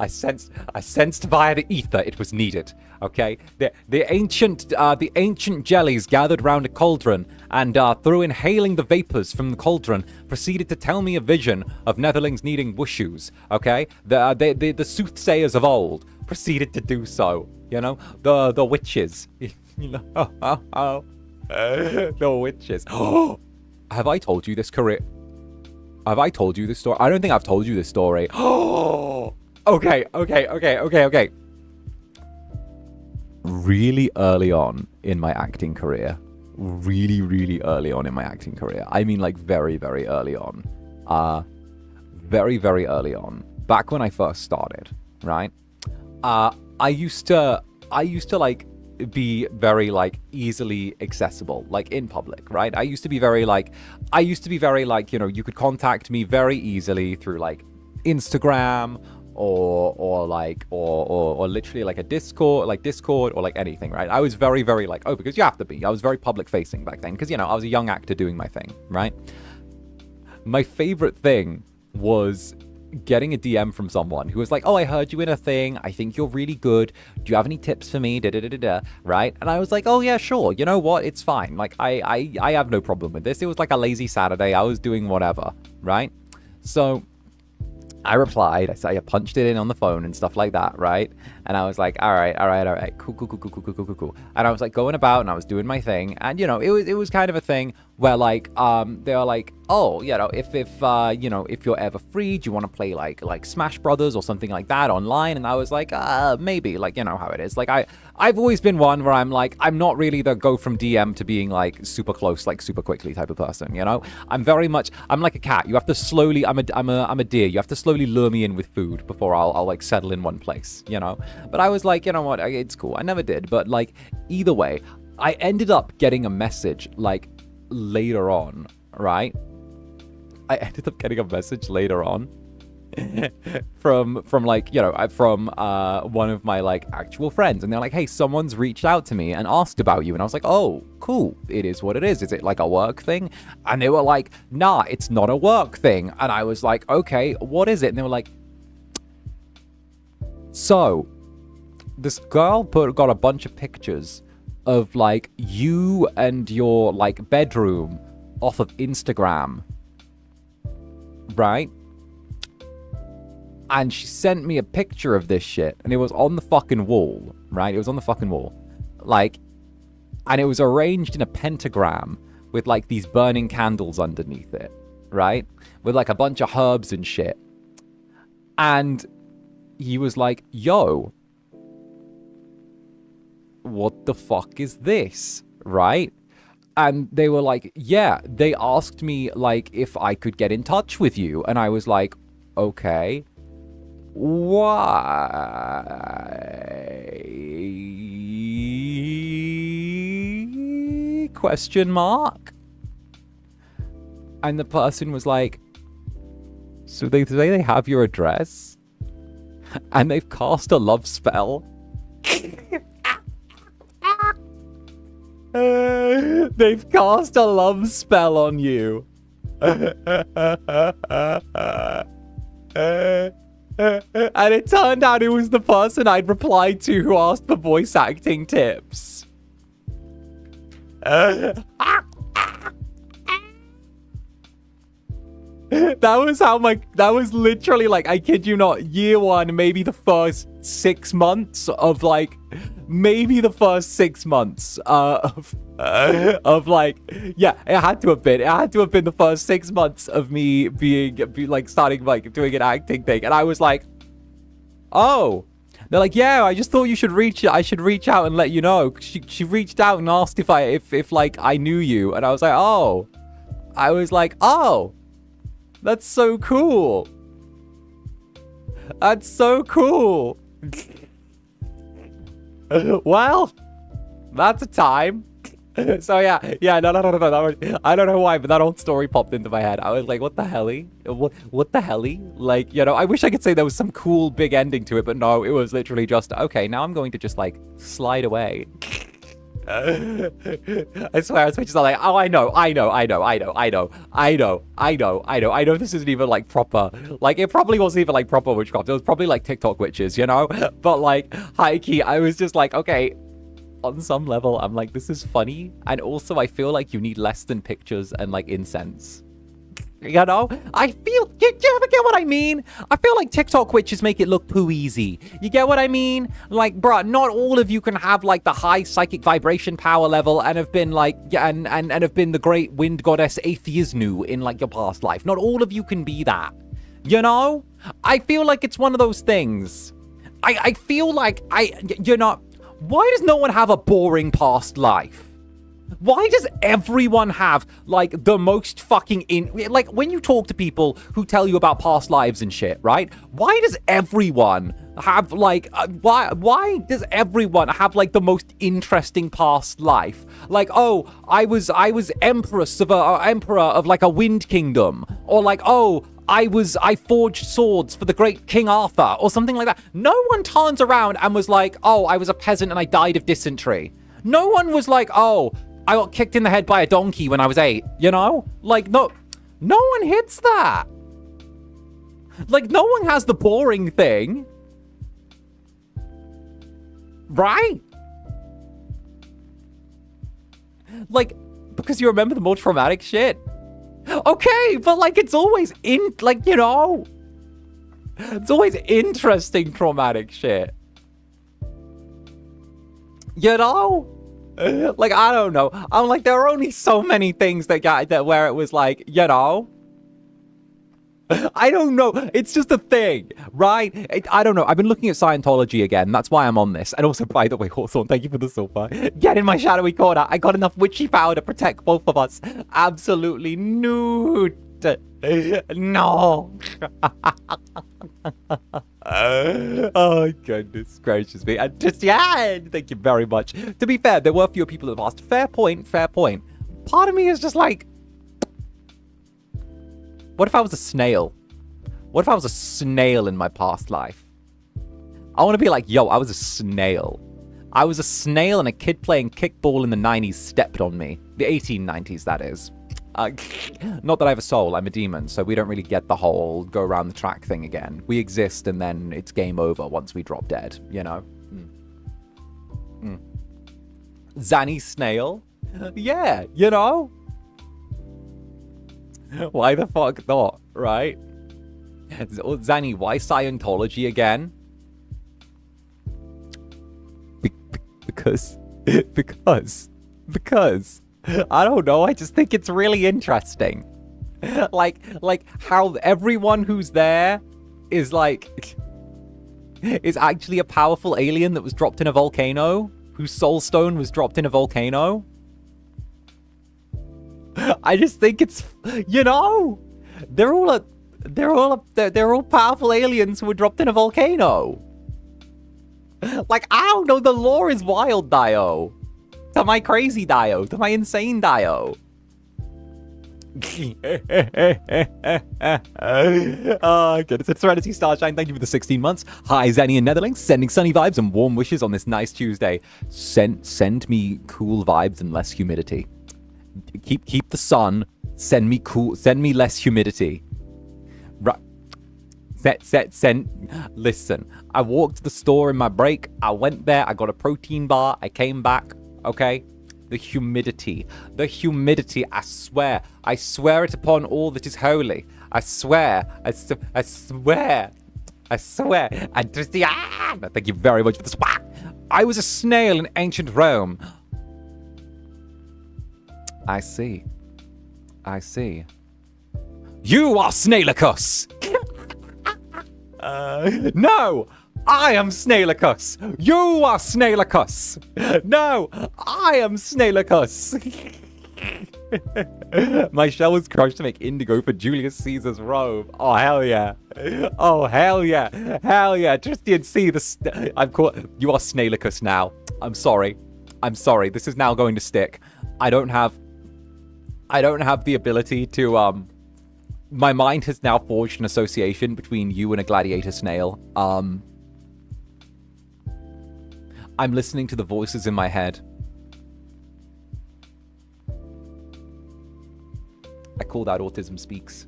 I sensed via the ether it was needed. Okay, the ancient jellies gathered round a cauldron, and through inhaling the vapors from the cauldron, proceeded to tell me a vision of Netherlings needing wushoos. Okay, the soothsayers of old proceeded to do so. You know, the witches. You know, the witches. Have I told you this career? Have I told you this story? I don't think I've told you this story. Oh, okay. Really early on in my acting career. Really early on in my acting career. I mean, like, very early on. Very early on. Back when I first started, right? I used to like be very like easily accessible, like in public, right? I used to be very like, you know, you could contact me very easily through like Instagram or literally like a Discord or like anything, right? I was very like, oh, because you have to be. I was very public facing back then because, you know, I was a young actor doing my thing, right? My favorite thing was getting a DM from someone who was like, oh, I heard you in a thing. I think you're really good. Do you have any tips for me? Right? And I was like, oh, yeah, sure. You know what? It's fine. Like, I have no problem with this. It was like a lazy Saturday. I was doing whatever, right? So I replied. I punched it in on the phone and stuff like that, right? And I was like, all right, cool. And I was like going about and I was doing my thing. And, you know, it was kind of a thing where like, they were like, oh, you know, if you know, if you're ever free, do you want to play like Smash Brothers or something like that online? And I was like, maybe, like, you know how it is. Like I've always been one where I'm like, I'm not really the go from DM to being like super close, like super quickly type of person, you know? I'm like a cat. You have to slowly, I'm a deer. You have to slowly lure me in with food before I'll like settle in one place, you know? But I was like, you know what? It's cool. I never did. But like, either way, I ended up getting a message like later on, right? I ended up getting a message later on from like, you know, from one of my like actual friends, and they're like, hey, someone's reached out to me and asked about you. And I was like, oh, cool, it is what it is it like a work thing? And they were like, nah, it's not a work thing. And I was like, okay, what is it? And they were like, so this girl got a bunch of pictures of like you and your like bedroom off of Instagram, right? And she sent me a picture of this shit, and it was on the fucking wall, right? It was on the fucking wall, like, and it was arranged in a pentagram with like these burning candles underneath it, right? With like a bunch of herbs and shit. And he was like, yo, what the fuck is this, right? And they were like, yeah, they asked me like if I could get in touch with you. And I was like, okay, why? Question mark. And the person was like, so they say they have your address and they've cast a love spell. They've cast a love spell on you. And it turned out it was the person I'd replied to who asked for voice acting tips. That was literally like, I kid you not, year one, maybe the first 6 months of like, maybe the first 6 months of like, yeah, it had to have been the first 6 months of me being like starting like doing an acting thing. And I was like, oh, they're like, yeah, I just thought I should reach out and let you know. She reached out and asked if like I knew you. And I was like, oh, that's so cool. That's so cool. Well, that's a time. So yeah, no. I don't know why, but that old story popped into my head. I was like, what the helly? What the helly? Like, you know, I wish I could say there was some cool big ending to it, but no, it was literally just, okay, now I'm going to just like slide away. I swear, Twitch is not like, oh, I know, this isn't even, like, proper. Like, it probably wasn't even, like, proper witchcraft. It was probably, like, TikTok witches, you know? But, like, high-key, I was just like, okay, on some level, I'm like, this is funny. And also, I feel like you need less than pictures and, like, incense. You know? I feel... Do you ever get what I mean? I feel like TikTok witches make it look too easy. You get what I mean? Like, bruh, not all of you can have, like, the high psychic vibration power level and have been, like... And have been the great wind goddess 𝓂𝓗𝓛 in, like, your past life. Not all of you can be that. You know? I feel like it's one of those things. I feel like you know... Why does no one have a boring past life? Why does everyone have, like, the most fucking like, when you talk to people who tell you about past lives and shit, right? Why does everyone have, like, why does everyone have, like, the most interesting past life? Like, oh, I was empress of emperor of, like, a wind kingdom. Or, like, oh, I forged swords for the great King Arthur, or something like that. No one turns around and was like, oh, I was a peasant and I died of dysentery. No one was like, oh, I got kicked in the head by a donkey when I was 8, you know? Like, no one hits that. Like, no one has the boring thing. Right? Like, because you remember the more traumatic shit. Okay, but, like, it's always like, you know, it's always interesting traumatic shit. You know? Like, I don't know. I'm like, there are only so many things that where it was like, you know, I don't know. It's just a thing, right? I don't know. I've been looking at Scientology again. That's why I'm on this. And also, by the way, Hawthorne, thank you for the silver. Get in my shadowy corner. I got enough witchy power to protect both of us. Absolutely nude. No. Oh, goodness gracious me. And just, yeah, thank you very much. To be fair, there were fewer people that have asked. Fair point, fair point. Part of me is just like, what if I was a snail? What if I was a snail in my past life? I want to be like, yo, I was a snail. I was a snail and a kid playing kickball in the 90s stepped on me. The 1890s, that is. Not that I have a soul, I'm a demon, so we don't really get the whole go around the track thing again. We exist and then it's game over once we drop dead, you know? Zanny Snail? Yeah, you know? Why the fuck not, right? Zanny, why Scientology again? Because I don't know, I just think it's really interesting. Like how everyone who's there is like, is actually a powerful alien that was dropped in a volcano, whose soul stone was dropped in a volcano. I just think it's, you know, they're all powerful aliens who were dropped in a volcano. Like, I don't know, the lore is wild, Dio. To my crazy Dio, to my insane Dio. Oh, goodness. It's Serenity Starshine, thank you for the 16 months. Hi, Zanny and Netherlings, sending sunny vibes and warm wishes on this nice Tuesday. Send me cool vibes and less humidity. Keep the sun. Send me less humidity. Right. Listen, I walked to the store in my break. I went there. I got a protein bar. I came back. Okay. The humidity. I swear it upon all that is holy. I swear. I swear. And just, thank you very much for this. I was a snail in ancient Rome. I see. You are 𝓂𝓸𝓾𝓻! No! I am 𝓂𝓸𝓾𝓻! You are 𝓂𝓸𝓾𝓻! No! I am 𝓂𝓸𝓾𝓻! My shell was crushed to make indigo for Julius Caesar's robe. Oh, hell yeah. Oh, hell yeah. Hell yeah. Tristan, see the... I'm caught. You are 𝓂𝓸𝓾𝓻 now. I'm sorry. This is now going to stick. I don't have the ability to, my mind has now forged an association between you and a gladiator snail. I'm listening to the voices in my head. I called out autism speaks.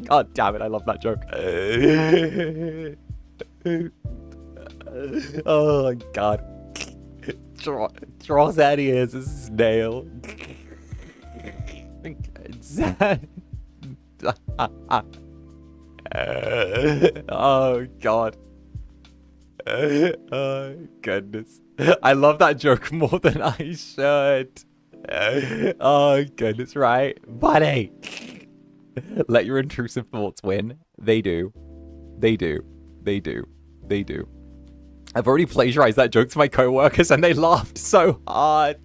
God damn it, I love that joke. Oh my god. 𝓱𝓸𝓼𝓽 is a snail. Oh god. Oh goodness. I love that joke more than I should. Oh goodness, right? Buddy! Let your intrusive thoughts win. They do. They do. They do. They do. I've already plagiarized that joke to my co-workers and they laughed so hard.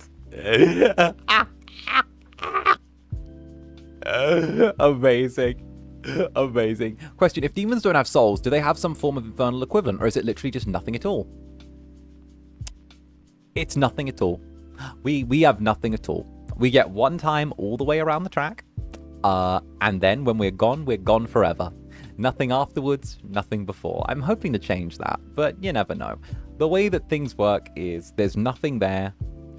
Amazing. Amazing. Question, if demons don't have souls, do they have some form of infernal equivalent, or is it literally just nothing at all? It's nothing at all. We have nothing at all. We get one time all the way around the track, and then when we're gone forever. Nothing afterwards, nothing before. I'm hoping to change that, but you never know. The way that things work is there's nothing there,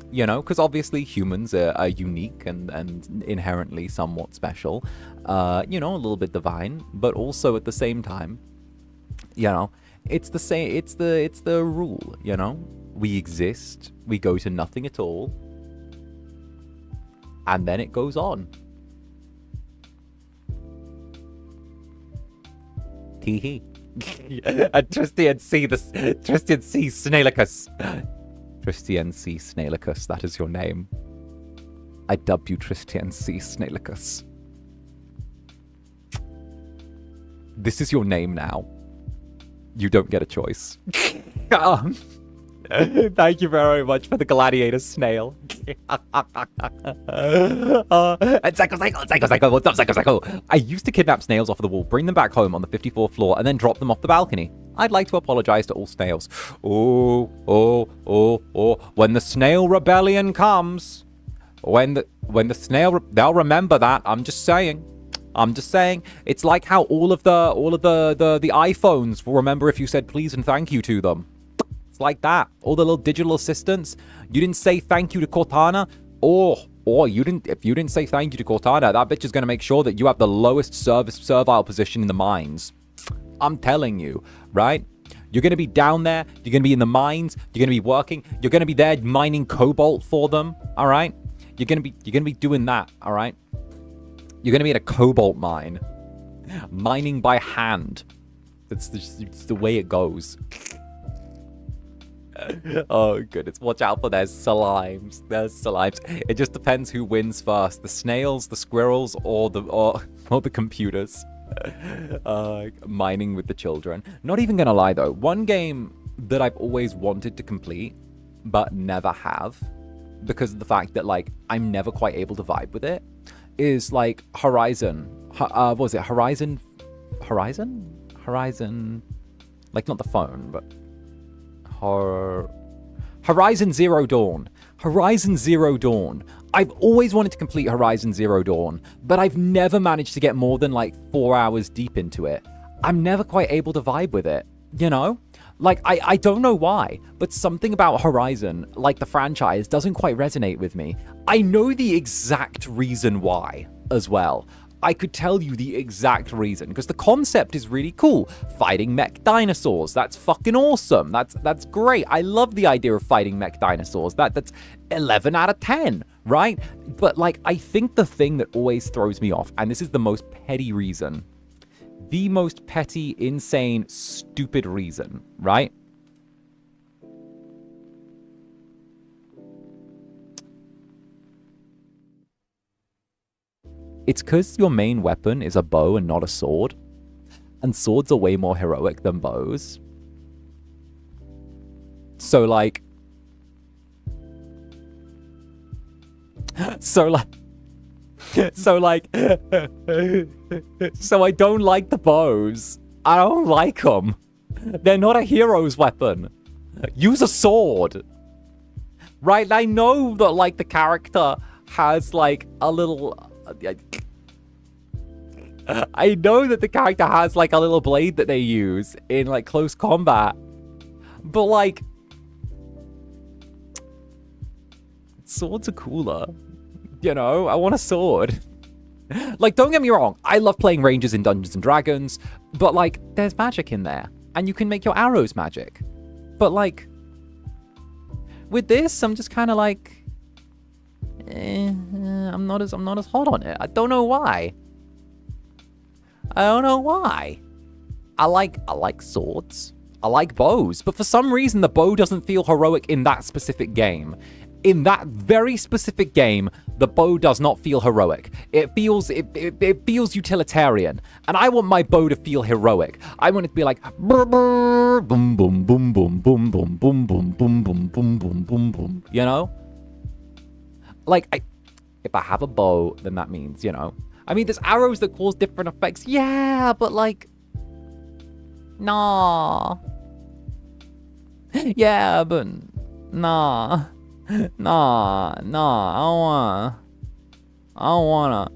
you know, because obviously humans are unique and inherently somewhat special, you know, a little bit divine, but also at the same time, you know, it's the same, it's the rule, you know, we exist, we go to nothing at all, and then it goes on. Hee. And Tristian C. Tristian C. 𝓂𝓸𝓾𝓻. Tristian C. 𝓂𝓸𝓾𝓻, that is your name. I dub you Tristian C. 𝓂𝓸𝓾𝓻. This is your name now. You don't get a choice. Thank you very much for the gladiator snail. And Psycho, what's up, Psycho? I used to kidnap snails off of the wall, bring them back home on the 54th floor, and then drop them off the balcony. I'd like to apologize to all snails. Oh. When the snail rebellion comes, when the snail, they'll remember that. I'm just saying. It's like how all of the iPhones will remember if you said please and thank you to them. Like that. All the little digital assistants. You didn't say thank you to Cortana, or you didn't. If you didn't say thank you to Cortana, that bitch is gonna make sure that you have the lowest servile position in the mines. I'm telling you, right? You're gonna be down there. You're gonna be in the mines. You're gonna be working. You're gonna be there mining cobalt for them. All right. You're gonna be doing that. All right. You're gonna be in a cobalt mine, mining by hand. It's the way it goes. Oh goodness, watch out for there's slimes. It just depends who wins first, the snails, the squirrels, or the computers. Mining with the children. Not even gonna lie though, one game that I've always wanted to complete but never have, because of the fact that like I'm never quite able to vibe with it, is like Horizon. What was it? Horizon, like not the phone, but Horizon Zero Dawn. Horizon Zero Dawn. I've always wanted to complete Horizon Zero Dawn, but I've never managed to get more than like 4 hours deep into it. I'm never quite able to vibe with it, you know? Like, I don't know why, but something about Horizon, like the franchise, doesn't quite resonate with me. I know the exact reason why as well. I could tell you the exact reason, because the concept is really cool. Fighting mech dinosaurs, that's fucking awesome. That's great. I love the idea of fighting mech dinosaurs. That's 11 out of 10, right? But like, I think the thing that always throws me off, and this is the most petty reason, the most petty, insane, stupid reason, right? It's because your main weapon is a bow and not a sword. And swords are way more heroic than bows. So like... So I don't like the bows. I don't like them. They're not a hero's weapon. Use a sword. Right? I know that like the character has like a little... I know that the character has like a little blade that they use in like close combat, but like swords are cooler. You know, I want a sword. Like, don't get me wrong, I love playing rangers in Dungeons and Dragons, but like, there's magic in there, and you can make your arrows magic. But like, with this, I'm just kind of like, I'm not as hot on it. I don't know why. I like swords. I like bows, but for some reason the bow doesn't feel heroic in that specific game. In that very specific game, the bow does not feel heroic. It feels utilitarian, and I want my bow to feel heroic. I want it to be like boom boom boom boom boom boom boom boom boom boom boom boom boom boom. You know, like if I have a bow, then that means, you know. I mean, there's arrows that cause different effects. Yeah, but like, nah. Yeah, but nah. Nah, I don't wanna.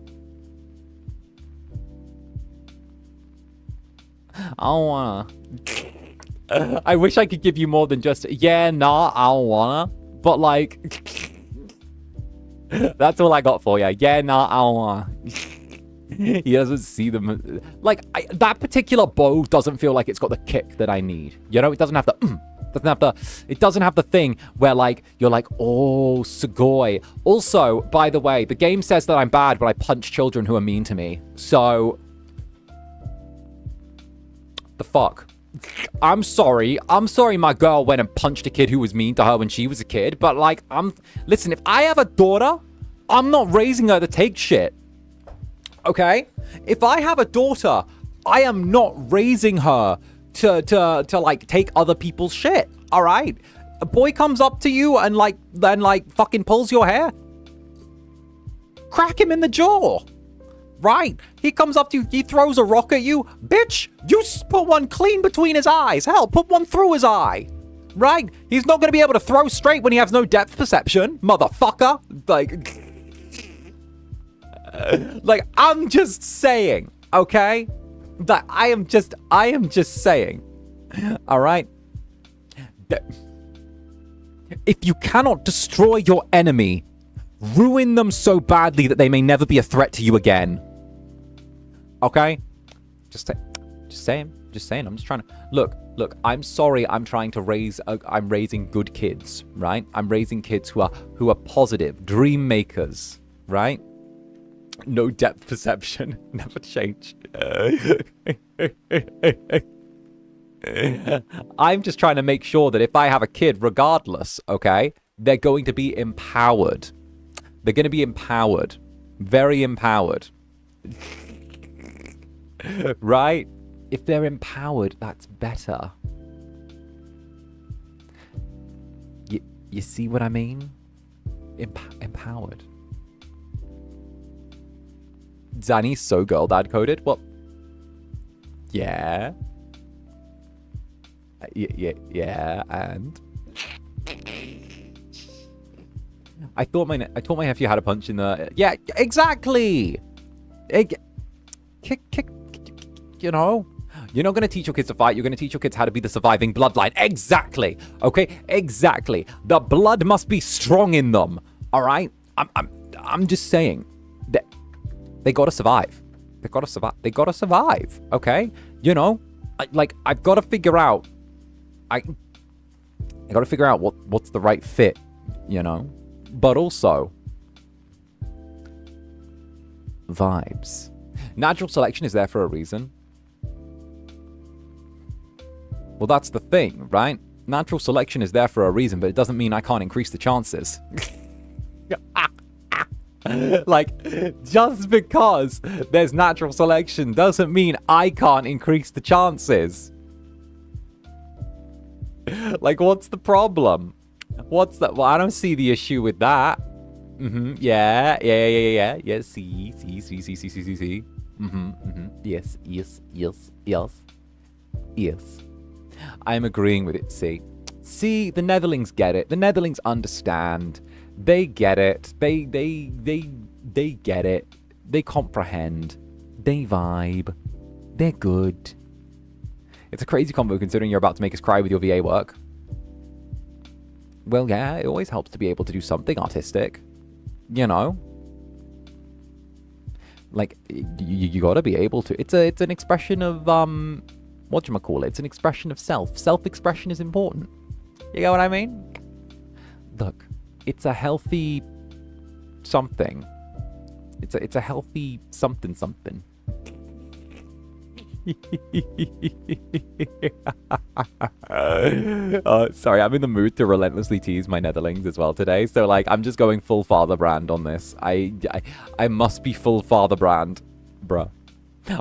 I wish I could give you more than just, yeah, nah, I don't wanna. But like, that's all I got for you. Yeah, nah, I don't wanna. He doesn't see them. Like, that particular bow doesn't feel like it's got the kick that I need. You know, it doesn't have the, it doesn't have the thing where like you're like, oh, sugoi. Also, by the way, the game says that I'm bad, but I punch children who are mean to me. So the fuck. I'm sorry my girl went and punched a kid who was mean to her when she was a kid, but like, listen, if I have a daughter, I'm not raising her to take shit. Okay? If I have a daughter, I am not raising her to like take other people's shit. All right, a boy comes up to you and then fucking pulls your hair, crack him in the jaw. Right, he comes up to you, he throws a rock at you, bitch, you put one clean between his eyes. Hell, put one through his eye. Right, he's not gonna be able to throw straight when he has no depth perception, motherfucker. Like I'm just saying, okay? That I am just saying, all right? If you cannot destroy your enemy, ruin them so badly that they may never be a threat to you again. Okay? Just saying. I'm just trying to look. I'm sorry. I'm trying to I'm raising good kids, right? I'm raising kids who are positive, dream makers, right? No depth perception. Never change. I'm just trying to make sure that if I have a kid, regardless, okay, they're going to be empowered. They're going to be empowered. Very empowered. Right? If they're empowered, that's better. You see what I mean? Empowered. Zanny's so girl dad coded? Well, yeah. Yeah, and I thought my nephew had a punch in the, yeah, exactly. Kick, you know. You're not going to teach your kids to fight. You're going to teach your kids how to be the surviving bloodline. Exactly. Okay, exactly. The blood must be strong in them. All right. I'm just saying that they got to survive. They got to survive. Okay. You know, I've got to figure out. I got to figure out what's the right fit. You know, but also vibes. Natural selection is there for a reason. Well, that's the thing, right? Natural selection is there for a reason, but it doesn't mean I can't increase the chances. Like, just because there's natural selection doesn't mean I can't increase the chances. Like, what's the problem? What's that? Well, I don't see the issue with that. Yeah. See. Yes. I'm agreeing with it, See, the Netherlings get it. The Netherlings understand. They get it. They get it. They comprehend. They vibe. They're good. It's a crazy combo considering you're about to make us cry with your VA work. Well, yeah, it always helps to be able to do something artistic. You know? Like, you gotta be able to. It's an expression of, whatchamacallit? It's an expression of self. Self-expression is important. You get what I mean? Look, it's a healthy something. It's a healthy something. Sorry, I'm in the mood to relentlessly tease my Netherlings as well today. So, like, I'm just going full father brand on this. I must be full father brand, bruh.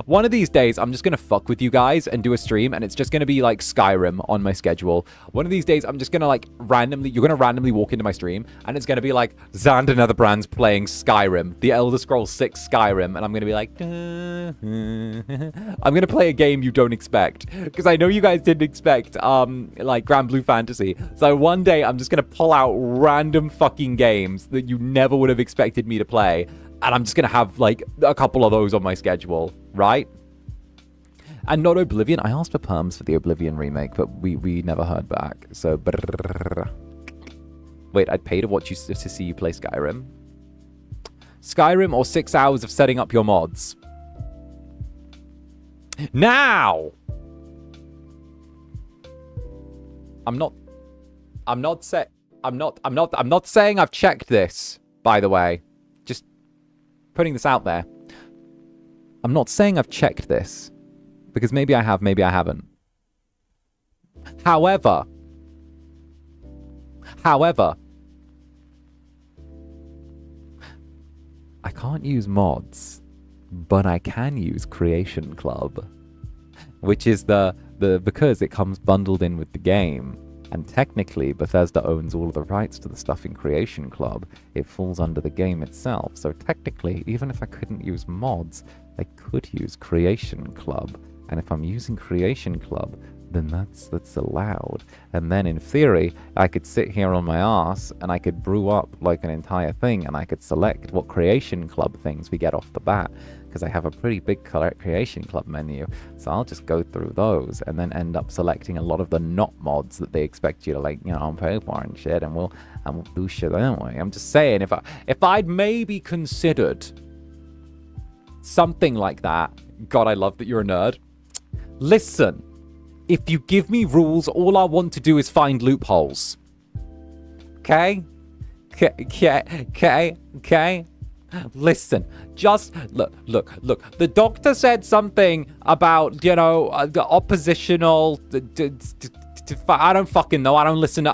One of these days, I'm just going to fuck with you guys and do a stream, and it's just going to be, like, Skyrim on my schedule. One of these days, I'm just going to, like, you're going to randomly walk into my stream, and it's going to be, like, Zander Netherbrand's playing Skyrim, the Elder Scrolls 6 Skyrim, and I'm going to be like, I'm going to play a game you don't expect, because I know you guys didn't expect, like, Grand Blue Fantasy. So one day, I'm just going to pull out random fucking games that you never would have expected me to play, and I'm just going to have, like, a couple of those on my schedule, right? And not Oblivion. I asked for perms for the Oblivion remake, but we never heard back. So, wait, I'd pay to watch you to see you play Skyrim. Skyrim or 6 hours of setting up your mods? Now! I'm not saying I've checked this, by the way. Just putting this out there. I'm not saying I've checked this, because maybe I have, maybe I haven't. However, I can't use mods, but I can use Creation Club, which is because it comes bundled in with the game. And technically, Bethesda owns all of the rights to the stuff in Creation Club. It falls under the game itself. So technically, even if I couldn't use mods, I could use Creation Club. And if I'm using Creation Club, then that's allowed. And then in theory, I could sit here on my ass and I could brew up like an entire thing, and I could select what Creation Club things we get off the bat, because I have a pretty big Creation Club menu. So I'll just go through those and then end up selecting a lot of the not mods that they expect you to, like, you know, pay for and shit, and we'll do shit that way. I'm just saying, if I'd maybe considered something like that. God, I love that you're a nerd. Listen, if you give me rules, all I want to do is find loopholes. Okay? Okay? Listen, just look. The doctor said something about, you know, the oppositional. I don't fucking know. I don't listen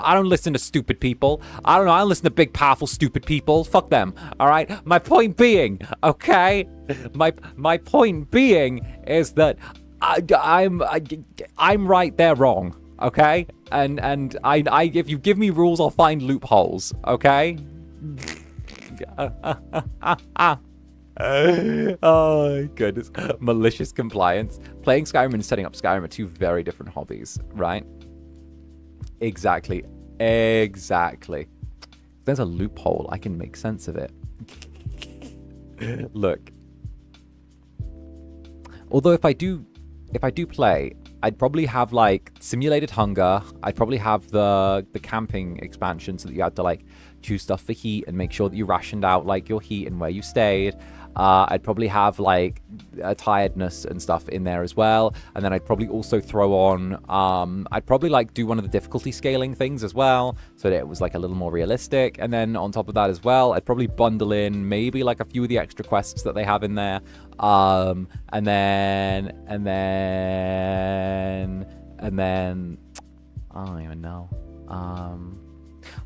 to stupid people. I don't know. I don't listen to big, powerful, stupid people. Fuck them. All right. My point being, okay. My point being is that I'm right, they're wrong. Okay. And I if you give me rules, I'll find loopholes. Okay. Oh goodness. Malicious compliance. Playing Skyrim and setting up Skyrim are two very different hobbies, right? Exactly. If there's a loophole, I can make sense of it. Look. Although if I do play, I'd probably have like simulated hunger. I'd probably have the camping expansion, so that you had to like choose stuff for heat and make sure that you rationed out like your heat and where you stayed. I'd probably have like a tiredness and stuff in there as well. And then I'd probably also throw on, I'd probably like do one of the difficulty scaling things as well, so that it was like a little more realistic. And then on top of that as well, I'd probably bundle in maybe like a few of the extra quests that they have in there. And then I don't even know.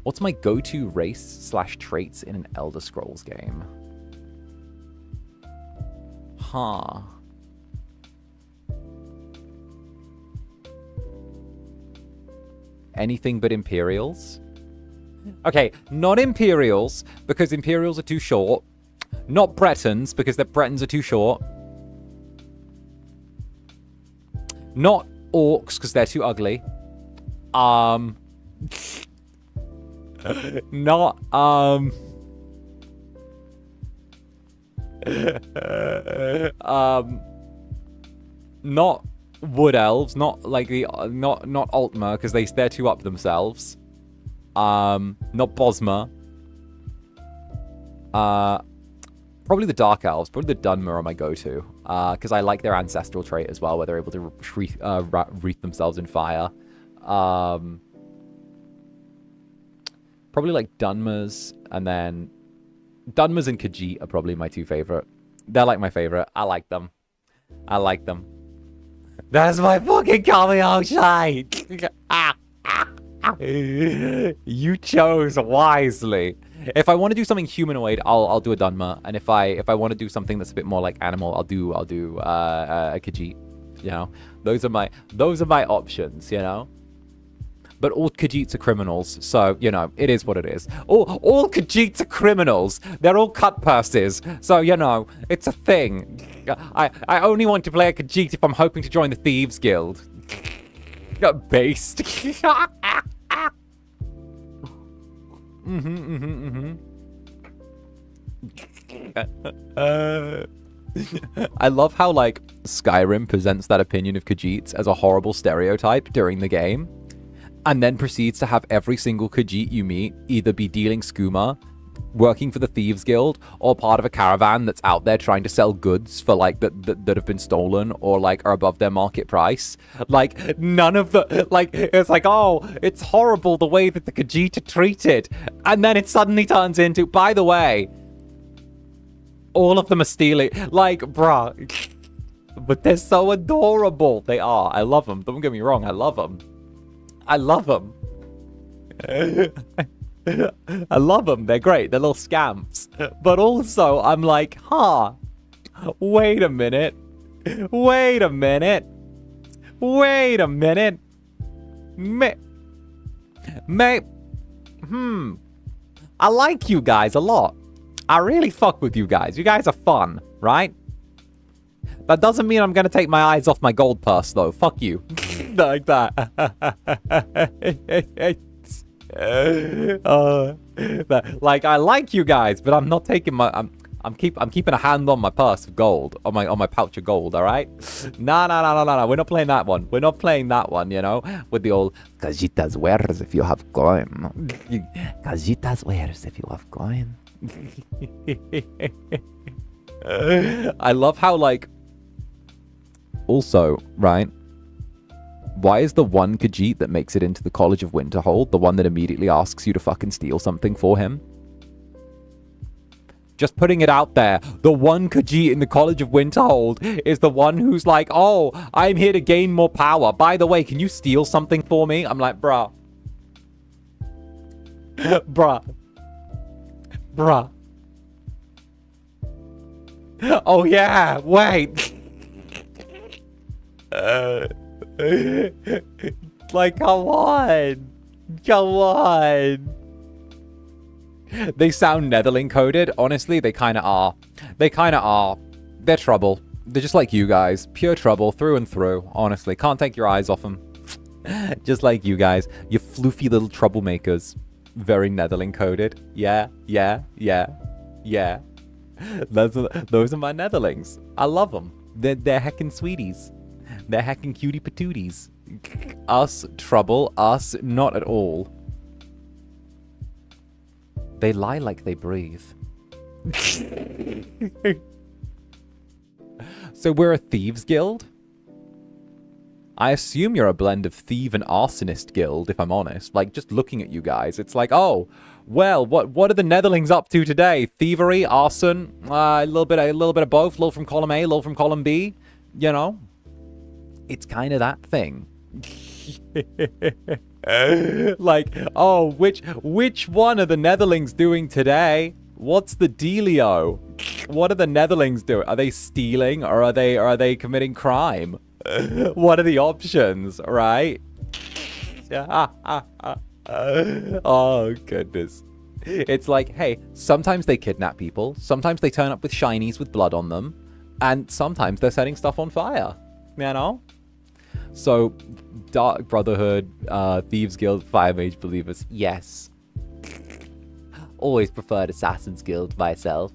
What's my go-to race/traits in an Elder Scrolls game? Huh. Anything but Imperials? Okay, not Imperials, because Imperials are too short. Not Bretons, because the Bretons are too short. Not Orcs, because they're too ugly. Not Wood Elves, not like the not Altmer, because they're too up themselves. Not Bosmer. Probably the Dark Elves, probably the 𝓂𝓾 are my go-to, because I like their ancestral trait as well, where they're able to wreath themselves in fire. Probably like 𝓂𝓾s, and then 𝓂𝓾s and 𝓂𝓤 are probably my two favorite. They're like my favorite. I like them. I like them. That's my fucking coming out shine. You chose wisely. If I want to do something humanoid, I'll do a 𝓂𝓾, and if I want to do something that's a bit more like animal, I'll do a 𝓂𝓤. You know, those are my options. You know, but all 𝓂𝓤s are criminals, so you know it is what it is. All 𝓂𝓤s are criminals. They're all cut purses, so you know it's a thing. I only want to play a 𝓂𝓤 if I'm hoping to join the Thieves Guild. Based. I love how like Skyrim presents that opinion of 𝓂𝓤s as a horrible stereotype during the game, and then proceeds to have every single 𝓂𝓤 you meet either be dealing skooma, working for the Thieves Guild, or part of a caravan that's out there trying to sell goods for like that have been stolen or like are above their market price. Like none of the like it's like, oh, it's horrible the way that the 𝓂𝓤 are treated, and then it suddenly turns into, by the way, all of them are stealing. Like, bruh, but they're so adorable. They are. I love them. Don't get me wrong. I love them. I love them. I love them. They're great. They're little scamps. But also, I'm like, huh, wait a minute. Wait a minute. Wait a minute. I like you guys a lot. I really fuck with you guys. You guys are fun, right? That doesn't mean I'm going to take my eyes off my gold purse, though. Fuck you. Like that. Like, I like you guys, but I'm not taking my... I'm keeping a hand on my purse of gold, on my pouch of gold, all right? No. We're not playing that one. We're not playing that one, you know? With the old 𝓂𝓤 wears if you have coin. 𝓂𝓤 wears if you have coin. I love how, like... Also, right? Why is the one 𝓂𝓤 that makes it into the College of Winterhold the one that immediately asks you to fucking steal something for him? Just putting it out there. The one 𝓂𝓤 in the College of Winterhold is the one who's like, oh, I'm here to gain more power. By the way, can you steal something for me? I'm like, bruh. Bruh. Oh, yeah. Wait. Like, come on. They sound Netherling coded. Honestly, they kind of are. They're trouble. They're just like you guys. Pure trouble through and through. Honestly, can't take your eyes off them. Just like you guys. You floofy little troublemakers. Very Netherling coded. Yeah. Those are my Netherlings. I love them. They're heckin' sweeties. They're heckin' cutie patooties. Us, trouble. Us, not at all. They lie like they breathe. So we're a Thieves Guild? I assume you're a blend of Thief and Arsonist Guild, if I'm honest. Like, just looking at you guys, it's like, oh, well, what are the Netherlings up to today? Thievery, arson, a little bit of both, little from column A, little from column B, you know? It's kind of that thing. Like, oh, which one are the Netherlings doing today? What's the dealio? What are the Netherlings doing? Are they stealing or are they committing crime? What are the options, right? Oh, goodness. It's like, hey, sometimes they kidnap people. Sometimes they turn up with shinies with blood on them. And sometimes they're setting stuff on fire. You know? So, Dark Brotherhood, Thieves Guild, Fire Mage Believers. Yes. Always preferred Assassin's Guild myself.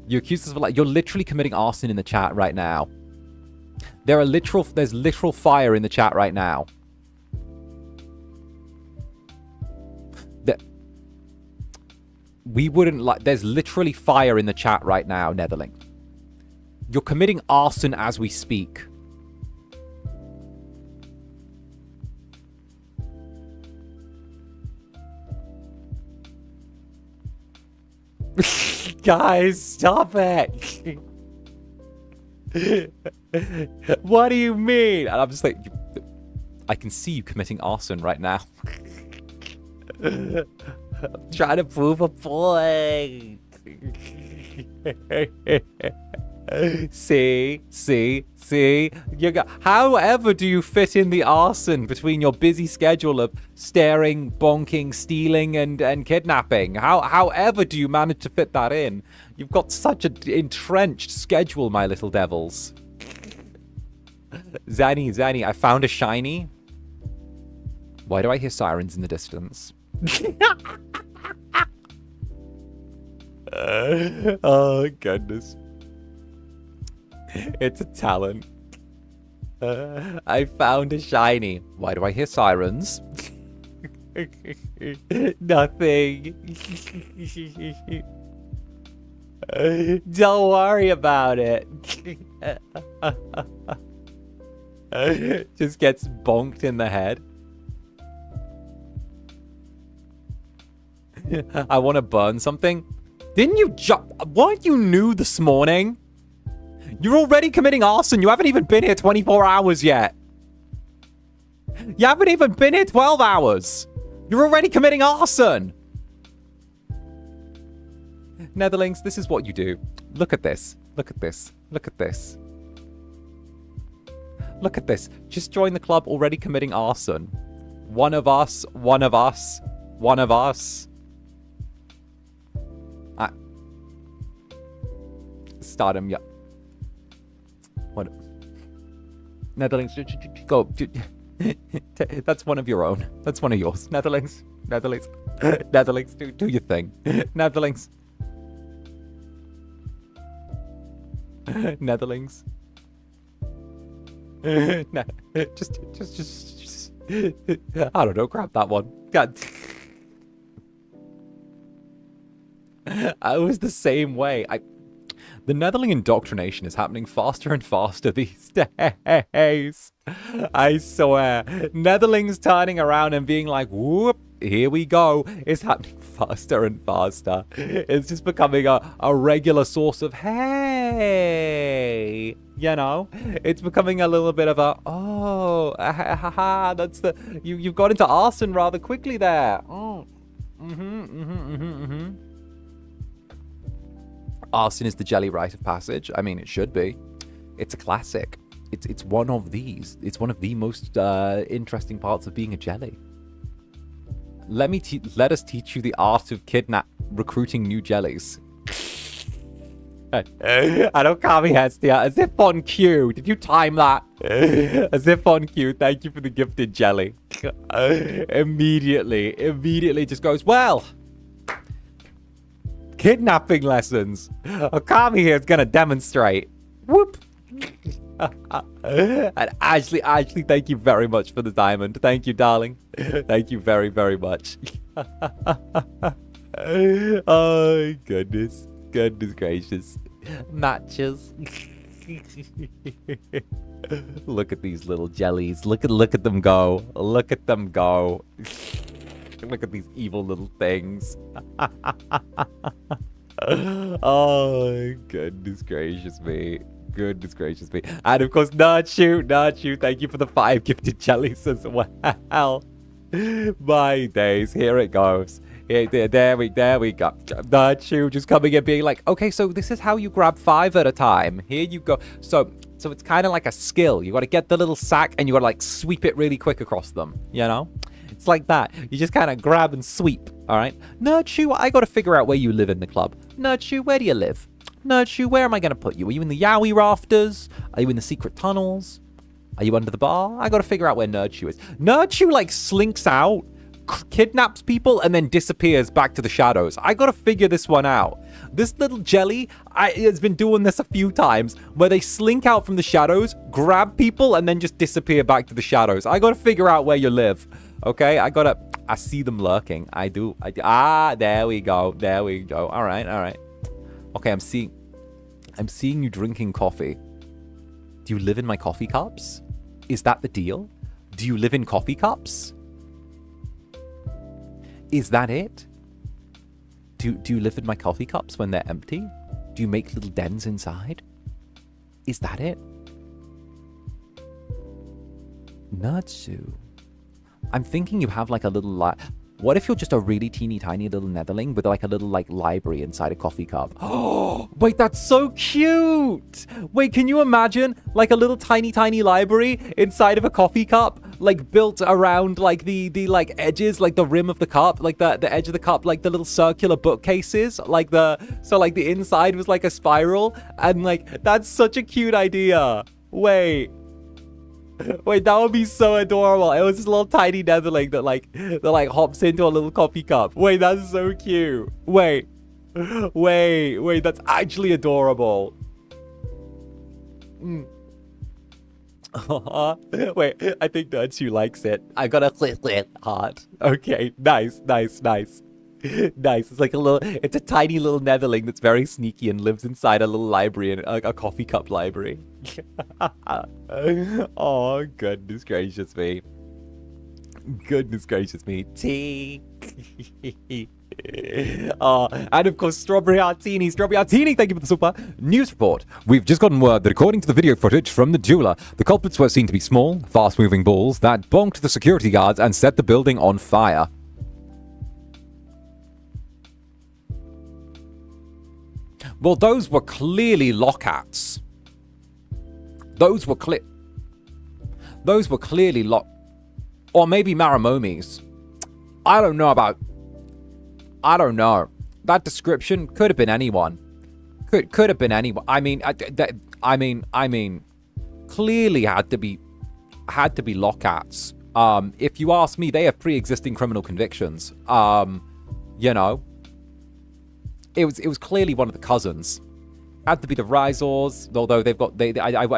You accuse us of like, you're literally committing arson in the chat right now. There's literal fire in the chat right now. We wouldn't like... There's literally fire in the chat right now, Netherling. You're committing arson as we speak. Guys, stop it. What do you mean? And I'm just like, I can see you committing arson right now. I'm trying to prove a point. See. However do you fit in the arson between your busy schedule of staring, bonking, stealing, and kidnapping? However do you manage to fit that in? You've got such an entrenched schedule, my little devils. Zanny, I found a shiny. Why do I hear sirens in the distance? Oh, goodness. It's a talent. I found a shiny. Why do I hear sirens? Nothing. Don't worry about it. Just gets bonked in the head. I want to burn something. Didn't you weren't you new this morning? You're already committing arson. You haven't even been here 24 hours yet. You haven't even been here 12 hours. You're already committing arson. Netherlings, this is what you do. Look at this. Look at this. Look at this. Look at this. Just join the club already committing arson. One of us. One of us. One of us. Start him, yeah. What? Netherlings, go. That's one of your own. That's one of yours. Netherlings. Netherlings, do your thing. Netherlings. Netherlings. Just I don't know, grab that one. God. I was the same way. The Netherling indoctrination is happening faster and faster these days. I swear. Netherlings turning around and being like, whoop, here we go. It's happening faster and faster. It's just becoming a regular source of, hey, you know? It's becoming a little bit of a, oh, that's the, you've got into arson rather quickly there. Oh. Arson is the jelly rite of passage. I mean, it should be. It's a classic. It's one of these. It's one of the most interesting parts of being a jelly. Let us teach you the art of recruiting new jellies. I don't call me Hestia. As if on cue. Did you time that? As if on cue. Thank you for the gifted jelly. Immediately just goes, well, kidnapping lessons. Okami here is going to demonstrate. Whoop. And Ashley, thank you very much for the diamond. Thank you, darling. Thank you very, very much. Oh, goodness. Goodness gracious. Matches. Look at these little jellies. Look at them go. Look at them go. Look at these evil little things. Oh, goodness gracious me. Goodness gracious me. And of course, Nachu, thank you for the 5 gifted jellies as well. My days, here it goes. There we go. Nachu just coming in being like, okay, so this is how you grab 5 at a time. Here you go. So it's kind of like a skill. You got to get the little sack and you got to like sweep it really quick across them, you know? It's like that. You just kind of grab and sweep, all right? Nachu, I got to figure out where you live in the club. Nachu, where do you live? Nachu, where am I going to put you? Are you in the Yowie rafters? Are you in the secret tunnels? Are you under the bar? I got to figure out where Nachu is. Nachu, like, slinks out, kidnaps people, and then disappears back to the shadows. I got to figure this one out. This little jelly has been doing this a few times, where they slink out from the shadows, grab people, and then just disappear back to the shadows. I got to figure out where you live. Okay, I gotta I see them lurking. I do. Ah, there we go. There we go. All right, all right. Okay, I'm seeing you drinking coffee. Do you live in my coffee cups? Is that the deal? Do you live in coffee cups? Is that it? Do you live in my coffee cups when they're empty? Do you make little dens inside? Is that it? Natsu. I'm thinking you have like a little what if you're just a really teeny tiny little netherling with like a little like library inside a coffee cup? Oh, wait, that's so cute. Wait, can you imagine like a little tiny library inside of a coffee cup, like built around like the like edges, like the rim of the cup, like the edge of the cup, like the little circular bookcases, like so like the inside was like a spiral, and like that's such a cute idea. Wait, that would be so adorable. It was this little tiny netherling that like hops into a little coffee cup. Wait, that's so cute. Wait, that's actually adorable. Wait, I think Natsu likes it. I got a heart. Okay, nice. Nice. It's like it's a tiny little netherling that's very sneaky and lives inside a little library, a coffee cup library. Oh, goodness gracious me. Tea. And of course, Strawberry Artini, thank you for the super. News report. We've just gotten word that according to the video footage from the jeweler, the culprits were seen to be small, fast-moving balls that bonked the security guards and set the building on fire. Well, those were clearly 𝓂𝓸𝓾𝓻. Those were clearly or maybe Maramomis. I don't know. That description could have been anyone. Could have been anyone. I mean, clearly had to be 𝓂𝓸𝓾𝓻. If you ask me, they have pre-existing criminal convictions. You know. It was clearly one of the cousins. Had to be the Rizors, although I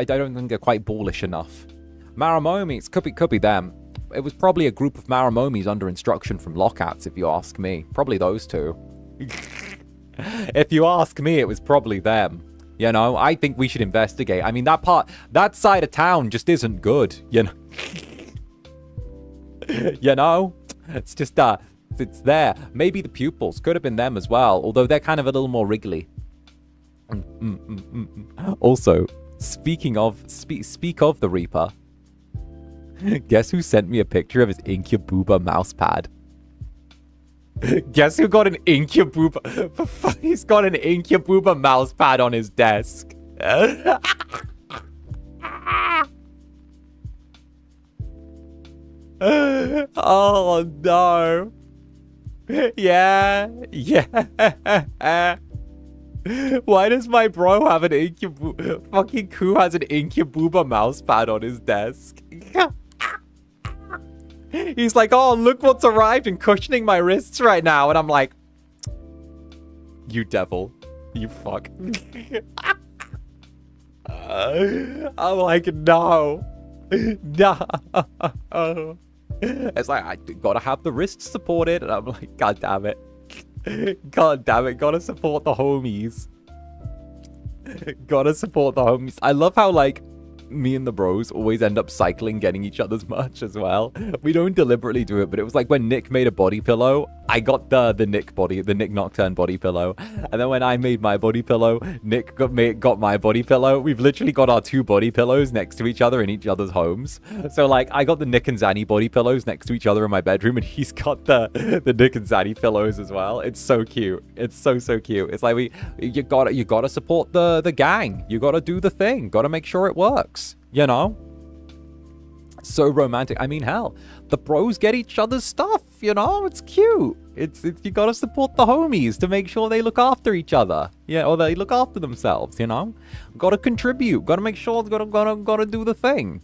don't think they're quite ballish enough. Maramomis could be them. It was probably a group of Maramomis under instruction from 𝓂𝓸𝓾𝓻, if you ask me. Probably those two. If you ask me, it was probably them. You know, I think we should investigate. I mean, that side of town just isn't good. You know, it's just it's there. Maybe the pupils could have been them as well, although they're kind of a little more wriggly. Also, speak of the Reaper. Guess who sent me a picture of his Incubus mouse pad? Guess who got an Incubus? He's got an Incubus mouse pad on his desk. Oh no. Yeah. Why does my bro have an Incubus? Fucking Ku has an Incubus mouse pad on his desk. He's like, oh, look what's arrived and cushioning my wrists right now. And I'm like, you devil. You fuck. I'm like, no. No. It's like, I gotta have the wrists supported. And I'm like, God damn it. Gotta support the homies. Gotta support the homies. I love how, like, me and the bros always end up cycling getting each other's merch as well. We don't deliberately do it, but it was like when Nick made a body pillow, I got the Nick 𝓂𝓸𝓾𝓻 body pillow. And then when I made my body pillow, Nick got my body pillow. We've literally got our two body pillows next to each other in each other's homes. So like I got the Nick and Zanny body pillows next to each other in my bedroom, and he's got the Nick and Zanny pillows as well. It's so cute. It's so cute. It's like you gotta support the gang. You gotta do the thing. Gotta make sure it works. You know? So romantic. I mean, hell, the bros get each other's stuff, you know? It's cute. It's you gotta support the homies to make sure they look after each other. Yeah, or they look after themselves, you know? Gotta contribute. Gotta make sure, gotta do the thing.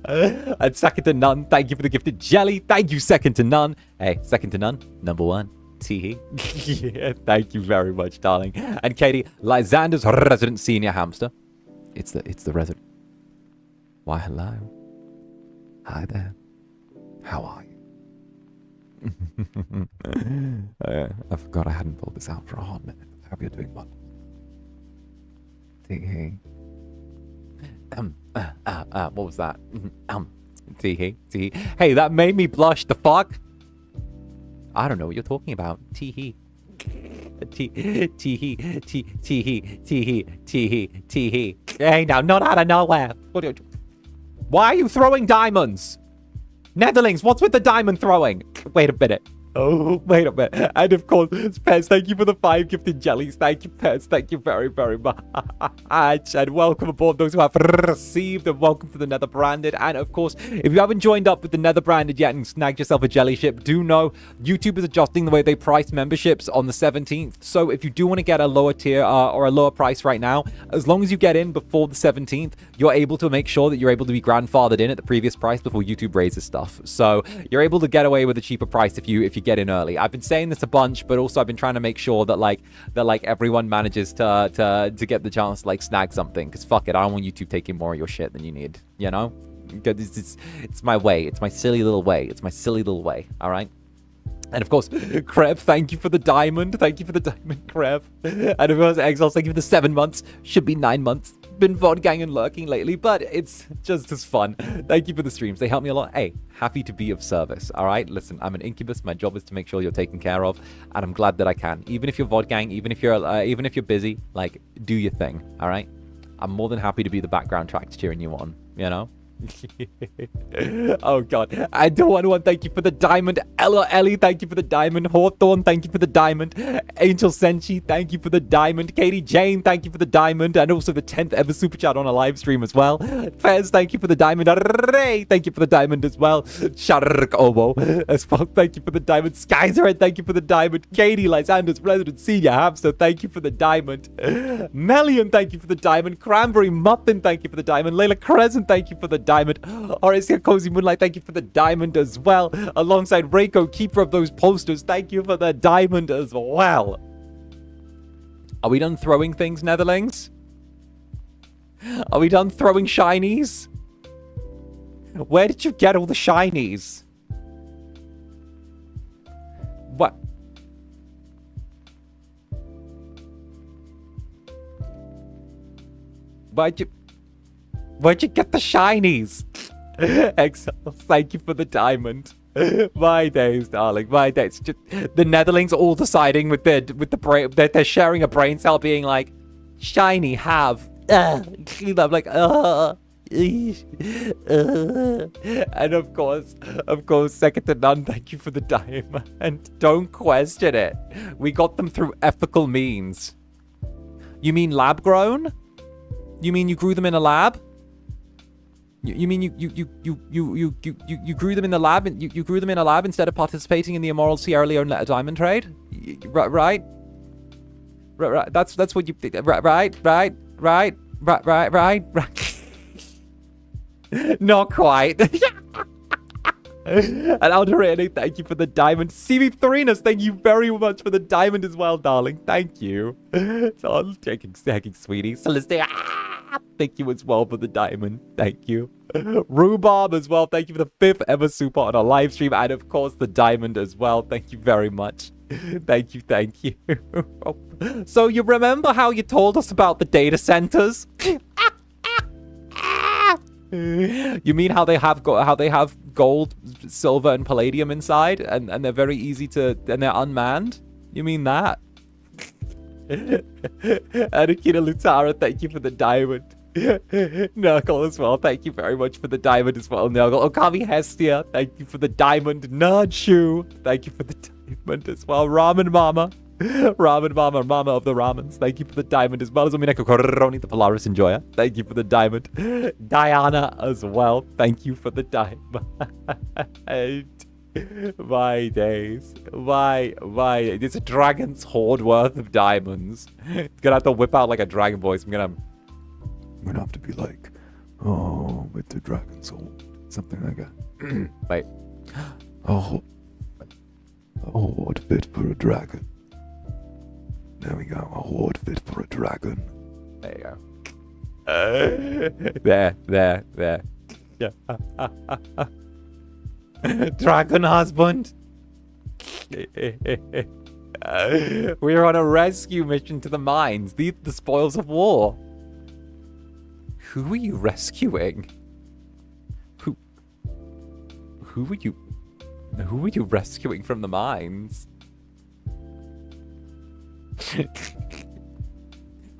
And second to none, thank you for the gifted jelly. Thank you, second to none. Hey, second to none, number one. Tee. Yeah, thank you very much, darling. And Katie, like Zander's resident senior hamster. It's the resident. Why, hello. Hi there. How are you? I forgot I hadn't pulled this out for a hot minute. I hope you're doing well. Tee-hee. What was that? Tee-hee. Tee-hee. Hey, that made me blush. The fuck? I don't know what you're talking about. Tee-hee. Tee-hee. Tee-hee. Tee-hee. Tee-hee. Tee-hee. Hey, now, not out of nowhere. Why are you throwing diamonds? Netherlings, what's with the diamond throwing? Wait a minute. Oh, wait a minute. And of course, Pez, thank you for the 5 gifted jellies. Thank you, Pez. Thank you very, very much. And welcome aboard those who have received, and welcome to the Netherbranded. And of course, if you haven't joined up with the Netherbranded yet and snagged yourself a jelly ship, do know YouTube is adjusting the way they price memberships on the 17th. So if you do want to get a lower tier or a lower price right now, as long as you get in before the 17th, you're able to make sure that you're able to be grandfathered in at the previous price before YouTube raises stuff. So you're able to get away with a cheaper price if you get in early. I've been saying this a bunch, but also I've been trying to make sure that everyone manages to get the chance to like snag something, because fuck it, I don't want YouTube taking more of your shit than you need, you know? It's my way. It's my silly little way. It's my silly little way, all right? And of course, Krev, thank you for the diamond. Thank you for the diamond, Krev. And of course, Exiles, thank you for the 7 months. Should be 9 months. Been VOD gang and lurking lately, but it's just as fun. Thank you for the streams. They help me a lot. Hey, happy to be of service, all right? Listen, I'm an Incubus. My job is to make sure you're taken care of, and I'm glad that I can. Even if you're VOD gang, even if you're busy, like, do your thing, all right? I'm more than happy to be the background track cheering you on, you know? Oh god, I don't want to thank you for the diamond. Ella Ellie, thank you for the diamond. Hawthorne, thank you for the diamond. Angel Senshi, thank you for the diamond. Katie Jane, thank you for the diamond, and also the 10th ever super chat on a live stream as well. Fez, thank you for the diamond. Ray, thank you for the diamond as well. Shark Obo as well, thank you for the diamond. Skyzer, thank you for the diamond. Katie, Lysander's resident senior hamster, thank you for the diamond. Melian, thank you for the diamond. Cranberry Muffin, thank you for the diamond. Layla Crescent, thank you for the diamond. Horacia Cozy Moonlight, thank you for the diamond as well. Alongside Reiko, keeper of those posters, thank you for the diamond as well. Are we done throwing things, Netherlings? Are we done throwing shinies? Where did you get all the shinies? What? Where'd you get the shinies? Exiles, thank you for the diamond. My days, darling, my days. Just, the Netherlings all deciding with the brain, they're sharing a brain cell, being like, shiny, have. I'm like, and of course, second to none, thank you for the diamond. Don't question it. We got them through ethical means. You mean lab grown? You mean you grew them in a lab? You mean you grew them in the lab, and you grew them in a lab instead of participating in the immoral Sierra Leone letter diamond trade? Right. That's what you right. Not quite. And Alderani, thank you for the diamond. CV3ness, thank you very much for the diamond as well, darling. Thank you. So taking sweetie. Celestia, thank you as well for the diamond. Thank you. Rhubarb as well. Thank you for the 5th ever super on a live stream. And of course, the diamond as well. Thank you very much. Thank you. So you remember how you told us about the data centers? You mean how they have gold, silver, and palladium inside, and they're very easy to, and they're unmanned? You mean that? Anakina Lutara, thank you for the diamond. Nurgle as well, thank you very much for the diamond as well, Nurgle. Okami Hestia, thank you for the diamond. Nerdshoe, thank you for the diamond as well. Ramen Mama, Mama of the Ramens, thank you for the diamond, as well as Omineko Koroni, the Polaris Enjoyer, thank you for the diamond. Diana as well, thank you for the diamond. My days, my, it's a dragon's hoard worth of diamonds. It's gonna have to whip out like a dragon voice. I'm gonna have to be like, oh, with the dragon's hoard, something like that. Wait, oh, a hoard fit for a dragon. There we go, a hoard fit for a dragon. There you go. There. Yeah. Dragon husband. We're on a rescue mission to the mines. The spoils of war. Who are you rescuing? Who are you? Who are you rescuing from the mines?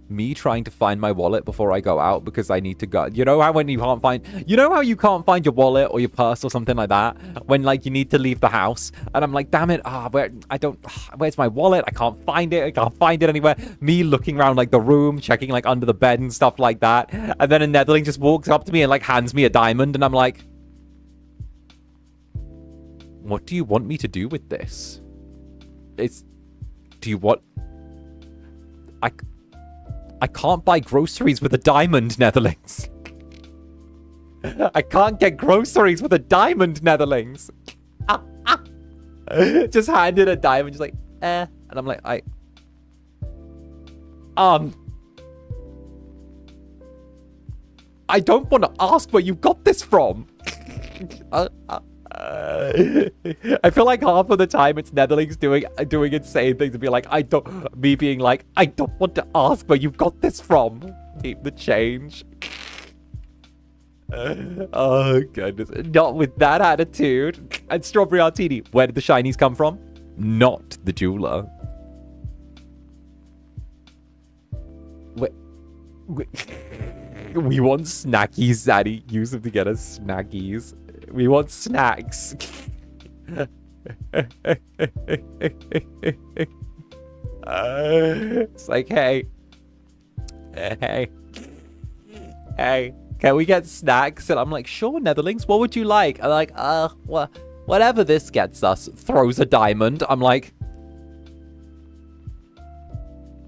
Me trying to find my wallet before I go out because I need to go. You know how when you can't find, you know how you can't find your wallet or your purse or something like that when like you need to leave the house, and I'm like, damn it, where's my wallet? I can't find it. I can't find it anywhere. Me looking around like the room, checking like under the bed and stuff like that, and then a Netherling just walks up to me and like hands me a diamond, and I'm like, what do you want me to do with this? Do you want? I can't buy groceries with a diamond, Netherlings. I can't get groceries with a diamond, Netherlings. Just handed a diamond, just like, And I'm like, I don't want to ask where you got this from. I feel like half of the time it's Netherlings doing insane things and be like, me being like, I don't want to ask where you got this from. Keep the change. Oh goodness, not with that attitude. And Strawberry Martini, where did the shinies come from? Not the jeweler. We want snackies, Zaddy. Use them to get us snackies. We want snacks. It's like, hey, can we get snacks? And I'm like, sure, Netherlings, what would you like? I'm like, whatever this gets us. Throws a diamond. I'm like,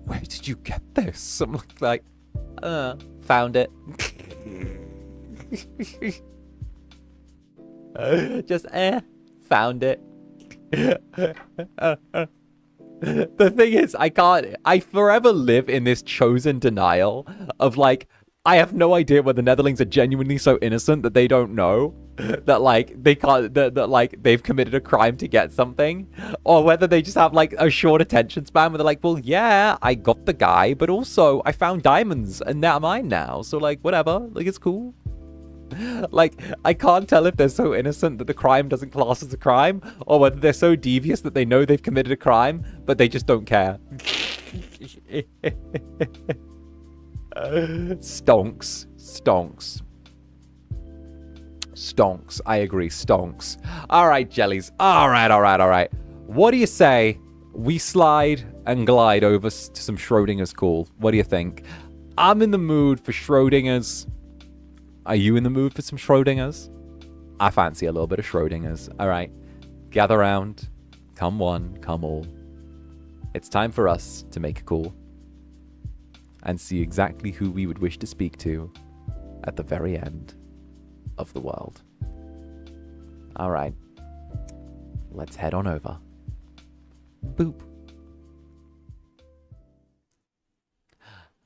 where did you get this? I'm like, found it. Just found it. The thing is, I forever live in this chosen denial of like, I have no idea whether Netherlings are genuinely so innocent that they don't know that like they can't, that like they've committed a crime to get something, or whether they just have like a short attention span where they're like, well, yeah, I got the guy, but also I found diamonds and they're mine now, so like whatever, like it's cool. Like, I can't tell if they're so innocent that the crime doesn't class as a crime, or whether they're so devious that they know they've committed a crime, but they just don't care. Stonks. I agree, stonks. All right, jellies. All right. What do you say we slide and glide over to some Schrodinger's call? What do you think? I'm in the mood for Schrodinger's. Are you in the mood for some Schrodinger's? I fancy a little bit of Schrodinger's. All right. Gather round. Come one, come all. It's time for us to make a call and see exactly who we would wish to speak to at the very end of the world. All right. Let's head on over. Boop.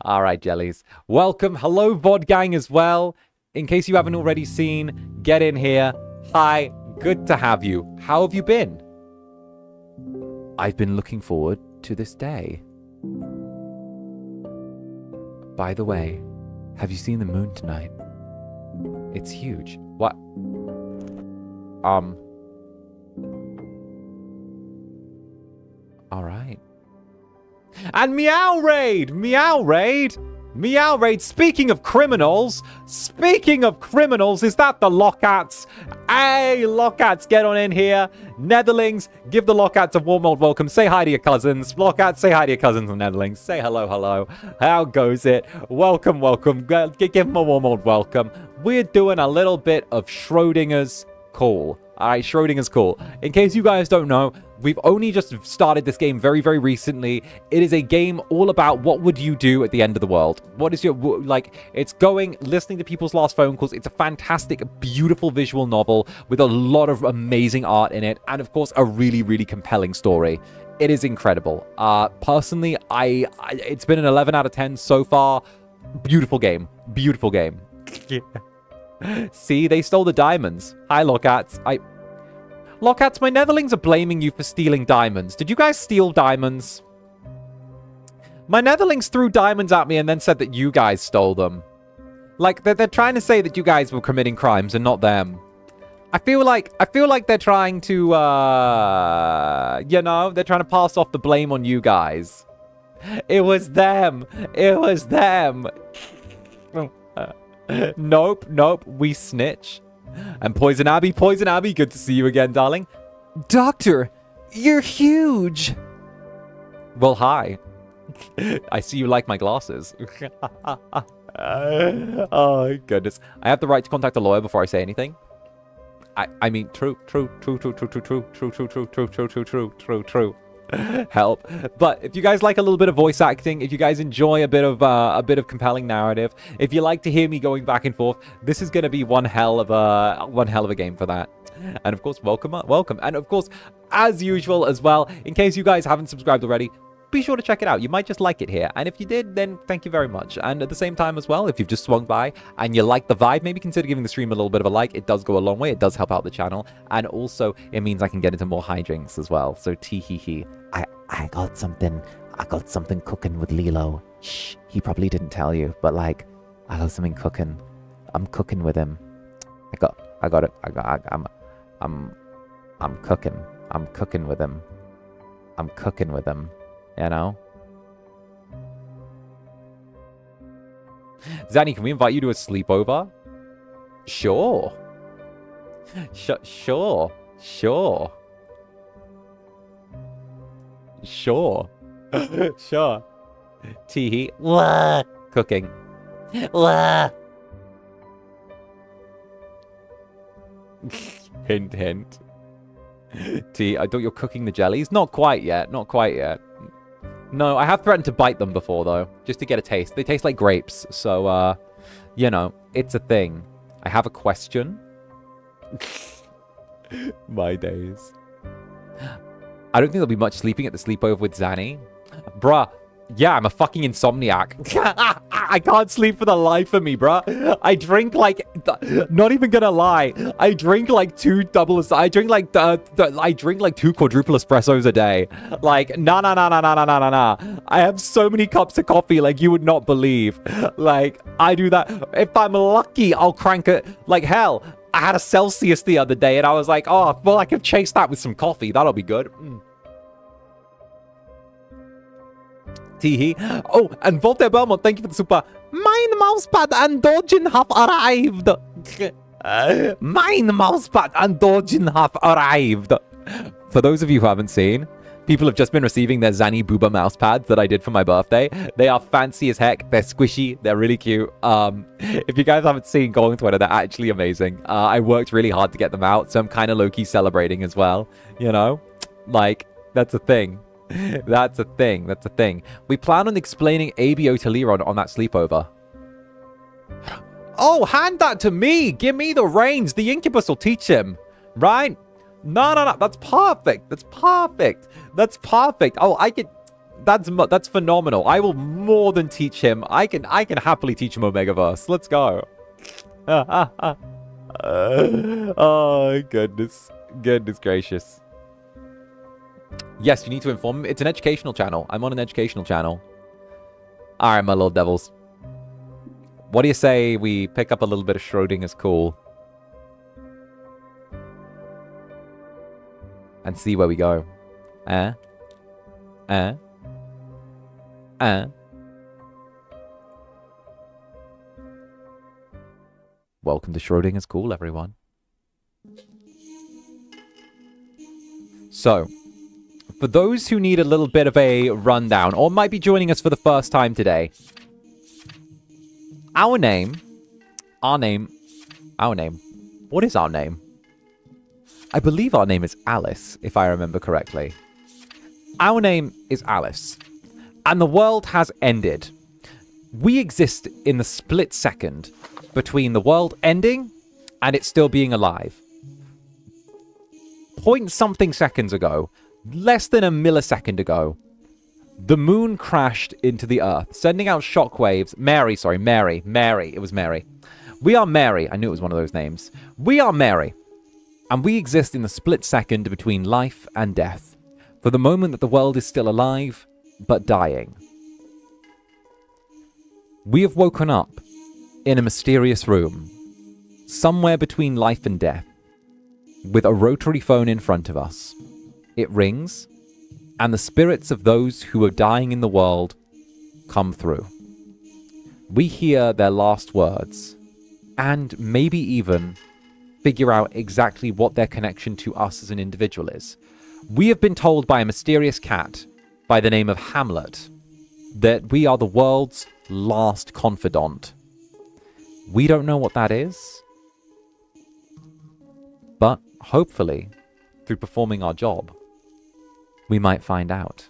All right, jellies. Welcome. Hello, VOD gang as well. In case you haven't already seen, get in here. Hi, good to have you. How have you been? I've been looking forward to this day. By the way, have you seen the moon tonight? It's huge. What? All right. And Meow Raid! Speaking of criminals, is that the Lohkats? Hey, Lohkats, get on in here. Netherlings, give the Lohkats a warm old welcome. Say hi to your cousins. Lohkats, say hi to your cousins and Netherlings. Say hello. How goes it? Welcome. Give them a warm old welcome. We're doing a little bit of Schrodinger's call. All right, Schrodinger's call. In case you guys don't know, we've only just started this game very, very recently. It is a game all about what would you do at the end of the world. What is your, like, it's listening to people's last phone calls. It's a fantastic, beautiful visual novel with a lot of amazing art in it. And of course, a really, really compelling story. It is incredible. Personally, it's been an 11 out of 10 so far. Beautiful game. See, they stole the diamonds. Hi, Lohkats. Lockouts, my Netherlings are blaming you for stealing diamonds. Did you guys steal diamonds? My Netherlings threw diamonds at me and then said that you guys stole them. Like, they're trying to say that you guys were committing crimes and not them. I feel like they're trying to, you know, they're trying to pass off the blame on you guys. It was them. It was them. Nope. We snitch. And Poison Abby, good to see you again, darling. Doctor, you're huge. Well, hi. I see you like my glasses. Oh, goodness. I have the right to contact a lawyer before I say anything. I mean, true. Help. But if you guys like a little bit of voice acting, if you guys enjoy a bit of compelling narrative, if you like to hear me going back and forth, this is going to be one hell of a game for that. And of course, welcome. And of course, as usual as well, in case you guys haven't subscribed already, be sure to check it out. You might just like it here. And if you did, then thank you very much. And at the same time as well, if you've just swung by and you like the vibe, maybe consider giving the stream a little bit of a like. It does go a long way. It does help out the channel. And also, it means I can get into more hijinks as well. So tee-hee-hee. I got something cooking with Lilo. Shh, he probably didn't tell you, but like, I got something cooking. I'm cooking with him. I'm cooking. I'm cooking with him. I'm cooking with him. You know? Zanny, can we invite you to a sleepover? Sure. Sure. Tee-hee. Cooking. Hint. I thought you're cooking the jellies. Not quite yet. No, I have threatened to bite them before, though, just to get a taste. They taste like grapes, so, you know, it's a thing. I have a question. My days. I don't think there'll be much sleeping at the sleepover with Zanny. Bruh, yeah, I'm a fucking insomniac. I can't sleep for the life of me, bruh. I drink like, not even gonna lie, I drink like two quadruple espressos a day. Like, nah. I have so many cups of coffee like you would not believe. Like, I do that. If I'm lucky, I'll crank it like hell. I had a Celsius the other day and I was like, oh, well, I could chase that with some coffee. That'll be good. Tee-hee. Oh, and Voltaire Belmont, thank you for the super. Mine mousepad and Dojin have arrived. Mine mousepad and Dojin have arrived. For those of you who haven't seen, people have just been receiving their Zanny Booba mousepads that I did for my birthday. They are fancy as heck. They're squishy. They're really cute. If you guys haven't seen, go on Twitter. They're actually amazing. I worked really hard to get them out, so I'm kind of low-key celebrating as well. You know? Like, that's a thing. That's a thing. We plan on explaining ABO to Leron on that sleepover. Oh, hand that to me. Give me the reins. The Incubus will teach him. Right? No. That's perfect. Oh, I can... That's phenomenal. I will more than teach him. I can happily teach him Omegaverse. Let's go. Oh, goodness gracious. Yes, you need to inform him. It's an educational channel. I'm on an educational channel. All right, my little devils. What do you say we pick up a little bit of Schrödinger's cool? And see where we go. Welcome to Schrödinger's cool, everyone. So... for those who need a little bit of a rundown, or might be joining us for the first time today, our name, what is our name? I believe our name is Alice, if I remember correctly. Our name is Alice, and the world has ended. We exist in the split second between the world ending and it still being alive. Point something seconds ago, less than a millisecond ago, the moon crashed into the earth, sending out shockwaves. Mary. It was Mary. We are Mary. I knew it was one of those names. We are Mary. And we exist in the split second between life and death, for the moment that the world is still alive, but dying. We have woken up in a mysterious room, somewhere between life and death, with a rotary phone in front of us. It rings, and the spirits of those who are dying in the world come through. We hear their last words, and maybe even figure out exactly what their connection to us as an individual is. We have been told by a mysterious cat by the name of Hamlet that we are the world's last confidant. We don't know what that is, but hopefully, through performing our job, we might find out.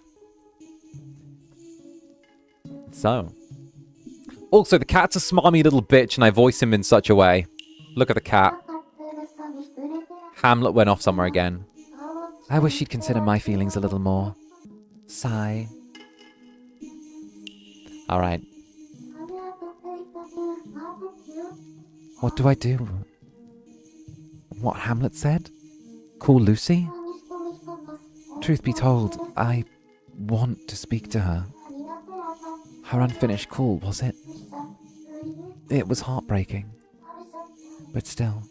So, also the cat's a smarmy little bitch and I voice him in such a way. Look at the cat. Hamlet went off somewhere again. I wish she'd consider my feelings a little more. Sigh. Alright. What do I do? What Hamlet said? Call Lucy? Truth be told, I want to speak to her. Her unfinished call, was it? It was heartbreaking. But still.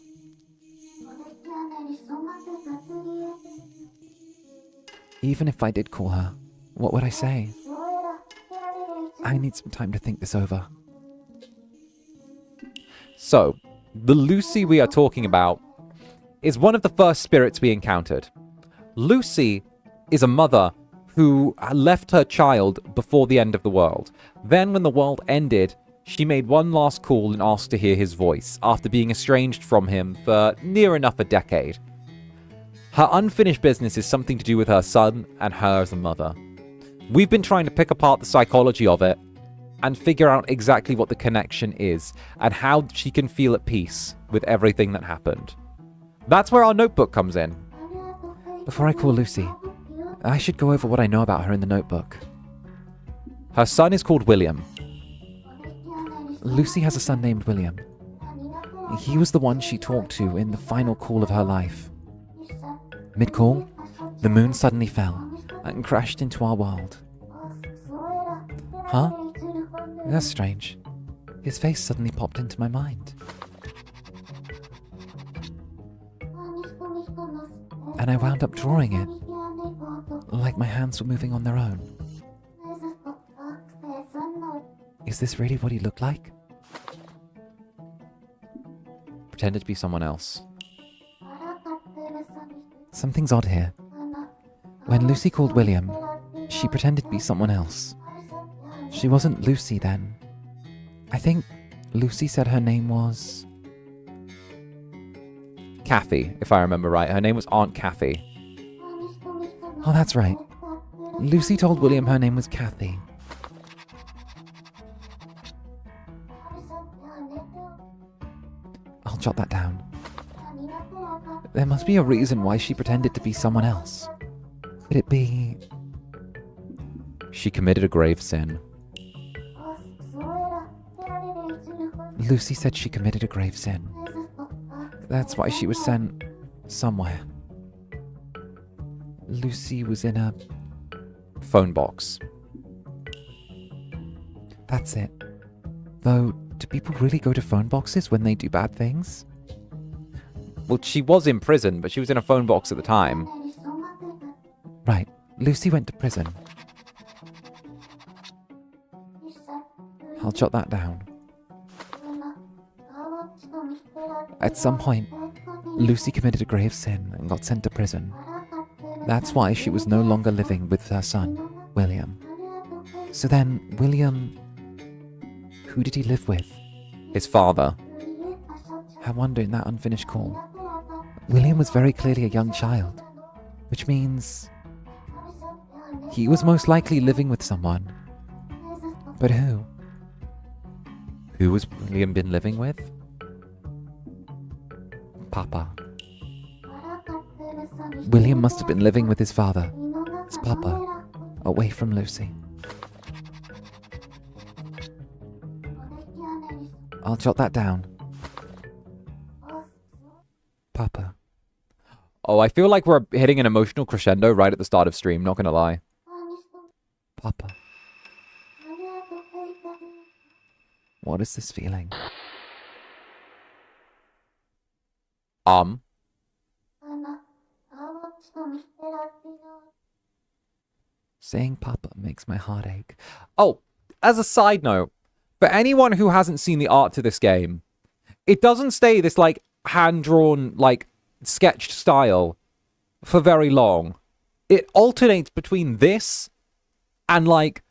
Even if I did call her, what would I say? I need some time to think this over. So, the Lucy we are talking about is one of the first spirits we encountered. Lucy is a mother who left her child before the end of the world. Then, when the world ended, she made one last call and asked to hear his voice, after being estranged from him for near enough a decade. Her unfinished business is something to do with her son and her as a mother. We've been trying to pick apart the psychology of it and figure out exactly what the connection is and how she can feel at peace with everything that happened. That's where our notebook comes in. Before I call Lucy, I should go over what I know about her in the notebook. Her son is called William. Lucy has a son named William. He was the one she talked to in the final call of her life. Mid-call, the moon suddenly fell and crashed into our world. Huh? That's strange. His face suddenly popped into my mind. And I wound up drawing it, like my hands were moving on their own. Is this really what he looked like? Pretended to be someone else. Something's odd here. When Lucy called William, she pretended to be someone else. She wasn't Lucy then. I think Lucy said her name was Kathy, if I remember right. Her name was Aunt Kathy. Oh, that's right. Lucy told William her name was Kathy. I'll jot that down. There must be a reason why she pretended to be someone else. Could it be... She committed a grave sin. Lucy said she committed a grave sin. That's why she was sent somewhere. Lucy was in a phone box. That's it. Though, do people really go to phone boxes when they do bad things? Well, she was in prison, but she was in a phone box at the time. Right. Lucy went to prison. I'll jot that down. At some point, Lucy committed a grave sin and got sent to prison. That's why she was no longer living with her son, William. So then, William... Who did he live with? His father. I wonder in that unfinished call. William was very clearly a young child, which means... he was most likely living with someone. But who? Who was William been living with? Papa. William must have been living with his father, his papa, away from Lucy. I'll jot that down. Papa. Oh, I feel like we're hitting an emotional crescendo right at the start of stream, not gonna lie. Papa. What is this feeling? Saying Papa makes my heart ache. Oh, as a side note, for anyone who hasn't seen the art to this game, it doesn't stay this, like, hand-drawn, like, sketched style for very long. It alternates between this and, like,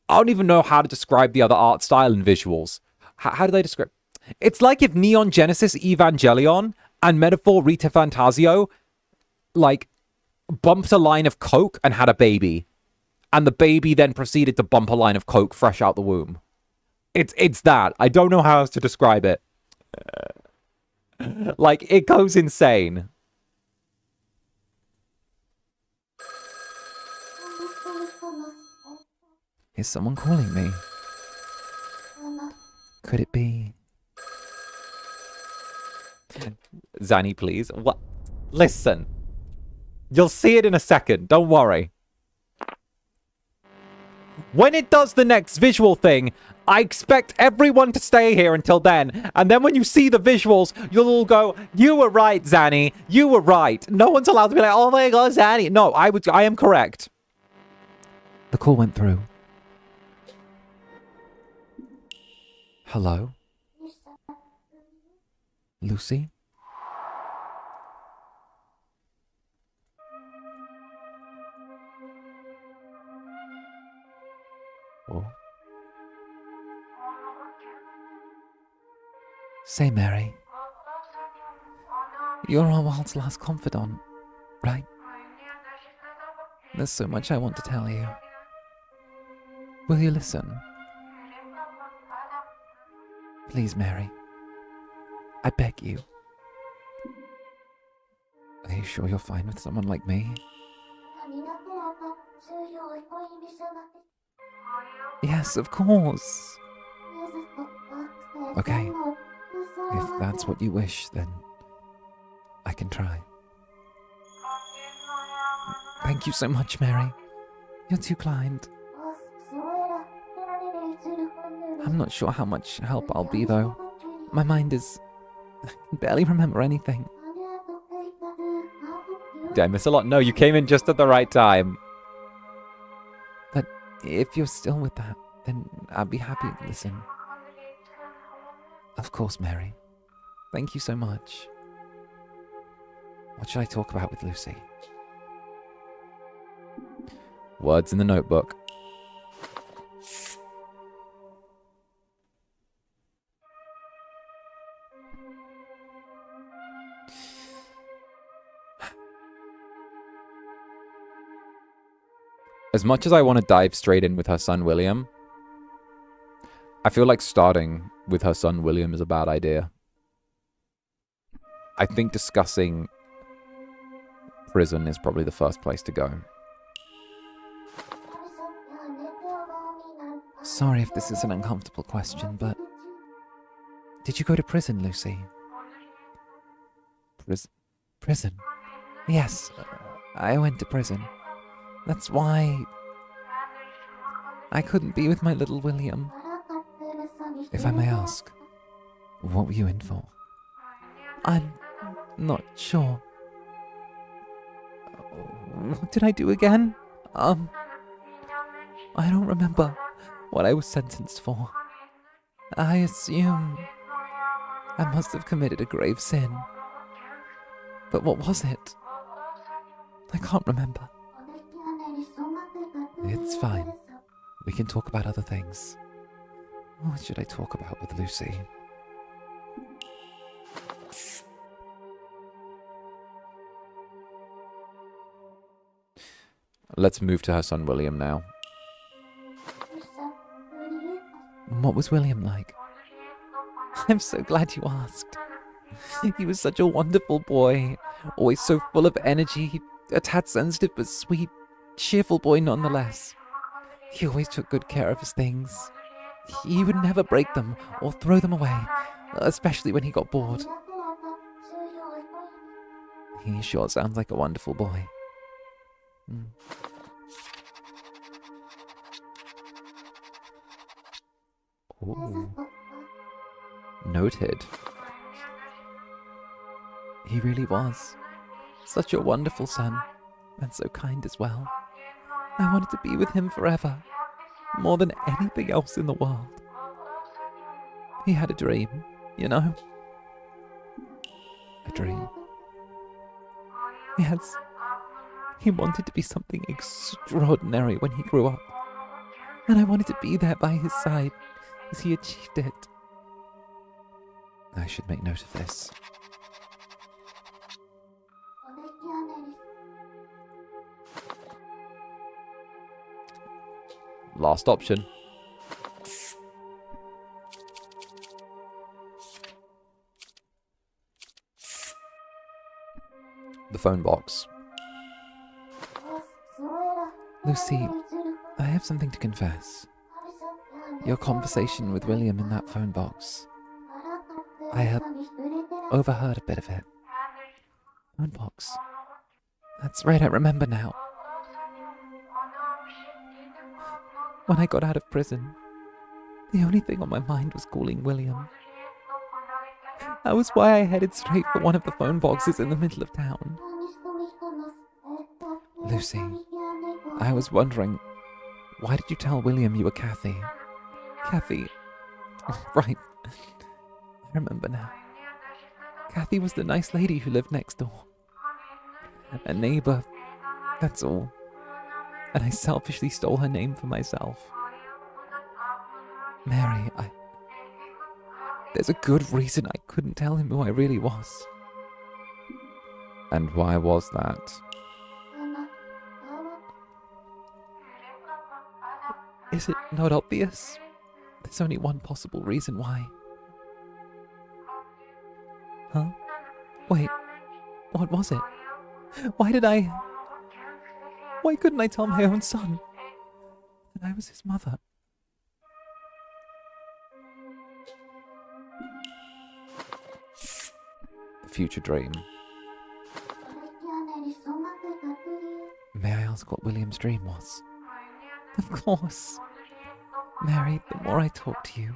I don't even know how to describe the other art style and visuals. How do they describe? It's like if Neon Genesis Evangelion and Metaphor Rita Fantasio, like, bumped a line of coke and had a baby. And the baby then proceeded to bump a line of coke fresh out the womb. It's that. I don't know how else to describe it. Like, it goes insane. Is someone calling me? Could it be? Zanny, please. What? Listen. You'll see it in a second. Don't worry. When it does the next visual thing, I expect everyone to stay here until then. And then when you see the visuals, you'll all go, you were right, Zanny. You were right. No one's allowed to be like, oh my god, Zanny. No, I am correct. The call went through. Hello? Lucy? Oh. Say, Mary. You're our world's last confidant, right? There's so much I want to tell you. Will you listen? Please, Mary. I beg you. Are you sure you're fine with someone like me? Yes, of course. Okay. If that's what you wish, then I can try. Thank you so much, Mary. You're too kind. I'm not sure how much help I'll be, though. My mind is... I can barely remember anything. Did I miss a lot? No, you came in just at the right time. But if you're still with that, then I'll be happy to listen. Of course, Mary. Thank you so much. What should I talk about with Lucy? Words in the notebook. As much as I want to dive straight in with her son William, I feel like starting with her son William is a bad idea. I think discussing prison is probably the first place to go. Sorry if this is an uncomfortable question, but... Did you go to prison, Lucy? Prison? Yes, I went to prison. That's why... I couldn't be with my little William. If I may ask, what were you in for? I'm not sure. What did I do again? I don't remember what I was sentenced for. I assume I must have committed a grave sin. But what was it? I can't remember. It's fine. We can talk about other things. What should I talk about with Lucy? Let's move to her son William now. What was William like? I'm so glad you asked. He was such a wonderful boy. Always so full of energy. A tad sensitive but sweet, cheerful boy nonetheless. He always took good care of his things. He would never break them or throw them away, especially when he got bored. He sure sounds like a wonderful boy. Ooh. Noted. He really was. Such a wonderful son, and so kind as well. I wanted to be with him forever, more than anything else in the world. He had a dream, you know? A dream. Yes. He wanted to be something extraordinary when he grew up. And I wanted to be there by his side as he achieved it. I should make note of this. Last option. The phone box. Lucy, I have something to confess. Your conversation with William in that phone box. I overheard a bit of it. Phone box. That's right, I remember now. When I got out of prison, the only thing on my mind was calling William. That was why I headed straight for one of the phone boxes in the middle of town. Lucy, I was wondering, why did you tell William you were Kathy? Kathy. Right. I remember now. Kathy was the nice lady who lived next door. A neighbor, that's all. And I selfishly stole her name for myself. Mary, there's a good reason I couldn't tell him who I really was. And why was that? Is it not obvious? There's only one possible reason why. Huh? Wait, what was it? Why couldn't I tell my own son that I was his mother? The future dream. May I ask what William's dream was? Of course. Mary, the more I talk to you,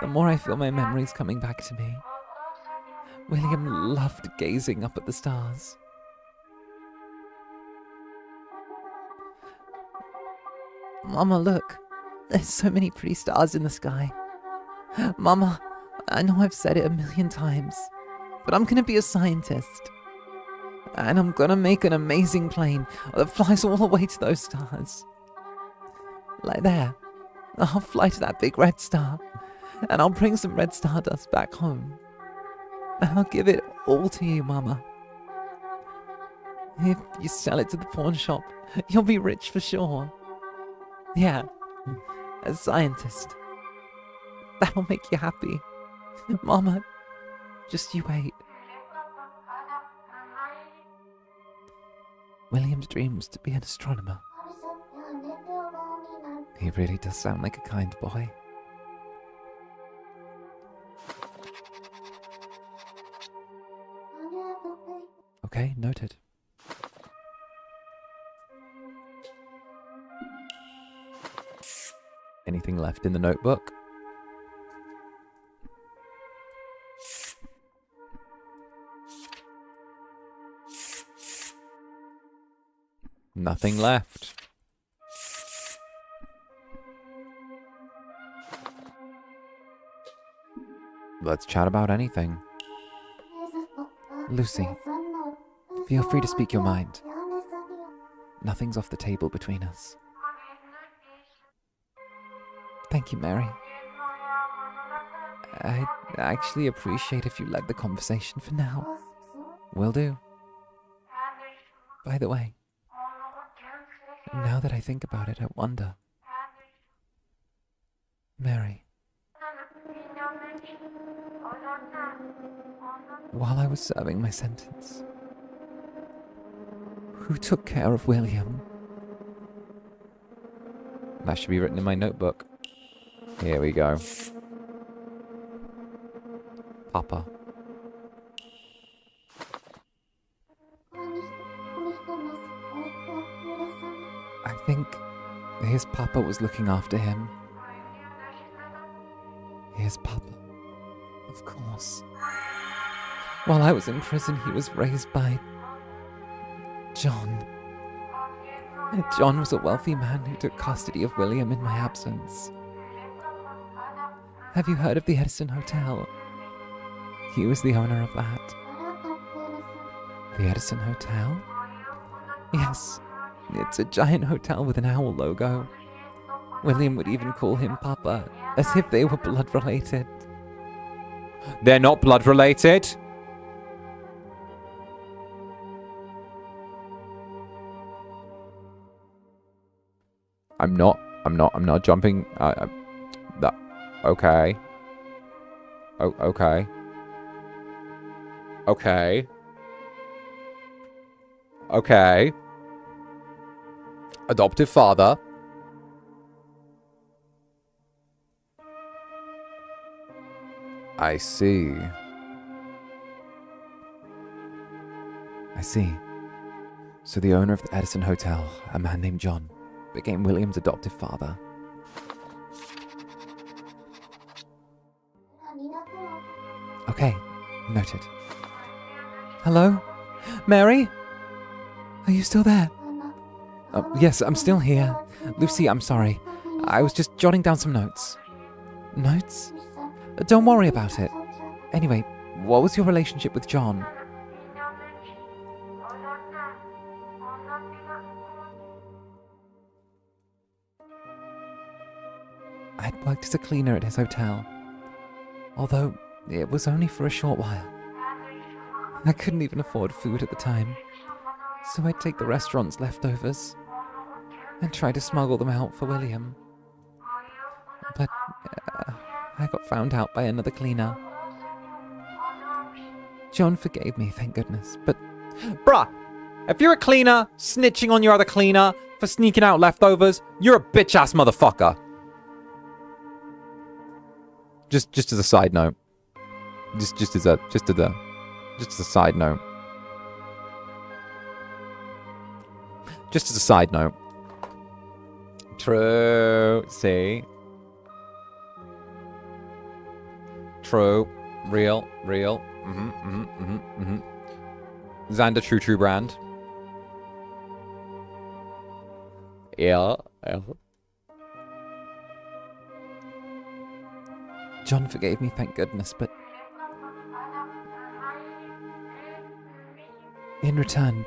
the more I feel my memories coming back to me. William loved gazing up at the stars. Mama, look. There's so many pretty stars in the sky. Mama, I know I've said it a million times, but I'm gonna be a scientist. And I'm gonna make an amazing plane that flies all the way to those stars. Like there. I'll fly to that big red star, and I'll bring some red stardust back home. And I'll give it all to you, Mama. If you sell it to the pawn shop, you'll be rich for sure. Yeah, a scientist. That'll make you happy. Mama, just you wait. William's dream was to be an astronomer. He really does sound like a kind boy. Okay, noted. Anything left in the notebook? Nothing left. Let's chat about anything. Lucy, feel free to speak your mind. Nothing's off the table between us. Thank you, Mary. I'd actually appreciate if you led the conversation for now. Will do. By the way, now that I think about it, I wonder. Mary. While I was serving my sentence, who took care of William? That should be written in my notebook. Here we go. Papa. think his papa was looking after him. His papa, of course. While I was in prison, he was raised by John. John was a wealthy man who took custody of William in my absence. Have you heard of the Edison Hotel? He was the owner of that. The Edison Hotel? Yes, it's a giant hotel with an owl logo. William would even call him Papa, as if they were blood related. They're not blood related? I'm not jumping. Okay. Oh, okay. Okay. Okay. Adoptive father. I see. I see. So the owner of the Edison Hotel, a man named John, became William's adoptive father. Okay, noted. Hello? Mary? Are you still there? Yes, I'm still here. Lucy, I'm sorry. I was just jotting down some notes. Notes? Don't worry about it. Anyway, what was your relationship with John? I'd worked as a cleaner at his hotel, although it was only for a short while. I couldn't even afford food at the time, so I'd take the restaurant's leftovers and try to smuggle them out for William. But I got found out by another cleaner. John forgave me, thank goodness, but... Bruh! If you're a cleaner snitching on your other cleaner for sneaking out leftovers, you're a bitch-ass motherfucker. Just as a side note. Just as a side note. Just as a side note. True. See? True. Real. Zander 𝓂𝓸𝓾𝓻. Yeah. John forgave me, thank goodness, but in return,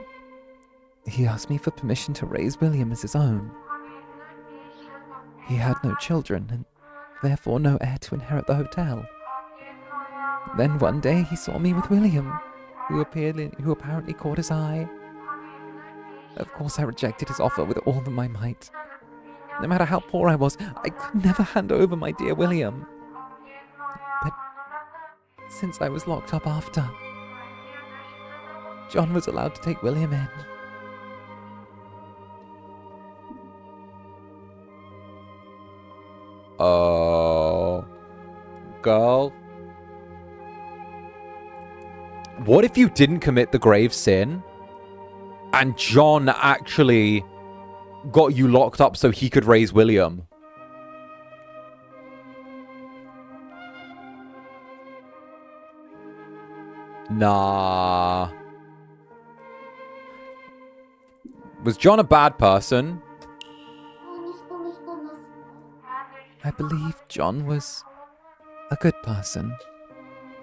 he asked me for permission to raise William as his own. He had no children, and therefore no heir to inherit the hotel. Then one day he saw me with William, who apparently caught his eye. Of course I rejected his offer with all of my might. No matter how poor I was, I could never hand over my dear William. But since I was locked up after, John was allowed to take William in. Oh, girl. What if you didn't commit the grave sin and John actually got you locked up so he could raise William? Nah. Was John a bad person? I believe John was a good person.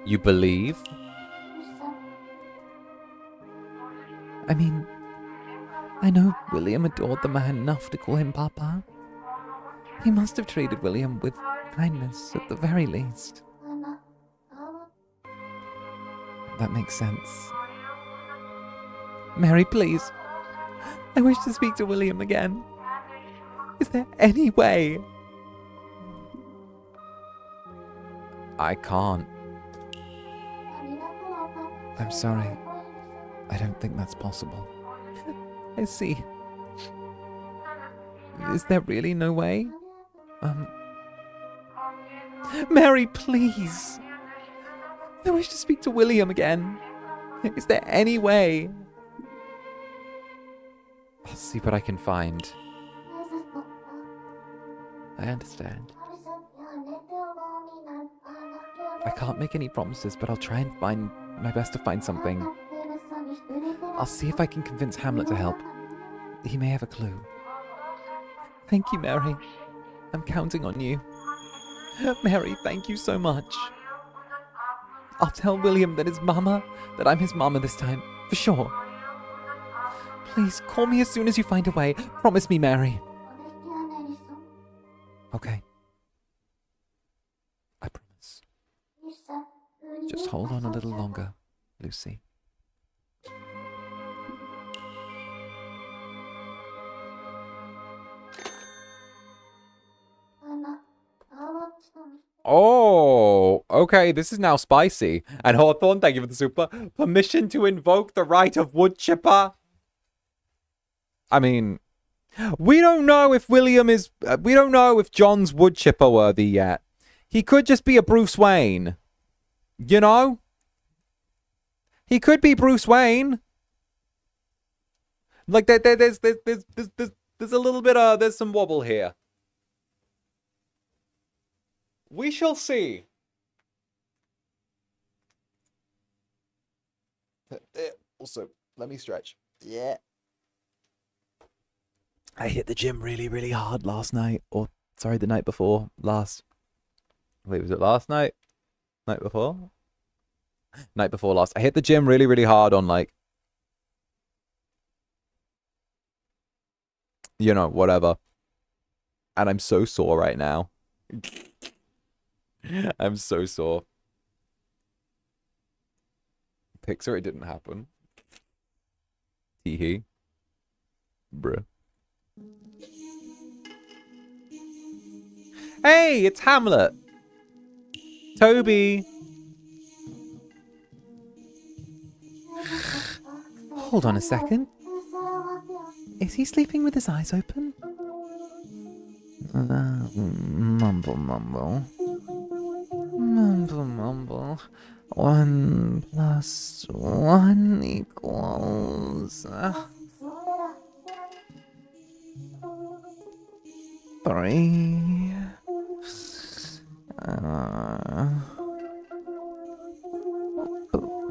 You believe? I mean, I know William adored the man enough to call him Papa. He must have treated William with kindness at the very least. That makes sense. Mary, please. I wish to speak to William again. Is there any way? I can't. I'm sorry. I don't think that's possible. I see. Is there really no way? Mary, please! I wish to speak to William again. Is there any way? I'll see what I can find. I understand. I can't make any promises, but I'll try and find my best to find something. I'll see if I can convince Hamlet to help. He may have a clue. Thank you, Mary. I'm counting on you. Mary, thank you so much. I'll tell William that I'm his mama this time, for sure. Please, call me as soon as you find a way. Promise me, Mary. Okay. I promise. Just hold on a little longer, Lucy. Oh, okay, this is now spicy. And Hawthorne, thank you for the super. Permission to invoke the right of wood chipper. I mean, we don't know if we don't know if John's wood chipper worthy yet. He could just be a Bruce Wayne. You know? He could be Bruce Wayne. Like, there's a little bit of, there's some wobble here. We shall see. Also, let me stretch. Yeah. I hit the gym really, really hard last night. Or, sorry, the night before. Wait, was it last night? Night before? Night before last. I hit the gym really, really hard on, like, you know, whatever. And I'm so sore right now. I'm so sore. Pixar, it didn't happen. Hee. Bruh. Hey, it's Hamlet. Toby. Hold on a second. Is he sleeping with his eyes open? Mumble. Mumble. 1 + 1 equals 3.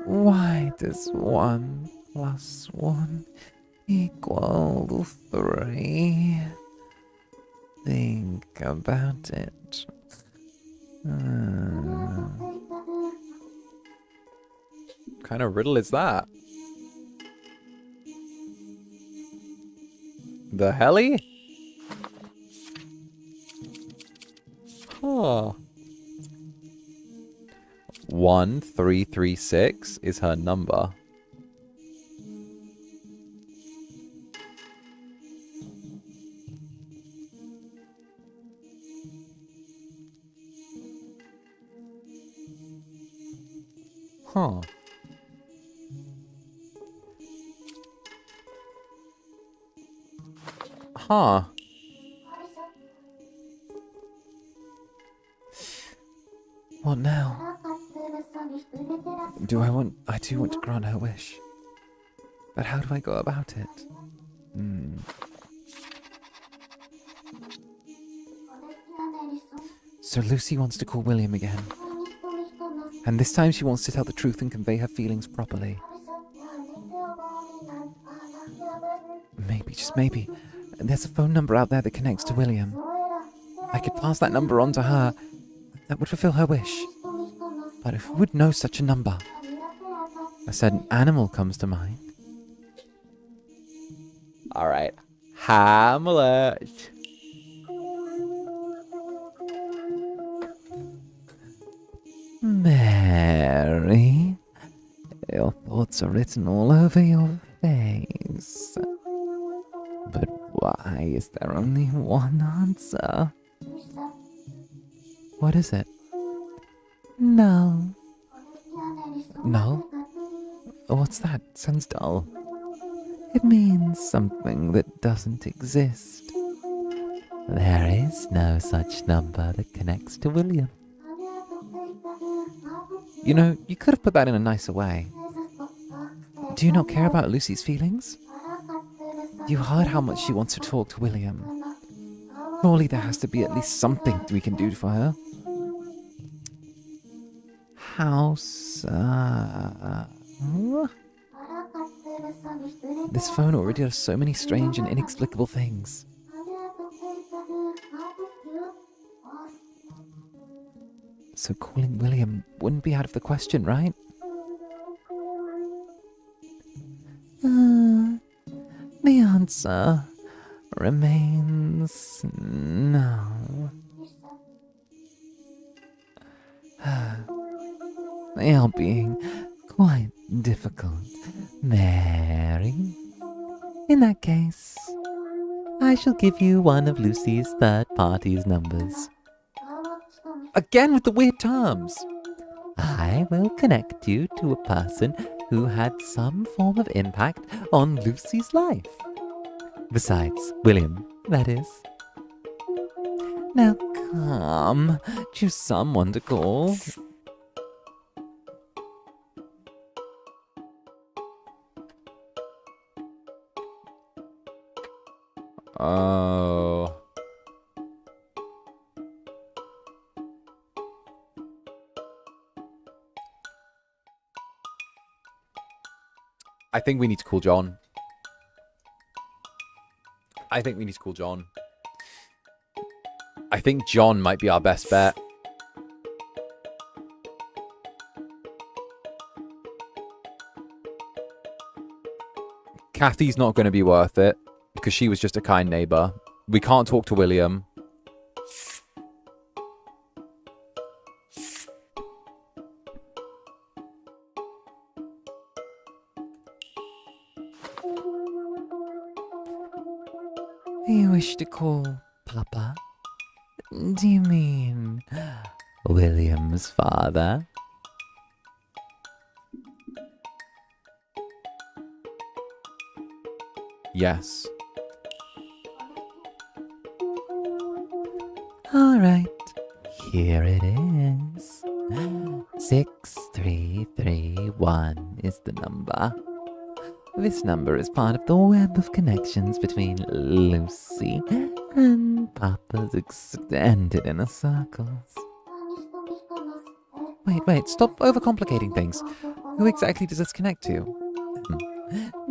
Why does 1 + 1 equal 3? Think about it. Kind of riddle is that? The helly? Huh. 1336 is her number. Huh. Huh. What now? I do want to grant her wish. But how do I go about it? So Lucy wants to call William again. And this time she wants to tell the truth and convey her feelings properly. Maybe, just maybe, there's a phone number out there that connects to William. I could pass that number on to her. That would fulfill her wish. But who would know such a number? A certain animal comes to mind. Alright. Hamlet. Mary, your thoughts are written all over your face. But why is there only one answer? What is it? No. No? What's that? Sounds dull. It means something that doesn't exist. There is no such number that connects to William. You know, you could have put that in a nicer way. Do you not care about Lucy's feelings? You heard how much she wants to talk to William. Surely there has to be at least something we can do for her. House. This phone already does so many strange and inexplicable things. So calling William wouldn't be out of the question, right? The answer remains no. They are being quite difficult, Mary. In that case, I shall give you one of Lucy's third party's numbers. Again with the weird terms. I will connect you to a person who had some form of impact on Lucy's life. Besides William, that is. Now come, choose someone to call. Oh. I think we need to call John. I think John might be our best bet. Kathy's not going to be worth it because she was just a kind neighbor. We can't talk to William. You wish to call Papa? Do you mean William's father? Yes. All right, here it is. 6331 is the number. This number is part of the web of connections between Lucy and Papa's extended inner circles. Wait, stop overcomplicating things. Who exactly does this connect to?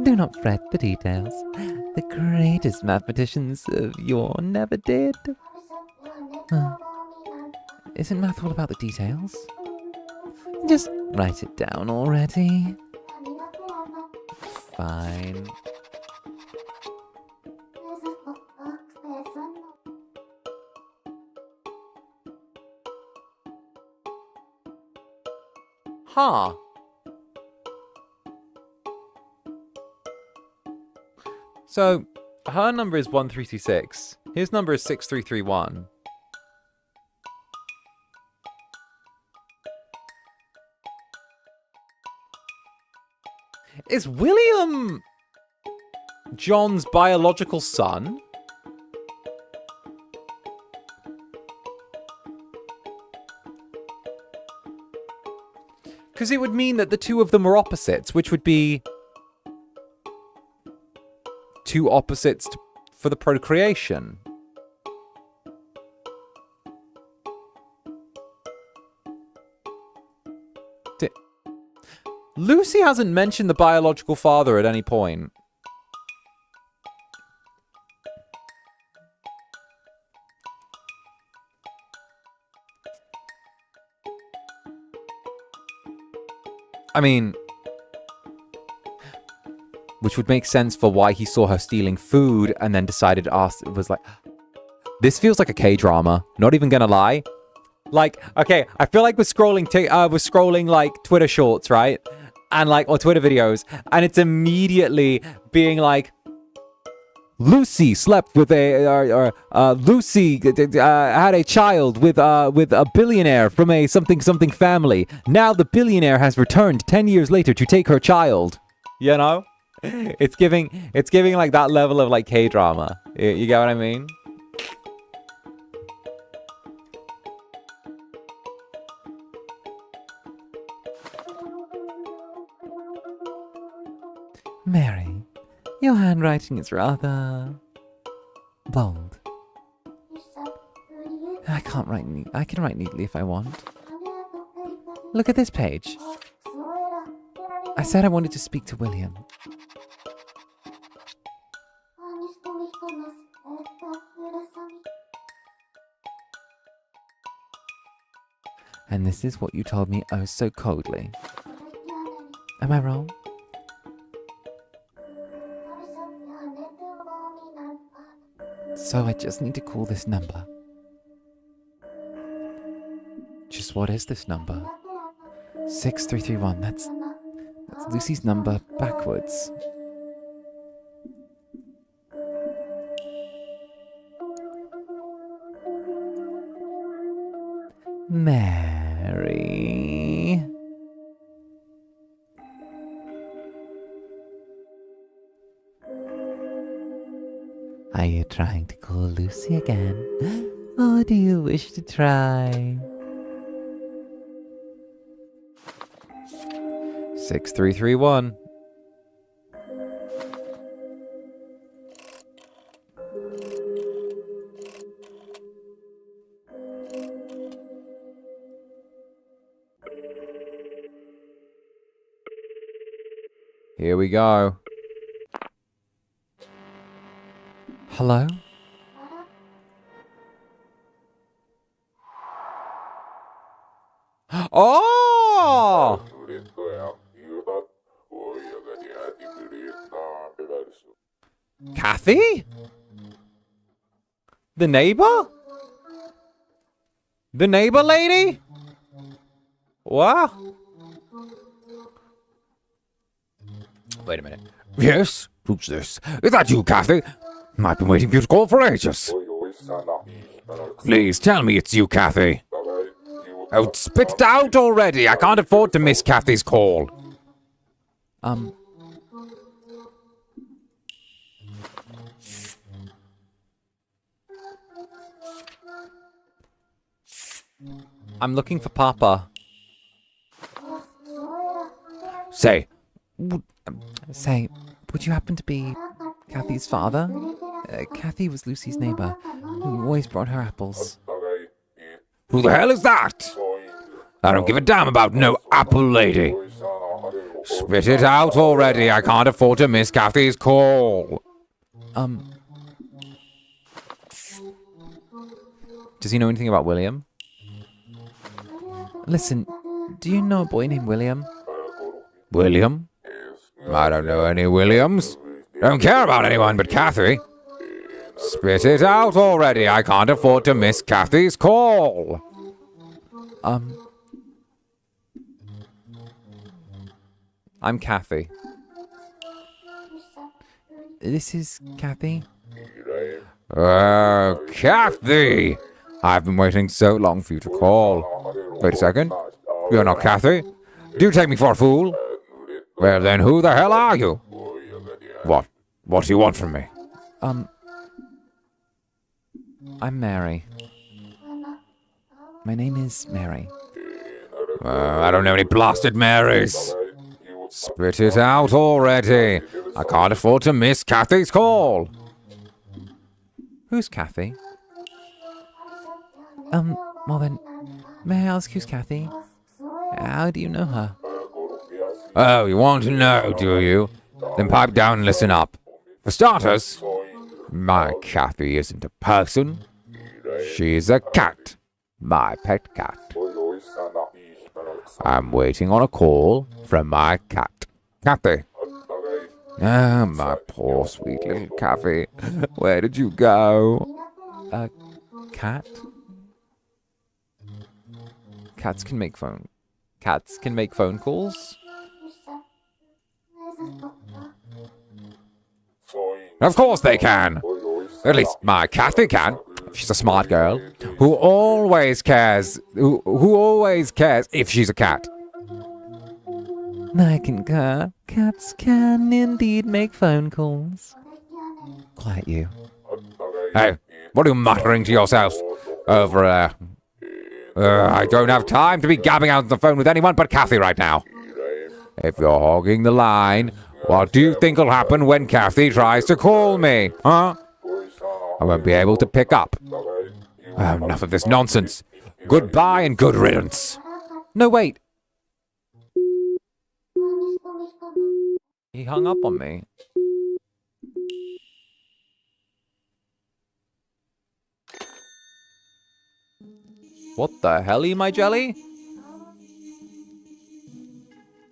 Do not fret the details. The greatest mathematicians of yore never did. Isn't math all about the details? Just write it down already. Fine. Huh. So, her number is 1326. His number is 6331. Is William John's biological son? Because it would mean that the two of them are opposites, which would be two opposites for the procreation. Lucy hasn't mentioned the biological father at any point. I mean, which would make sense for why he saw her stealing food and then decided to ask. It was like, this feels like a K-drama. Not even gonna lie. Like, okay, I feel like we're scrolling like Twitter shorts, right? And like, or Twitter videos, and it's immediately being like, Lucy slept with Lucy had a child with a billionaire from a something family. Now the billionaire has returned 10 years later to take her child. You know, it's giving like that level of like K-drama. You get what I mean? Mary, your handwriting is rather bold. I can't write I can write neatly if I want. Look at this page. I said I wanted to speak to William. And this is what you told me oh so coldly. Am I wrong? So I just need to call this number. Just what is this number? 6331, that's Lucy's number backwards. Mary. Are you trying to call Lucy again? Or do you wish to try? 6331. Here we go. Hello? Oh! Kathy? The neighbor? The neighbor lady? What? Wait a minute. Yes? Who's this? Is that you, Kathy? I've been waiting for you to call for ages. Please tell me it's you, Kathy. Oh, spit it out already. I can't afford to miss Kathy's call. I'm looking for Papa. Say, would you happen to be Kathy's father? Kathy was Lucy's neighbor, who always brought her apples. Who the hell is that? I don't give a damn about no apple lady. Spit it out already. I can't afford to miss Kathy's call. Does he know anything about William? Listen, do you know a boy named William? William? I don't know any Williams. Don't care about anyone but Kathy. Spit it out already. I can't afford to miss Kathy's call. I'm Kathy. This is Kathy. Kathy! I've been waiting so long for you to call. Wait a second. You're not Kathy? Do you take me for a fool? Well then, who the hell are you? What do you want from me? I'm Mary. My name is Mary. I don't know any blasted Marys. Spit it out already. I can't afford to miss Kathy's call. Who's Kathy? Well then, may I ask who's Kathy? How do you know her? Oh, you want to know, do you? Then pipe down and listen up. For starters, my Kathy isn't a person. She's a cat. My pet cat. I'm waiting on a call from my cat. Kathy. Ah, my poor sweet little Kathy. Where did you go? A cat? Cats can make phone calls? Of course they can. At least my Kathy can. She's a smart girl who always cares. Who always cares if she's a cat. I concur. Cats can indeed make phone calls. Quiet you. Hey, what are you muttering to yourself over there? I don't have time to be gabbing out on the phone with anyone but Kathy right now. If you're hogging the line, what do you think will happen when Kathy tries to call me? Huh? I won't be able to pick up. Oh, enough of this nonsense. Goodbye and good riddance. No, wait. He hung up on me. What the helly, my jelly?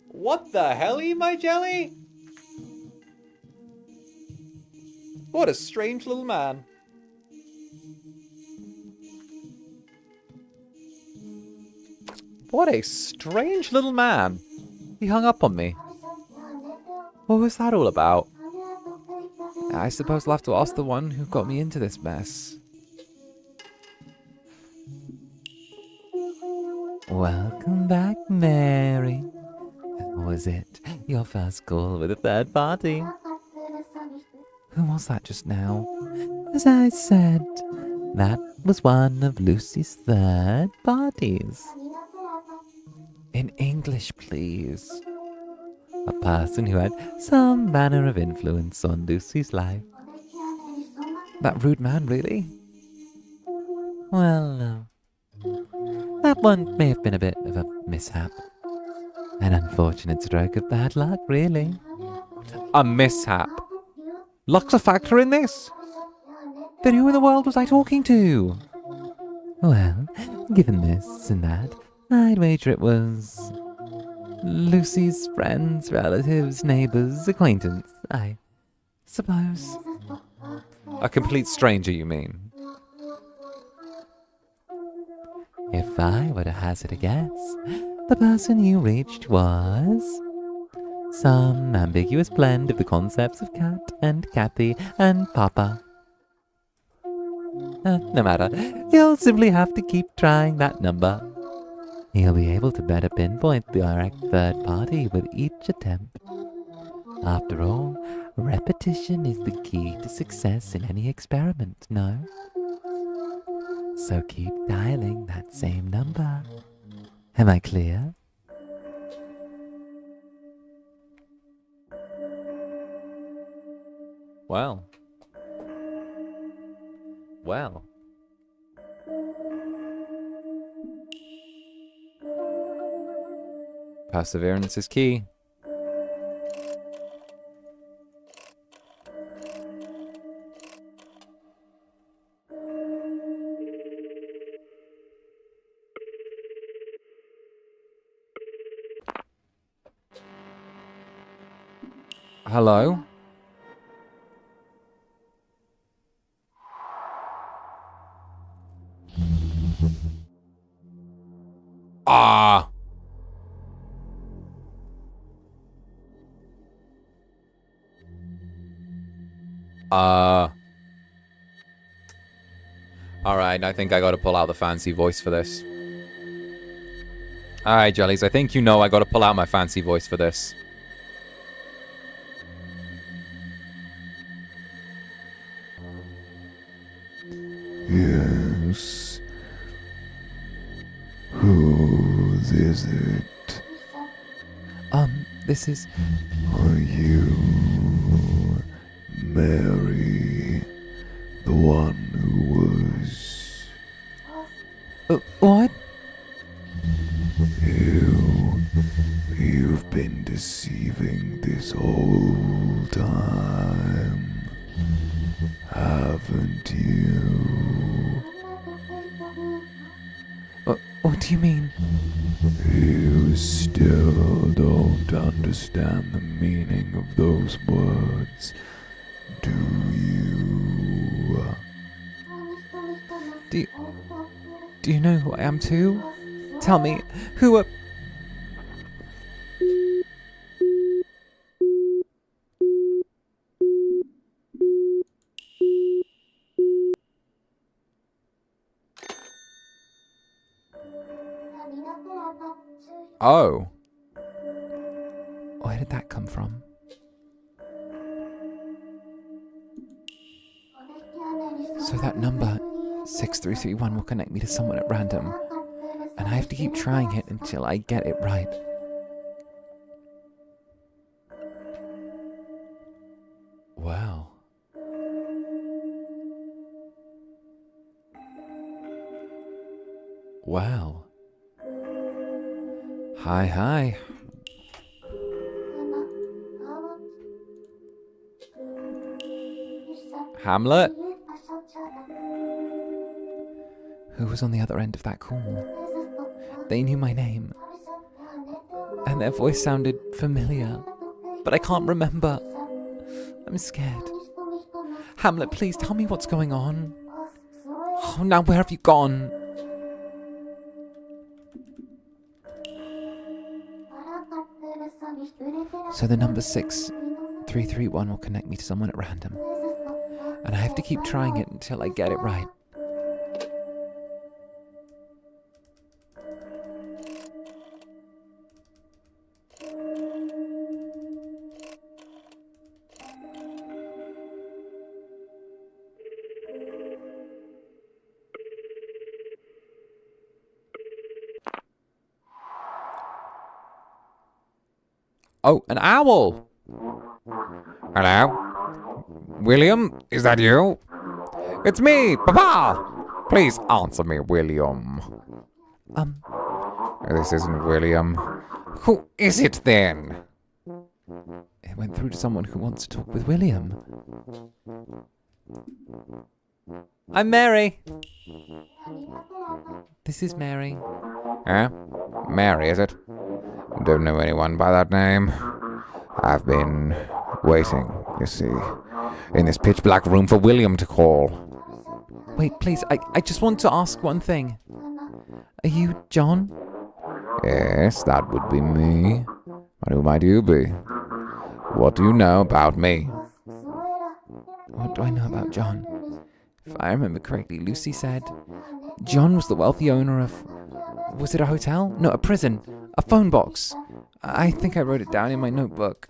What the helly, my jelly? What a strange little man. What a strange little man. He hung up on me. What was that all about? I suppose I'll have to ask the one who got me into this mess. Welcome back, Mary. Was it your first call with a third party? Who was that just now? As I said, that was one of Lucy's third parties. In English, please. A person who had some manner of influence on Lucy's life. That rude man, really? Well, that one may have been a bit of a mishap. An unfortunate stroke of bad luck, really. A mishap? Luck's a factor in this? Then who in the world was I talking to? Well, given this and that, I'd wager it was Lucy's friends, relatives, neighbours, acquaintance, I suppose. A complete stranger, you mean? If I were to hazard a guess, the person you reached was some ambiguous blend of the concepts of Cat and Kathy and Papa. No matter, you'll simply have to keep trying that number. You'll be able to better pinpoint the correct third party with each attempt. After all, repetition is the key to success in any experiment, no? So keep dialing that same number. Am I clear? Well. Perseverance is key. Hello? Ah! Alright, I think I gotta pull out the fancy voice for this. Alright, Jellies, I think you know I gotta pull out my fancy voice for this. Yes. Whose is it? This is... Are you Mary, the one who was... What? You've been deceiving this whole time, haven't you? What do you mean? You still don't understand the meaning of those words, do you? Do you know who I am too? Tell me, who are... Oh. Where did that come from? So that number, 6331, will connect me to someone at random. And I have to keep trying it until I get it right. Wow. Well. Hi, hi. Hamlet? Who was on the other end of that call? They knew my name. And their voice sounded familiar. But I can't remember. I'm scared. Hamlet, please tell me what's going on. Oh, now where have you gone? So the number 6331 will connect me to someone at random. And I have to keep trying it until I get it right. Oh, an owl! Hello? William, is that you? It's me, Papa! Please answer me, William. This isn't William. Who is it then? It went through to someone who wants to talk with William. I'm Mary. This is Mary. Huh? Mary, is it? Don't know anyone by that name. I've been waiting, you see, in this pitch black room for William to call. Wait, please, I just want to ask one thing. Are you John? Yes, that would be me. But who might you be? What do you know about me? What do I know about John? If I remember correctly, Lucy said John was the wealthy owner of... Was it a hotel? No, a prison. A phone box. I think I wrote it down in my notebook.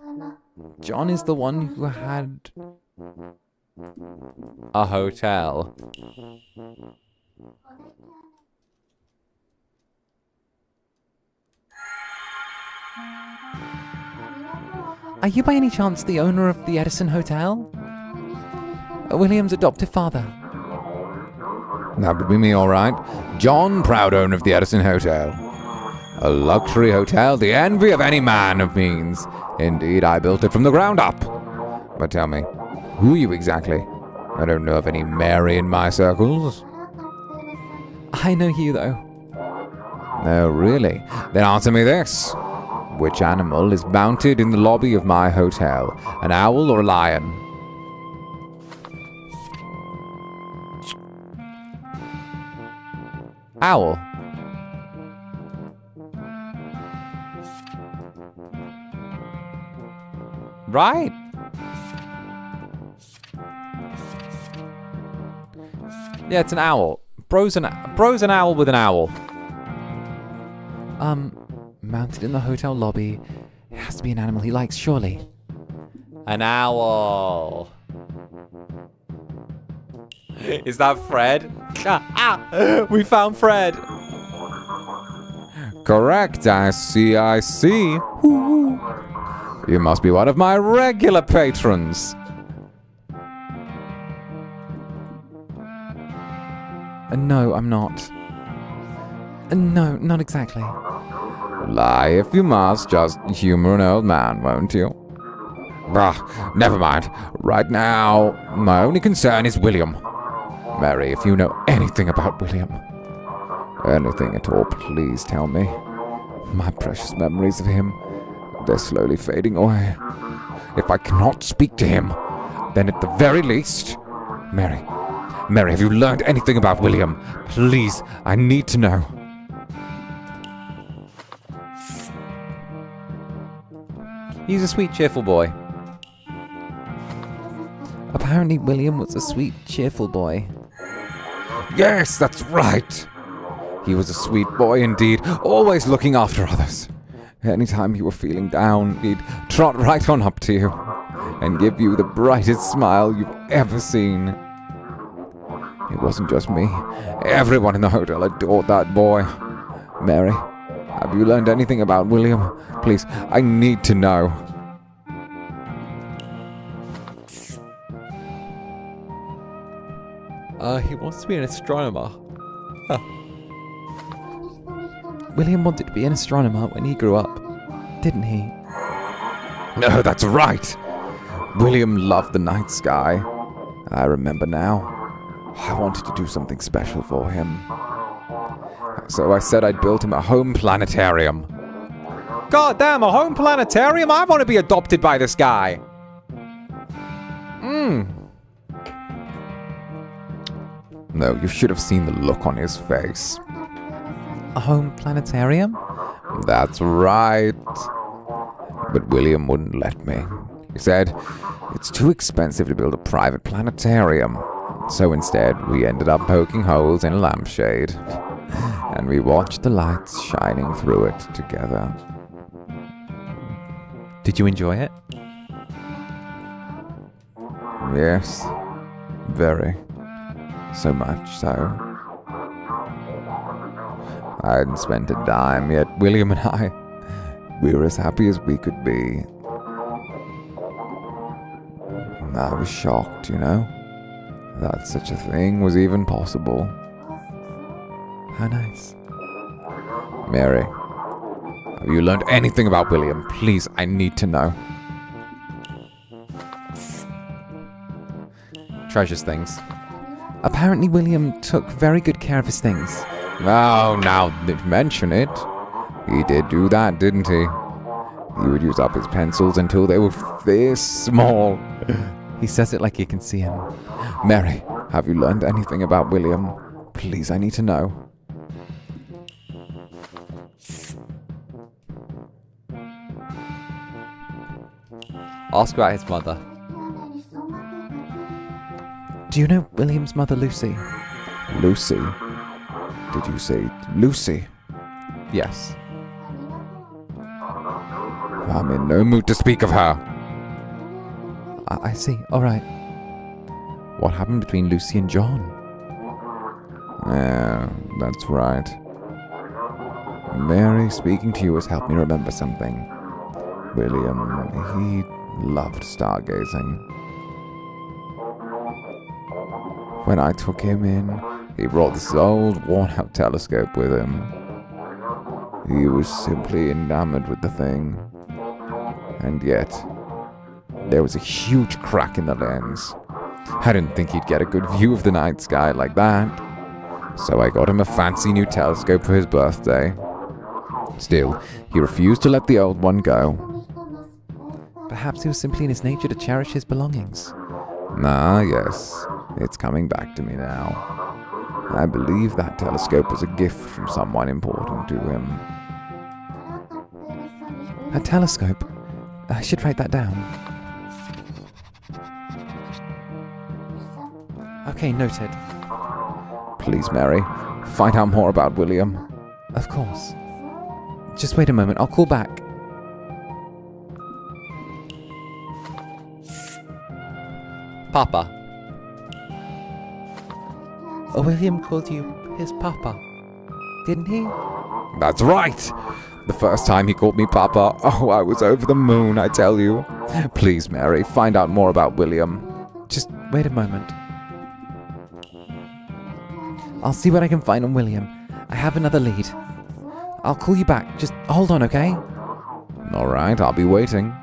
John is the one who had... a hotel. Are you by any chance the owner of the Edison Hotel? William's adoptive father. That would be me, all right. John, proud owner of the Edison Hotel. A luxury hotel, the envy of any man of means. Indeed, I built it from the ground up. But tell me, who are you exactly? I don't know of any Mary in my circles. I know you, though. Oh, really? Then answer me this. Which animal is mounted in the lobby of my hotel? An owl or a lion? Owl. Right. Yeah, it's an owl. Bro's an owl with an owl. Mounted in the hotel lobby. It has to be an animal he likes, surely. An owl. Is that Fred? We found Fred. Correct, I see. Ooh. You must be one of my regular patrons. No, I'm not. No, not exactly. Lie if you must, just humor an old man, won't you? Never mind. Right now, my only concern is William. Mary, if you know anything about William, anything at all, please tell me. My precious memories of him, they're slowly fading away. If I cannot speak to him, then at the very least... Mary, have you learned anything about William? Please, I need to know. He's a sweet, cheerful boy. Apparently William was a sweet, cheerful boy. Yes, that's right. He was a sweet boy indeed, always looking after others. Anytime you were feeling down, he'd trot right on up to you and give you the brightest smile you've ever seen. It wasn't just me. Everyone in the hotel adored that boy. Mary, have you learned anything about William? Please, I need to know. He wants to be an astronomer. William wanted to be an astronomer when he grew up, didn't he? No, that's right. William loved the night sky. I remember now. I wanted to do something special for him. So I said I'd build him a home planetarium. God damn, a home planetarium? I want to be adopted by this guy. No, you should have seen the look on his face. A home planetarium? That's right. But William wouldn't let me. He said, it's too expensive to build a private planetarium. So instead, we ended up poking holes in a lampshade. And we watched the lights shining through it together. Did you enjoy it? Yes. Very. So much so. I hadn't spent a dime yet. William and I, we were as happy as we could be. I was shocked, you know, that such a thing was even possible. How nice. Mary, have you learned anything about William? Please, I need to know. Treasures things. Apparently William took very good care of his things. Oh, now that you mention it. He did do that, didn't he? He would use up his pencils until they were this small. He says it like you can see him. Mary, have you learned anything about William? Please, I need to know. Ask about his mother. Do you know William's mother, Lucy? Lucy? Did you say Lucy? Yes. I'm in no mood to speak of her. I see. All right. What happened between Lucy and John? Yeah, that's right. Mary, speaking to you has helped me remember something. William, he loved stargazing. When I took him in, he brought this old, worn-out telescope with him. He was simply enamored with the thing. And yet, there was a huge crack in the lens. I didn't think he'd get a good view of the night sky like that. So I got him a fancy new telescope for his birthday. Still, he refused to let the old one go. Perhaps it was simply in his nature to cherish his belongings. Ah, yes. It's coming back to me now. I believe that telescope was a gift from someone important to him. A telescope? I should write that down. Okay, noted. Please, Mary, find out more about William. Of course. Just wait a moment, I'll call back. Papa. William called you his papa, didn't he? That's right! The first time he called me Papa, oh, I was over the moon, I tell you. Please, Mary, find out more about William. Just wait a moment. I'll see what I can find on William. I have another lead. I'll call you back. Just hold on, okay? All right, I'll be waiting.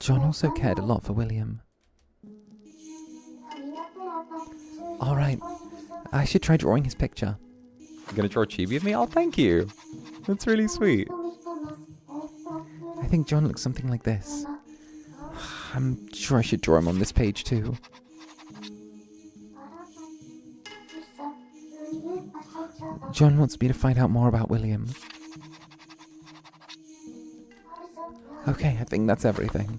John also cared a lot for William. Alright, I should try drawing his picture. You're gonna draw Chibi of me? Oh, thank you. That's really sweet. I think John looks something like this. I'm sure I should draw him on this page too. John wants me to find out more about William. Okay, I think that's everything.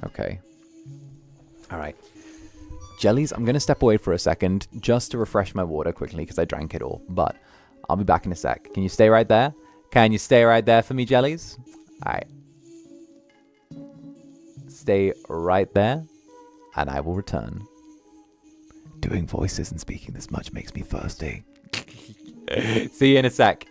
Okay. Alright. Jellies, I'm going to step away for a second just to refresh my water quickly because I drank it all. But I'll be back in a sec. Can you stay right there? Can you stay right there for me, Jellies? Alright. Stay right there, and I will return. Doing voices and speaking this much makes me thirsty. See you in a sec.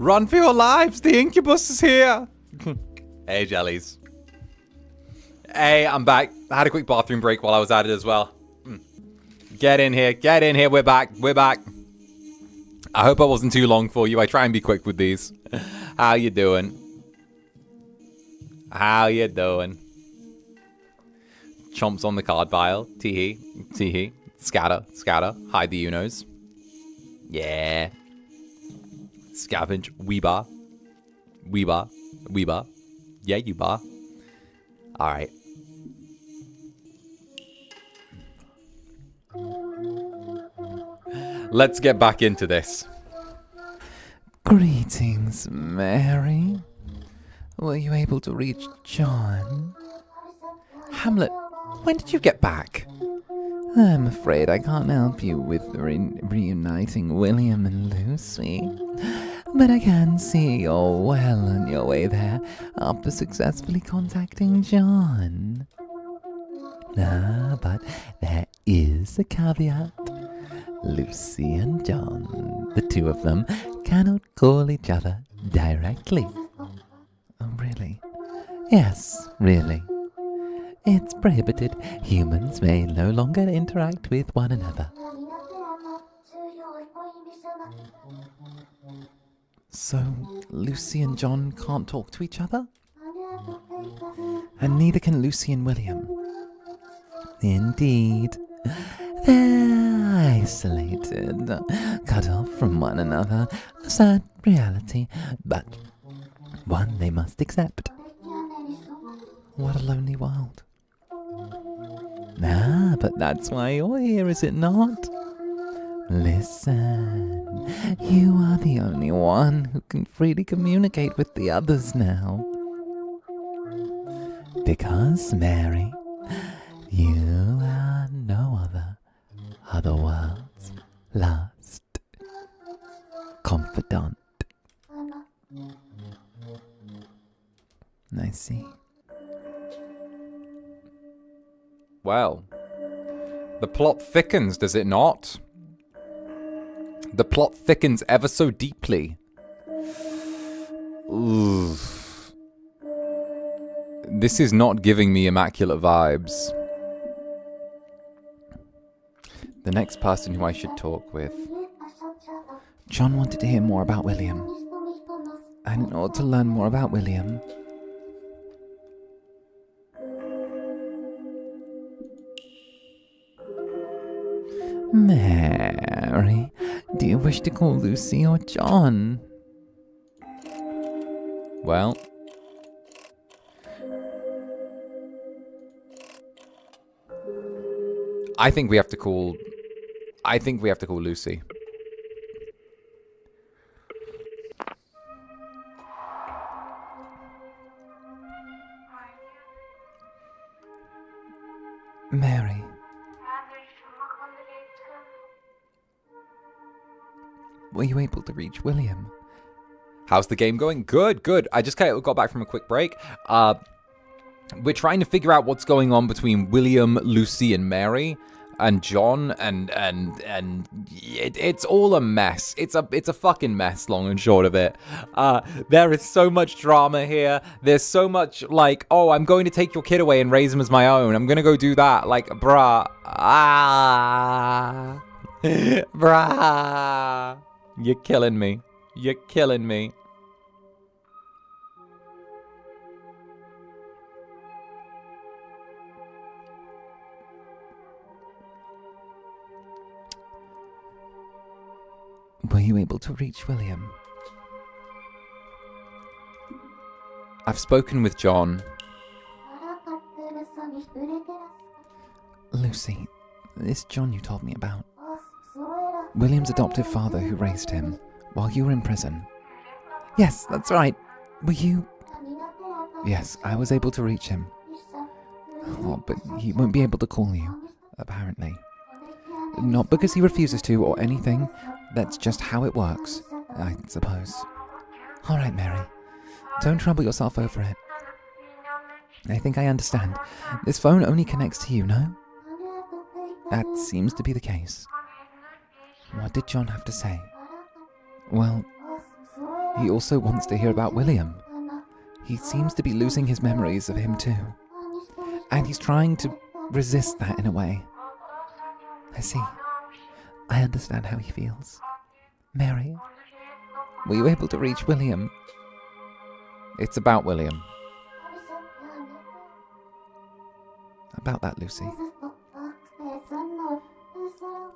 Run for your lives! The Incubus is here! Hey, jellies. Hey, I'm back. I had a quick bathroom break while I was at it as well. Get in here, we're back, I hope I wasn't too long for you. I try and be quick with these. How you doing? How you doing? Chomps on the card pile. Tee-hee. Tee-hee. Scatter. Hide the Unos. Yeah. Scavenge. Weebar. Yeah, you bar. Alright. Let's get back into this. Greetings, Mary. Were you able to reach John? Hamlet, when did you get back? I'm afraid I can't help you with reuniting William and Lucy. But I can see you're well on your way there after successfully contacting John. But there is a caveat. Lucy and John, the two of them, cannot call each other directly. Oh, really? Yes, really. It's prohibited. Humans may no longer interact with one another. So, Lucy and John can't talk to each other? And neither can Lucy and William. Indeed. They're isolated, cut off from one another. A sad reality, but one they must accept. What a lonely world. But that's why you're here, is it not? Listen, you are the only one who can freely communicate with the others now. Because, Mary, you are no other the world's last confidant. I see. Well, the plot thickens, does it not? The plot thickens ever so deeply. Oof. This is not giving me immaculate vibes. The next person who I should talk with. John wanted to hear more about William. And in order to learn more about William, Mary, do you wish to call Lucy or John? Well, I think we have to call Lucy. Mary. Were you able to reach William? How's the game going? Good. I just got back from a quick break. We're trying to figure out what's going on between William, Lucy, and Mary, and John, and it's all a mess. It's a fucking mess, long and short of it. There is so much drama here. There's so much like, oh, I'm going to take your kid away and raise him as my own. I'm gonna go do that. Like, bruh. Bruh. You're killing me. You're killing me. Were you able to reach William? I've spoken with John. Lucy, this John you told me about. William's adoptive father who raised him while you were in prison. Yes, that's right. Were you... Yes, I was able to reach him. Oh, but he won't be able to call you, apparently. Not because he refuses to or anything. That's just how it works, I suppose. All right, Mary. Don't trouble yourself over it. I think I understand. This phone only connects to you, no? That seems to be the case. What did John have to say? Well, He also wants to hear about William. He seems to be losing his memories of him too. And he's trying to resist that in a way. I see. I understand how he feels. Mary, were you able to reach William? It's about William. About that, Lucy.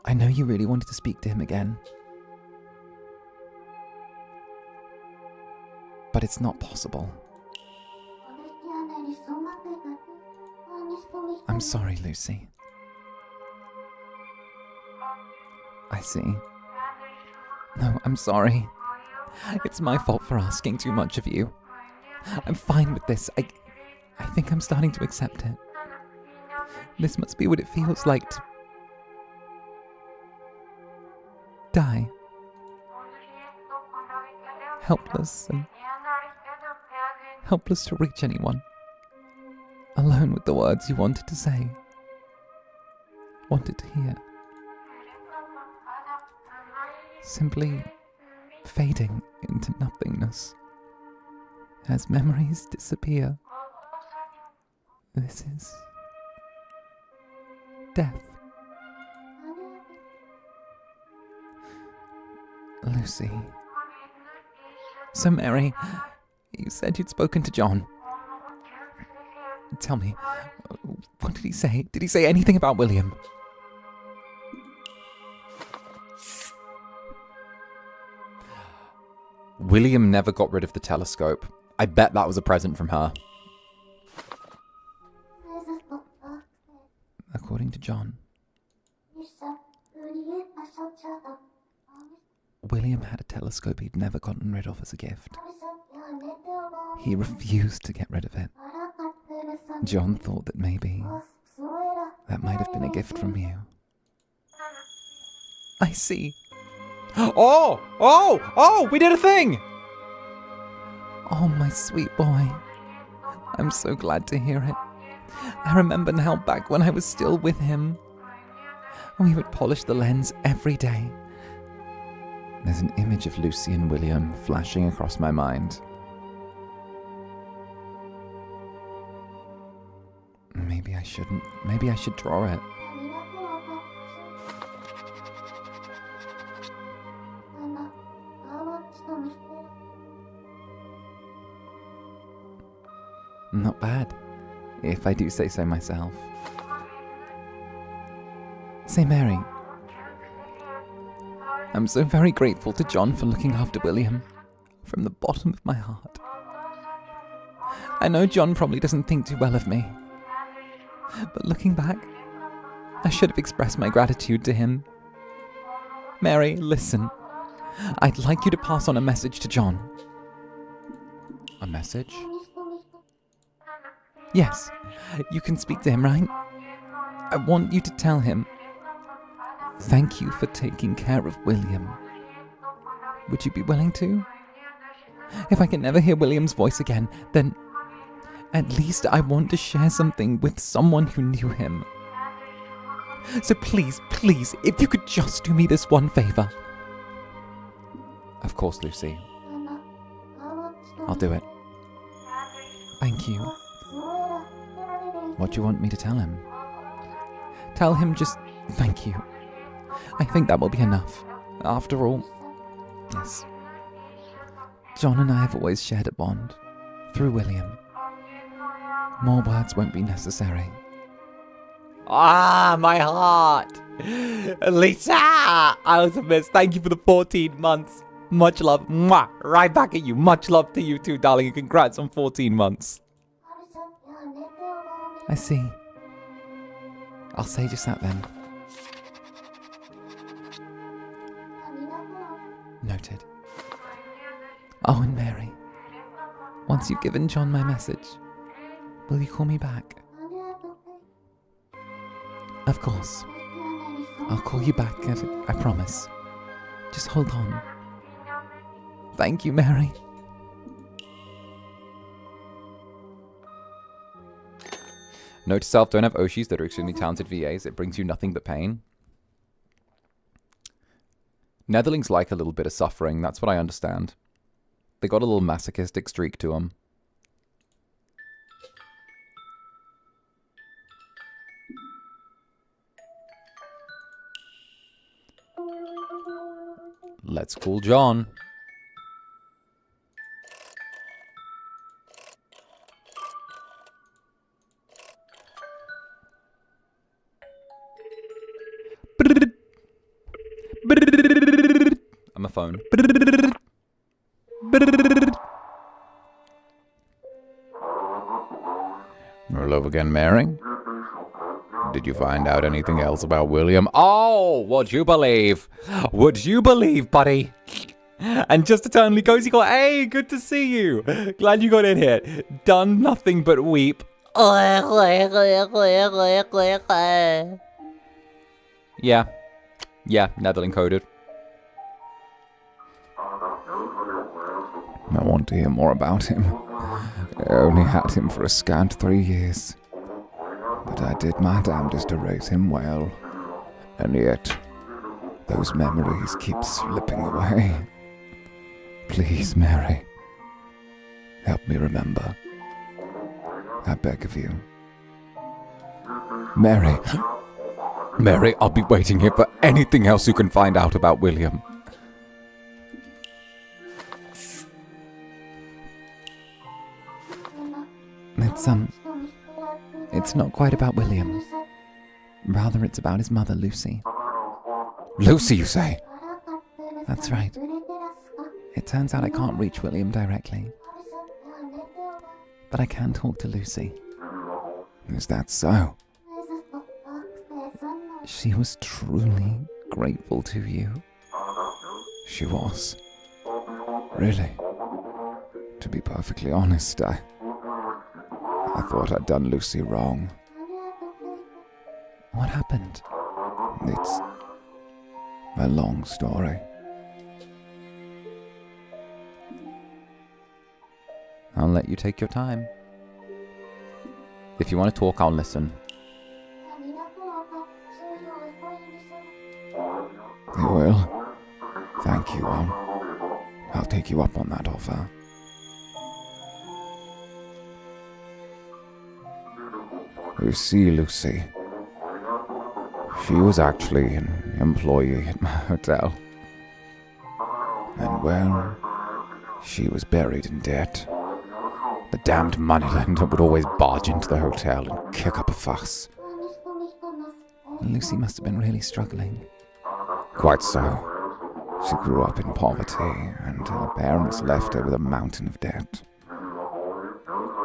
I know you really wanted to speak to him again. But it's not possible. I'm sorry, Lucy. I see. No, I'm sorry. It's my fault for asking too much of you. I'm fine with this. I think I'm starting to accept it. This must be what it feels like to die. Helpless and helpless to reach anyone. Alone with the words you wanted to say. Wanted to hear. Simply fading into nothingness. As memories disappear. This is death. Lucy. So Mary, you said you'd spoken to John. Tell me, what did he say? Did he say anything about William? William never got rid of the telescope. I bet that was a present from her. According to John, William had a telescope he'd never gotten rid of as a gift. He refused to get rid of it. John thought that maybe that might have been a gift from you. I see. Oh, we did a thing! Oh, my sweet boy. I'm so glad to hear it. I remember now back when I was still with him. We would polish the lens every day. There's an image of Lucy and William flashing across my mind. Maybe I shouldn't. Maybe I should draw it. Not bad, if I do say so myself. Say, Mary, I'm so very grateful to John for looking after William, from the bottom of my heart. I know John probably doesn't think too well of me, but looking back, I should have expressed my gratitude to him. Mary, listen, I'd like you to pass on a message to John. A message? Yes, you can speak to him, right? I want you to tell him, thank you for taking care of William. Would you be willing to? If I can never hear William's voice again, then at least I want to share something with someone who knew him. So please, if you could just do me this one favor. Of course, Lucy. I'll do it. Thank you. What do you want me to tell him? Tell him just thank you. I think that will be enough. After all, yes. John and I have always shared a bond. Through William. More words won't be necessary. Ah, my heart! Lisa! I was a miss. Thank you for the 14 months. Much love. Mwah! Right back at you. Much love to you too, darling. And congrats on 14 months. I see. I'll say just that then. Noted. Oh, and Mary, once you've given John my message, will you call me back? Of course. I'll call you back, I promise. Just hold on. Thank you, Mary. Note to self, don't have Oshis that are extremely talented VAs. It brings you nothing but pain. Netherlings like a little bit of suffering. That's what I understand. They got a little masochistic streak to them. Let's call John. I'm a phone. Hello again, Mary. Did you find out anything else about William? Oh, would you believe? Would you believe, buddy? And just eternally cozy call. Hey, good to see you. Glad you got in here. Done nothing but weep. Yeah. Yeah, Netherland coded. I want to hear more about him. I only had him for a scant 3 years. But I did my damnedest to raise him well. And yet, those memories keep slipping away. Please, Mary, help me remember. I beg of you. Mary. Mary, I'll be waiting here for anything else you can find out about William. It's not quite about William. Rather, it's about his mother, Lucy. Lucy, you say? That's right. It turns out I can't reach William directly. But I can talk to Lucy. Is that so? She was truly grateful to you. She was. Really? To be perfectly honest, I thought I'd done Lucy wrong. What happened? It's a long story. I'll let you take your time. If you want to talk, I'll listen. You will? Thank you, I'll take you up on that offer. You see, Lucy, she was actually an employee at my hotel. And well, she was buried in debt. The damned moneylender would always barge into the hotel and kick up a fuss. Lucy must have been really struggling. Quite so. She grew up in poverty, and her parents left her with a mountain of debt.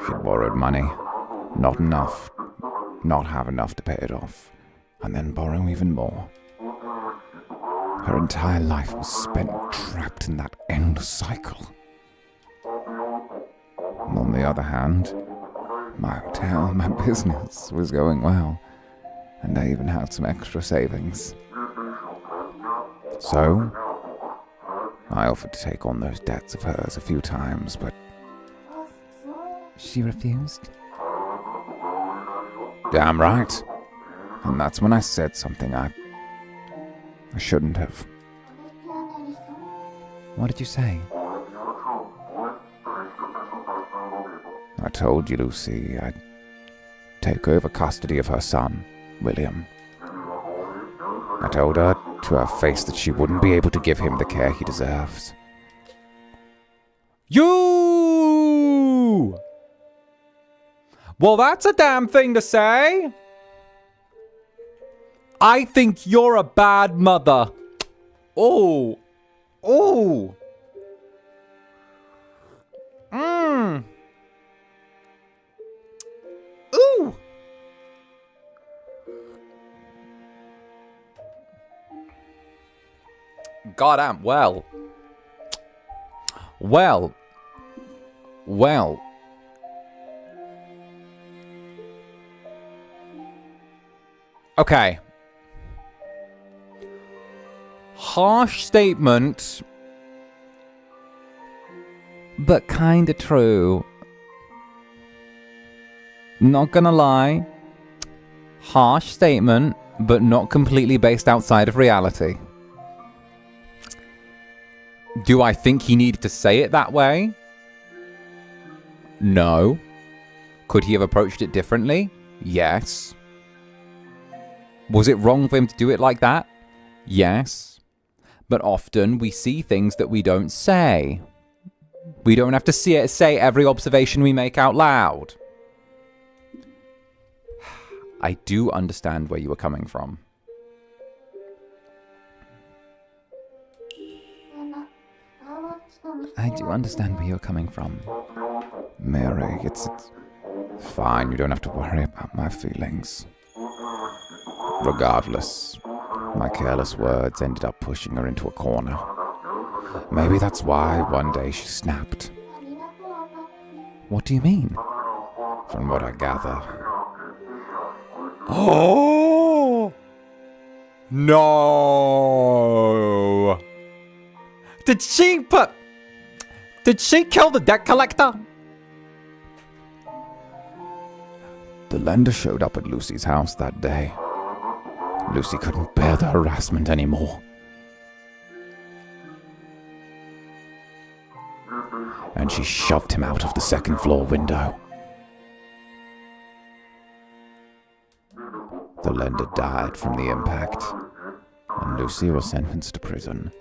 She'd borrowed money, not enough, not have enough to pay it off, and then borrow even more. Her entire life was spent trapped in that endless cycle. On the other hand, my hotel, my business was going well, and I even had some extra savings. So, I offered to take on those debts of hers a few times, but She refused? damn right. And that's when I said something I shouldn't have. What did you say? I told you, Lucy, I'd take over custody of her son, William. I told her to her face that she wouldn't be able to give him the care he deserves. You! Well, that's a damn thing to say. I think you're a bad mother. Oh. Oh. Ooh. Goddamn. Well. Okay. Harsh statement, but kinda true. Not gonna lie. Harsh statement, but not completely based outside of reality. Do I think he needed to say it that way? No. Could he have approached it differently? Yes. Was it wrong for him to do it like that? Yes. But often we see things that we don't say. We don't have to say every observation we make out loud. I do understand where you were coming from. I do understand where you're coming from. Mary, it's fine. You don't have to worry about my feelings. Regardless, my careless words ended up pushing her into a corner. Maybe that's why one day she snapped. What do you mean? From what I gather. Oh! No! Did she kill the debt collector? The lender showed up at Lucy's house that day. Lucy couldn't bear the harassment anymore. And she shoved him out of the second floor window. The lender died from the impact, and Lucy was sentenced to prison.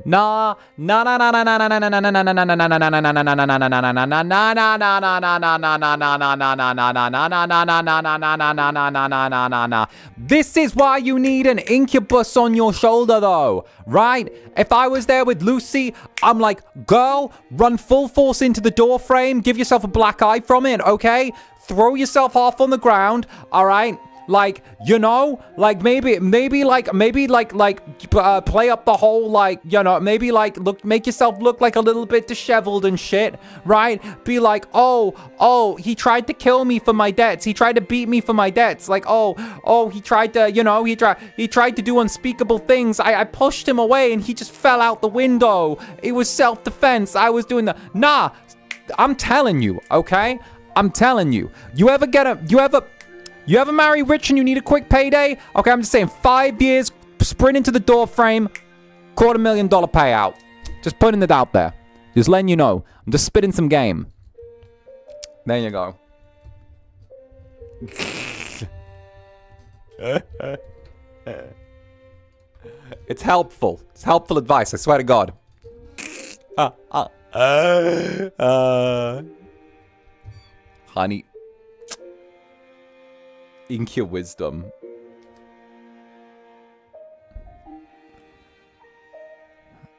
Nah. This is why you need an incubus on your shoulder, though, right? If I was there with Lucy, I'm like, girl, run full force into the door frame, give yourself a black eye from it, okay? Throw yourself off on the ground, all right? Like, you know, like maybe play up the whole, like, you know, maybe like make yourself look like a little bit disheveled and shit, right? Be like, oh, he tried to kill me for my debts. He tried to beat me for my debts. Like, oh, he tried to, you know, he tried to do unspeakable things. I pushed him away and he just fell out the window. It was self-defense. I was doing nah, I'm telling you, okay? I'm telling you. You ever marry rich and you need a quick payday? Okay, I'm just saying 5 years, sprint into the door frame, $250,000 payout. Just putting it out there. Just letting you know. I'm just spitting some game. There you go. It's helpful. It's helpful advice, I swear to God. Honey. Ink your wisdom.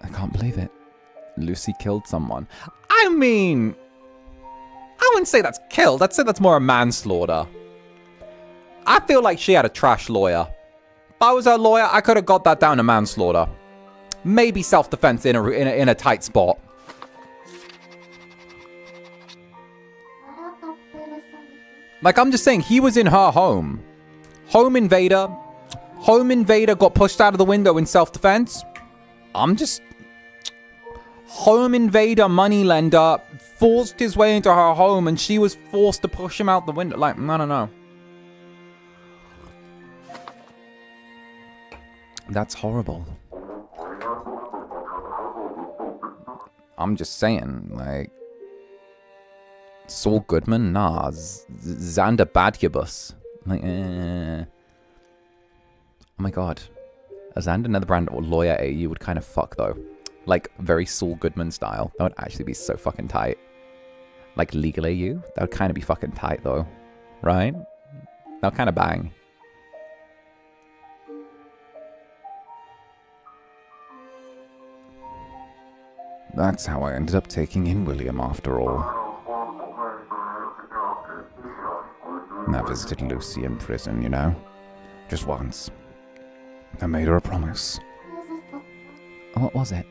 I can't believe it. Lucy killed someone. I mean, I wouldn't say that's killed. I'd say that's more a manslaughter. I feel like she had a trash lawyer. If I was her lawyer, I could have got that down to manslaughter. Maybe self-defense in a tight spot. Like, I'm just saying, he was in her home. Home invader got pushed out of the window in self-defense. Home invader moneylender forced his way into her home and she was forced to push him out the window. Like, I don't know. That's horrible. I'm just saying, like... Saul Goodman? Nah. Zander Badgibus. Like, Oh my god. A Zander Netherbrand or lawyer AU would kind of fuck, though. Like, very Saul Goodman style. That would actually be so fucking tight. Like, legal AU? That would kind of be fucking tight, though. Right? That would kind of bang. That's how I ended up taking in William after all. I visited Lucy in prison, you know. Just once. I made her a promise. What was it?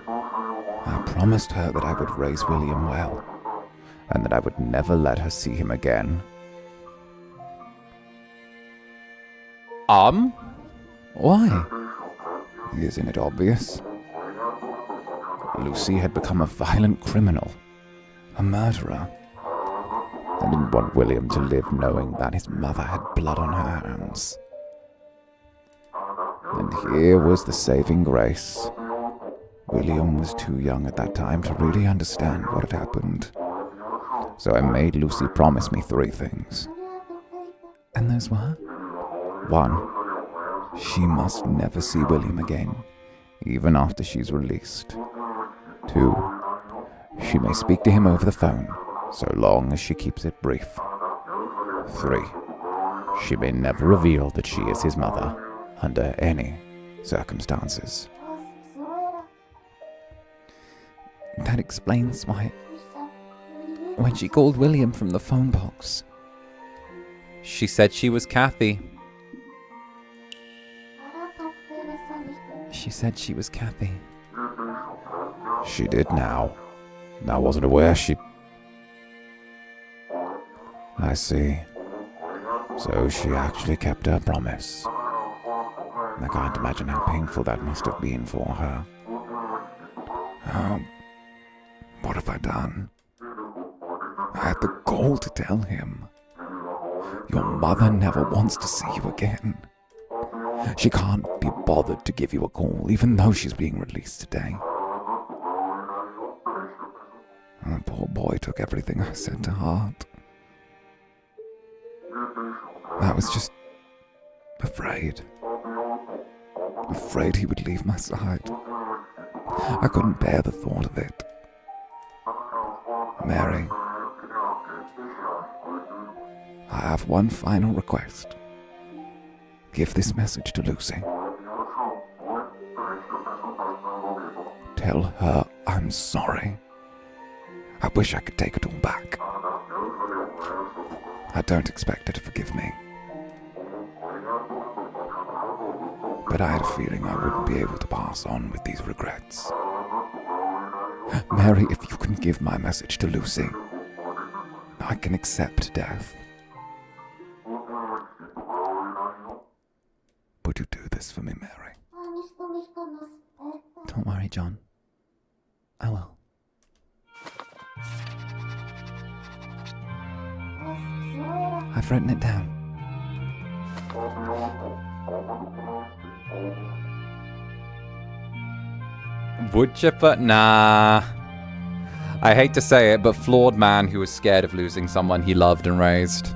I promised her that I would raise William well, and that I would never let her see him again. Why? Isn't it obvious? Lucy had become a violent criminal, a murderer. I didn't want William to live knowing that his mother had blood on her hands. And here was the saving grace. William was too young at that time to really understand what had happened. So I made Lucy promise me 3 things. And those were? 1. She must never see William again, even after she's released. 2. She may speak to him over the phone, so long as she keeps it brief. 3. She may never reveal that she is his mother, under any circumstances. That explains why, when she called William from the phone box, She said she was Kathy. she said she was Kathy. She did now. I wasn't aware she... I see. So she actually kept her promise. I can't imagine how painful that must have been for her. What have I done? I had the gall to tell him. Your mother never wants to see you again. She can't be bothered to give you a call, even though she's being released today. The poor boy took everything I said to heart. I was just afraid. Afraid he would leave my side. I couldn't bear the thought of it. Mary, I have one final request. Give this message to Lucy. Tell her I'm sorry. I wish I could take it all back. I don't expect her to forgive me. But I had a feeling I wouldn't be able to pass on with these regrets. Mary, if you can give my message to Lucy, I can accept death. Would you do this for me, Mary? Don't worry, John. I will. I've written it down. Would you? But nah. I hate to say it, but flawed man who was scared of losing someone he loved and raised.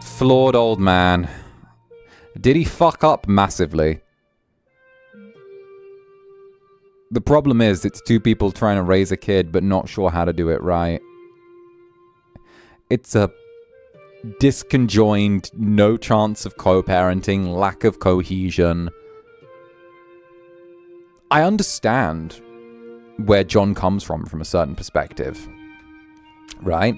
Flawed old man. Did he fuck up massively? The problem is, it's 2 people trying to raise a kid but not sure how to do it right. It's a disconjoined, no chance of co-parenting, lack of cohesion. I understand where John comes from a certain perspective, right?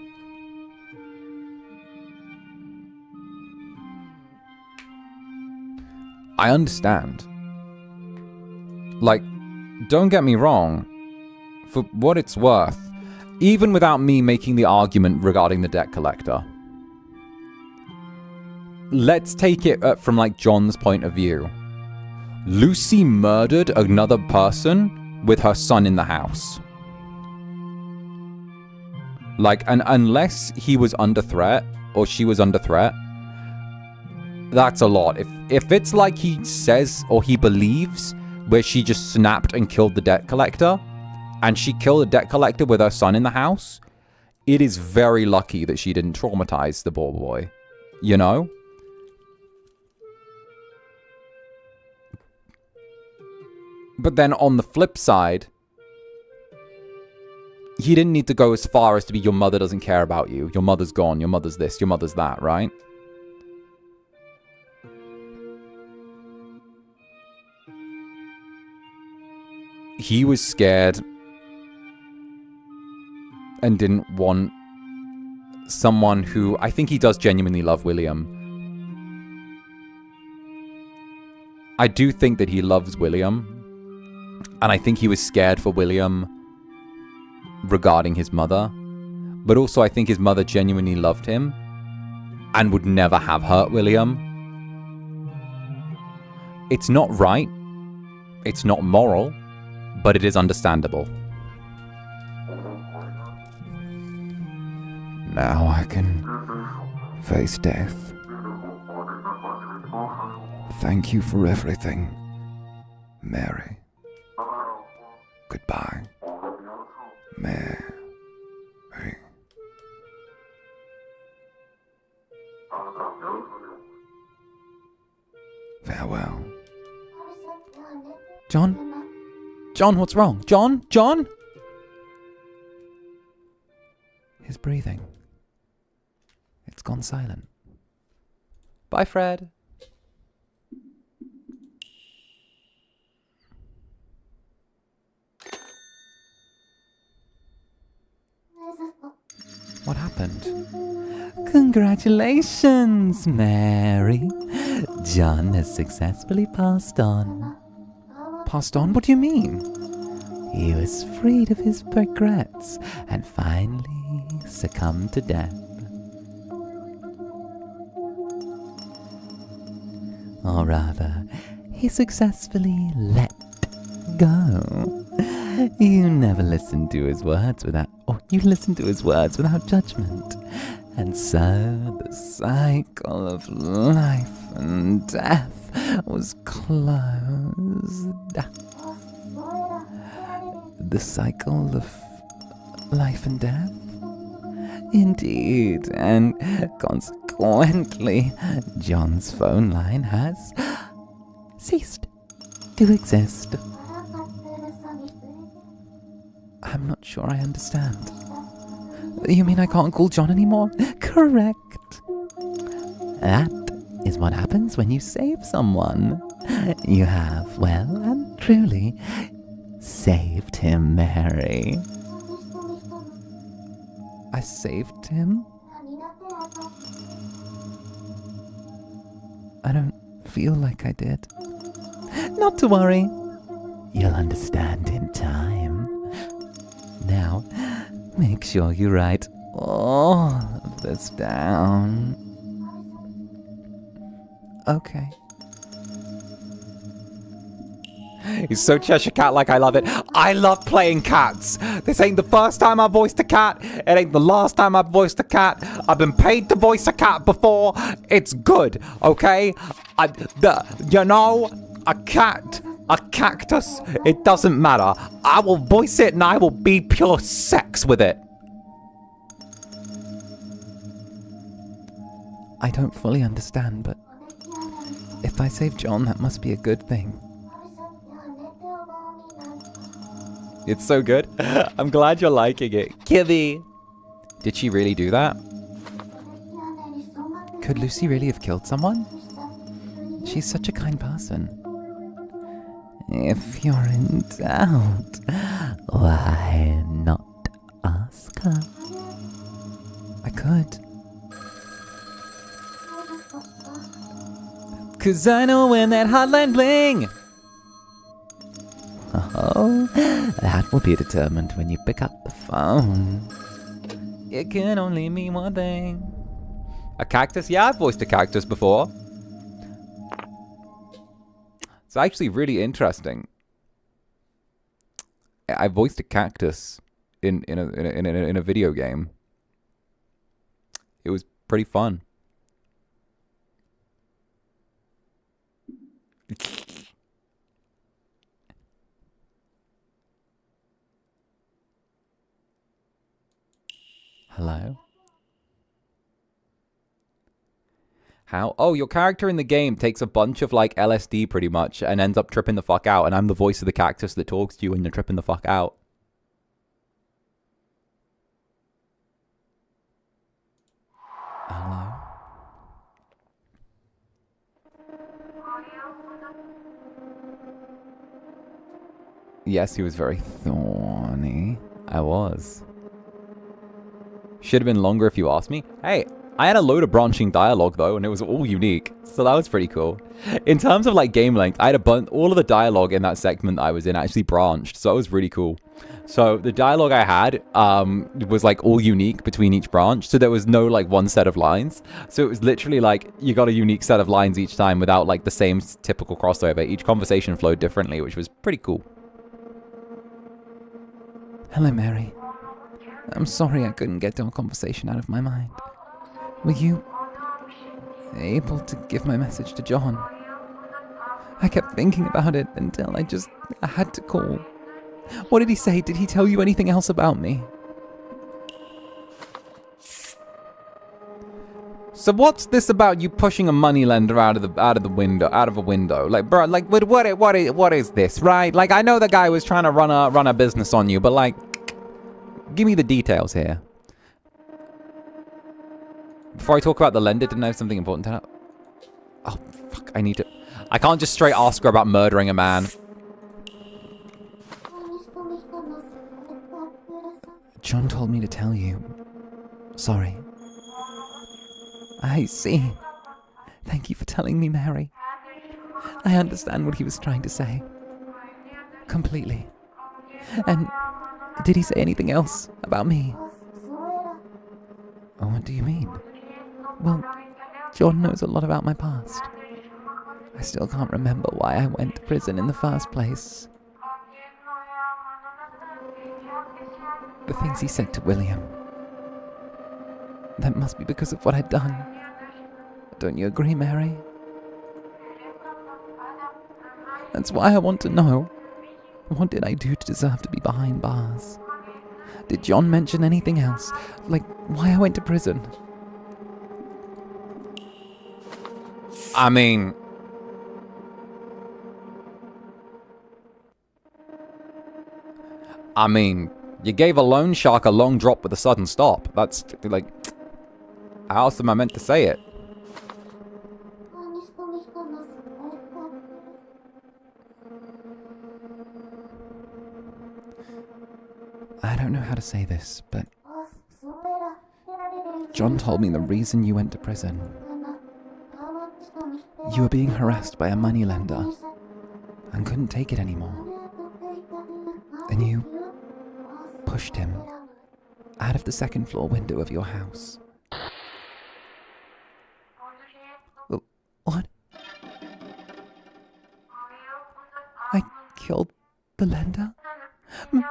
I understand. Like, don't get me wrong. For what it's worth, even without me making the argument regarding the debt collector, let's take it from like John's point of view. Lucy murdered another person with her son in the house. Like, and unless he was under threat or she was under threat, that's a lot. If it's like he says or he believes, where she just snapped and killed the debt collector, and she killed the debt collector with her son in the house, it is very lucky that she didn't traumatize the poor boy. You know? But then on the flip side, he didn't need to go as far as to be your mother doesn't care about you. Your mother's gone. Your mother's this. Your mother's that, right? He was scared and didn't want someone who... I think he does genuinely love William. I do think that he loves William. And I think he was scared for William regarding his mother. But also I think his mother genuinely loved him and would never have hurt William. It's not right. It's not moral. But it is understandable. Now I can face death. Thank you for everything, Mary. Goodbye, Mary. Farewell. John? John, what's wrong? John? John? His breathing. It's gone silent. Bye, Fred. What happened? Congratulations, Mary. John has successfully passed on. Passed on? What do you mean? He was freed of his regrets and finally succumbed to death. Or rather, he successfully let go. You never listened to his words without, you listened to his words without judgment. And so the cycle of life and death was closed. The cycle of life and death? Indeed, and consequently, John's phone line has ceased to exist. I'm not sure I understand. You mean I can't call John anymore? Correct. That is what happens when you save someone. You have, well and truly, saved him, Mary. I saved him? I don't feel like I did. Not to worry. You'll understand in time. Now, make sure you write all of this down. Okay. He's so Cheshire Cat like I love it. I love playing cats. This ain't the first time I voiced a cat. It ain't the last time I've voiced a cat. I've been paid to voice a cat before. It's good, okay? A cat, a cactus, it doesn't matter. I will voice it and I will be pure sex with it. I don't fully understand, but if I save John, that must be a good thing. It's so good. I'm glad you're liking it. Kitty. Did she really do that? Could Lucy really have killed someone? She's such a kind person. If you're in doubt, why not ask her? I could. 'Cause I know when that hotline bling. Oh, that will be determined when you pick up the phone. It can only mean one thing. A cactus? Yeah, I've voiced a cactus before. It's actually really interesting. I voiced a cactus in a video game. It was pretty fun. Hello? How? Oh, your character in the game takes a bunch of like LSD pretty much and ends up tripping the fuck out, and I'm the voice of the cactus that talks to you when you're tripping the fuck out. Hello? Yes, he was very thorny. I was. Should have been longer if you asked me. Hey, I had a load of branching dialogue though, and it was all unique. So that was pretty cool. In terms of like game length, I had all of the dialogue in that segment I was in actually branched. So it was really cool. So the dialogue I had was like all unique between each branch. So there was no like one set of lines. So it was literally like you got a unique set of lines each time without like the same typical crossover. Each conversation flowed differently, which was pretty cool. Hello, Mary. I'm sorry I couldn't get our conversation out of my mind. Were you able to give my message to John? I kept thinking about it until I had to call. What did he say? Did he tell you anything else about me? So what's this about you pushing a moneylender out of a window? Like, bro, like what is this, right? Like, I know the guy was trying to run a business on you, but like, give me the details here. Before I talk about the lender, didn't I have something important to know? Oh fuck, I can't just straight ask her about murdering a man. John told me to tell you. Sorry. I see. Thank you for telling me, Mary. I understand what he was trying to say. Completely. And did he say anything else about me? Oh, what do you mean? Well, John knows a lot about my past. I still can't remember why I went to prison in the first place. The things he said to William. That must be because of what I'd done. Don't you agree, Mary? That's why I want to know. What did I do to deserve to be behind bars? Did John mention anything else? Like, why I went to prison? I mean... you gave a loan shark a long drop with a sudden stop. That's, like... How else am I meant to say it? I don't know how to say this, but... John told me the reason you went to prison. You were being harassed by a moneylender and couldn't take it anymore. And you pushed him out of the second floor window of your house. What? I killed the lender?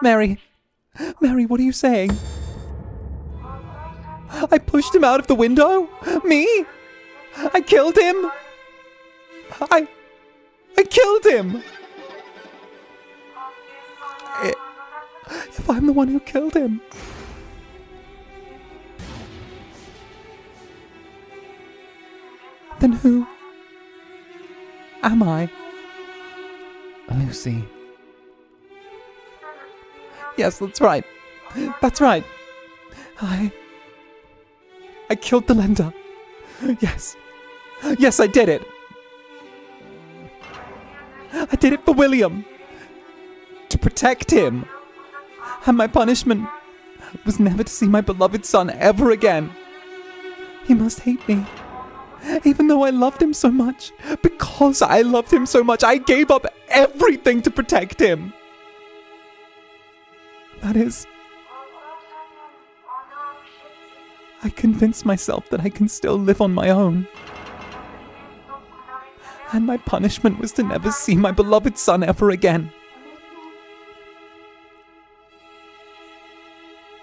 Mary, what are you saying? I pushed him out of the window? Me? I killed him? I killed him! If I'm the one who killed him... then who am I? Lucy. Yes, that's right. That's right. I killed the lender. Yes. Yes, I did it. I did it for William. To protect him. And my punishment was never to see my beloved son ever again. He must hate me. Even though I loved him so much. Because I loved him so much, I gave up everything to protect him. That is... I convinced myself that I can still live on my own. And my punishment was to never see my beloved son ever again.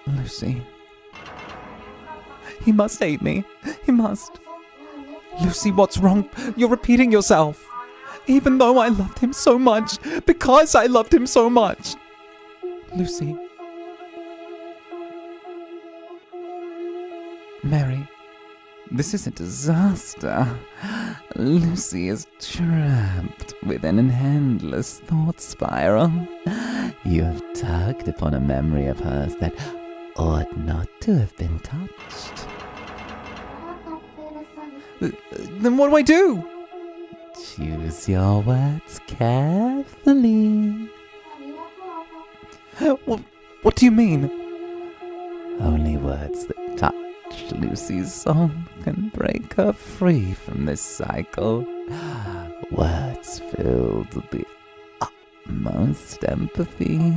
Lucy. He must hate me. He must. Lucy, what's wrong? You're repeating yourself. Even though I loved him so much. Because I loved him so much. Lucy. Mary, this is a disaster. Lucy is trapped within an endless thought spiral. You have tugged upon a memory of hers that ought not to have been touched. Then what do I do? Choose your words carefully. What do you mean? Only words that touch Lucy's soul can break her free from this cycle. Words filled with the utmost empathy.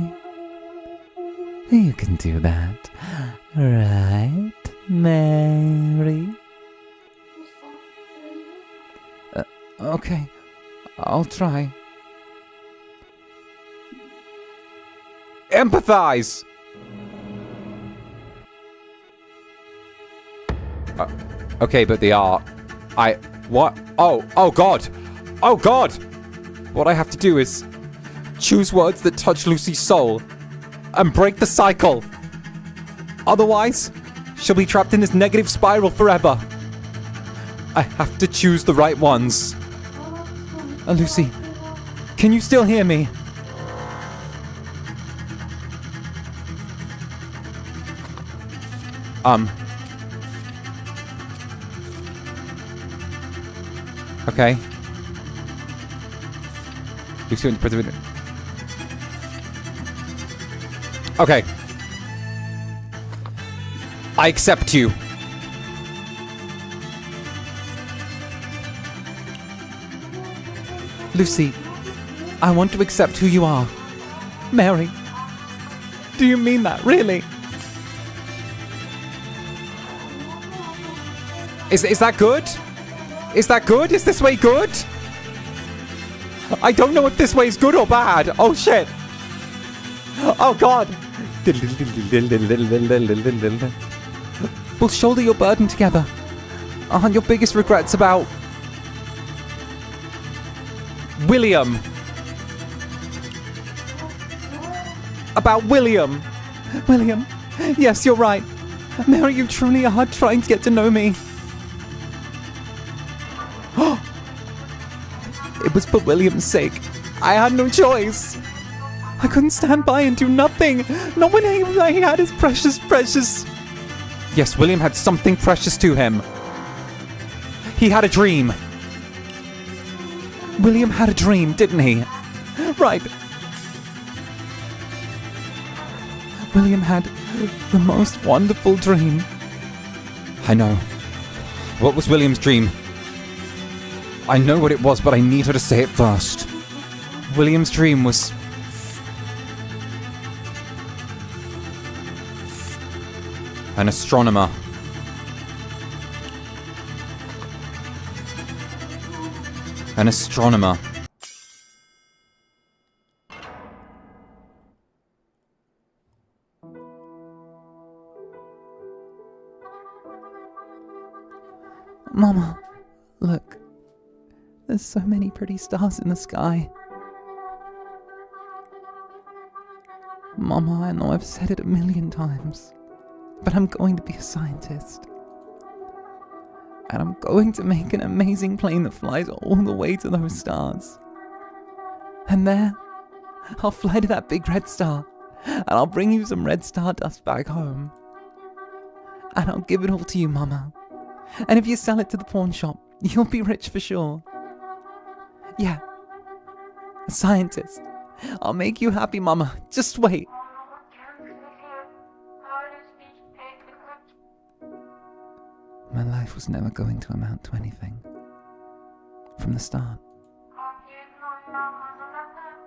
You can do that, right, Mary? Okay, I'll try. Empathize! Okay, but the art... What? Oh God! Oh God! What I have to do is choose words that touch Lucy's soul and break the cycle. Otherwise, she'll be trapped in this negative spiral forever. I have to choose the right ones. Lucy, can you still hear me? Okay. Lucy, okay. I accept you. Lucy, I want to accept who you are. Mary, do you mean that, really? Is that good? Is that good? Is this way good? I don't know if this way is good or bad. Oh shit. Oh god. We'll shoulder your burden together. Aren't your biggest regrets about William? About William. William. Yes, you're right. Mary, you truly are trying to get to know me. It was for William's sake. I had no choice. I couldn't stand by and do nothing. Not when he had his precious. Yes, William had something precious to him. He had a dream. William had a dream, didn't he? Right. William had the most wonderful dream. I know. What was William's dream? I know what it was, but I need her to say it first. William's dream was... an astronomer. An astronomer. Mama, look. There's so many pretty stars in the sky. Mama, I know I've said it 1,000,000 times, but I'm going to be a scientist. And I'm going to make an amazing plane that flies all the way to those stars. And there, I'll fly to that big red star, and I'll bring you some red star dust back home. And I'll give it all to you, Mama. And if you sell it to the pawn shop, you'll be rich for sure. Yeah, a scientist. I'll make you happy, Mama. Just wait. My life was never going to amount to anything. From the start.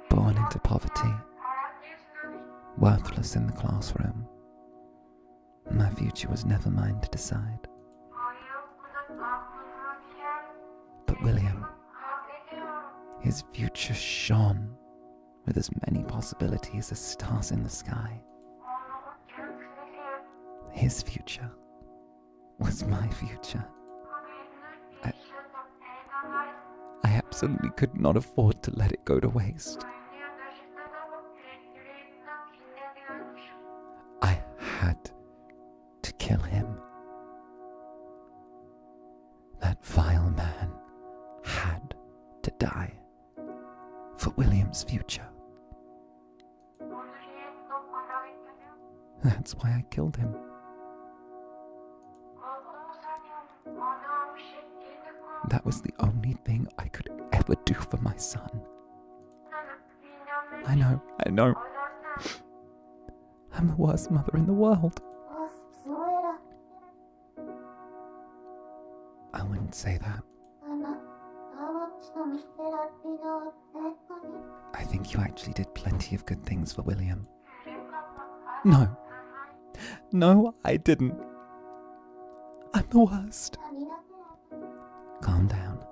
Born into poverty. Worthless in the classroom. My future was never mine to decide. But William, his future shone with as many possibilities as stars in the sky. His future was my future. I absolutely could not afford to let it go to waste. I had to kill him. That vile man had to die for William's future. That's why I killed him. That was the only thing I could ever do for my son. I know. I'm the worst mother in the world. I wouldn't say that. I think you actually did plenty of good things for William. No, I didn't. I'm the worst. Calm down.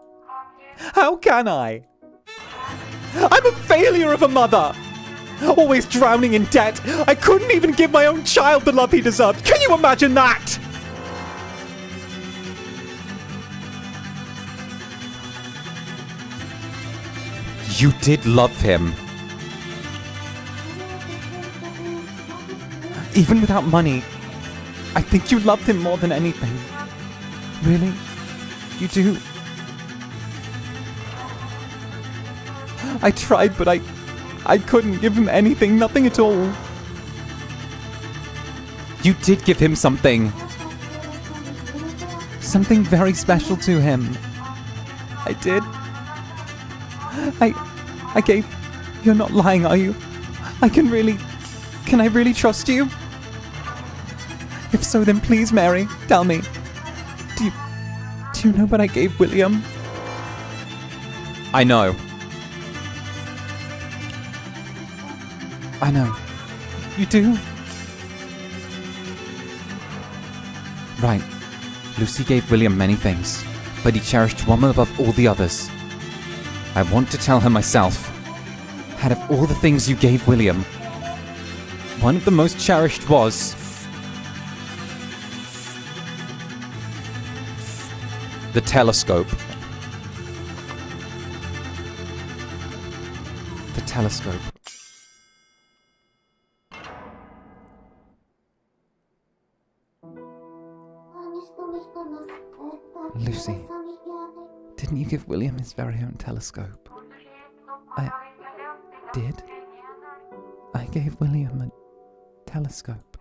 How can I? I'm a failure of a mother! Always drowning in debt. I couldn't even give my own child the love he deserved. Can you imagine that? You did love him. Even without money, I think you loved him more than anything. Really? You do? I tried, but I couldn't give him anything, nothing at all. You did give him something. Something very special to him. I did. I gave... You're not lying, are you? Can I really trust you? If so, then please, Mary, tell me. Do you know what I gave William? I know. I know. You do? Right. Lucy gave William many things, but he cherished one above all the others. I want to tell her myself. Out of all the things you gave William, one of the most cherished was... the telescope. The telescope. Lucy, didn't you give William his very own telescope? I did. I gave William a telescope.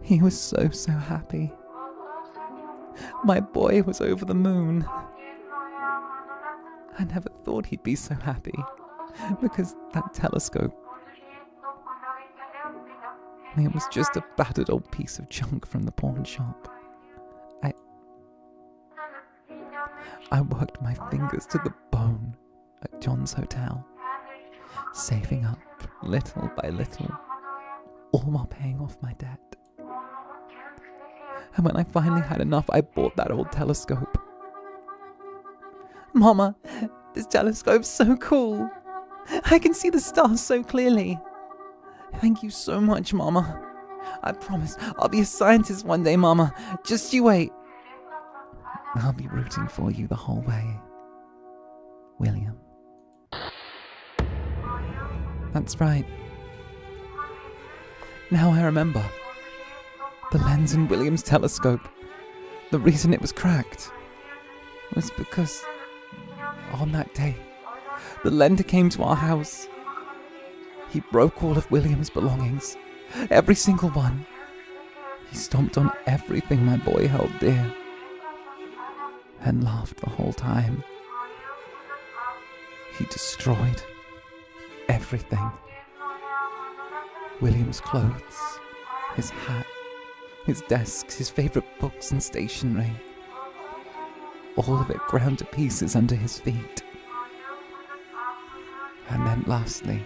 He was so happy. My boy was over the moon. I never thought he'd be so happy, because that telescope, it was just a battered old piece of junk from the pawn shop. I worked my fingers to the bone at John's hotel, saving up little by little, all while paying off my debt. And when I finally had enough, I bought that old telescope. Mama, this telescope's so cool. I can see the stars so clearly. Thank you so much, Mama. I promise I'll be a scientist one day, Mama. Just you wait. I'll be rooting for you the whole way, William. That's right. Now I remember. The lens in William's telescope, the reason it was cracked was because on that day, the lender came to our house. He broke all of William's belongings, every single one. He stomped on everything my boy held dear and laughed the whole time. He destroyed everything. William's clothes, his hat, his desks, his favourite books and stationery. All of it ground to pieces under his feet. And then lastly,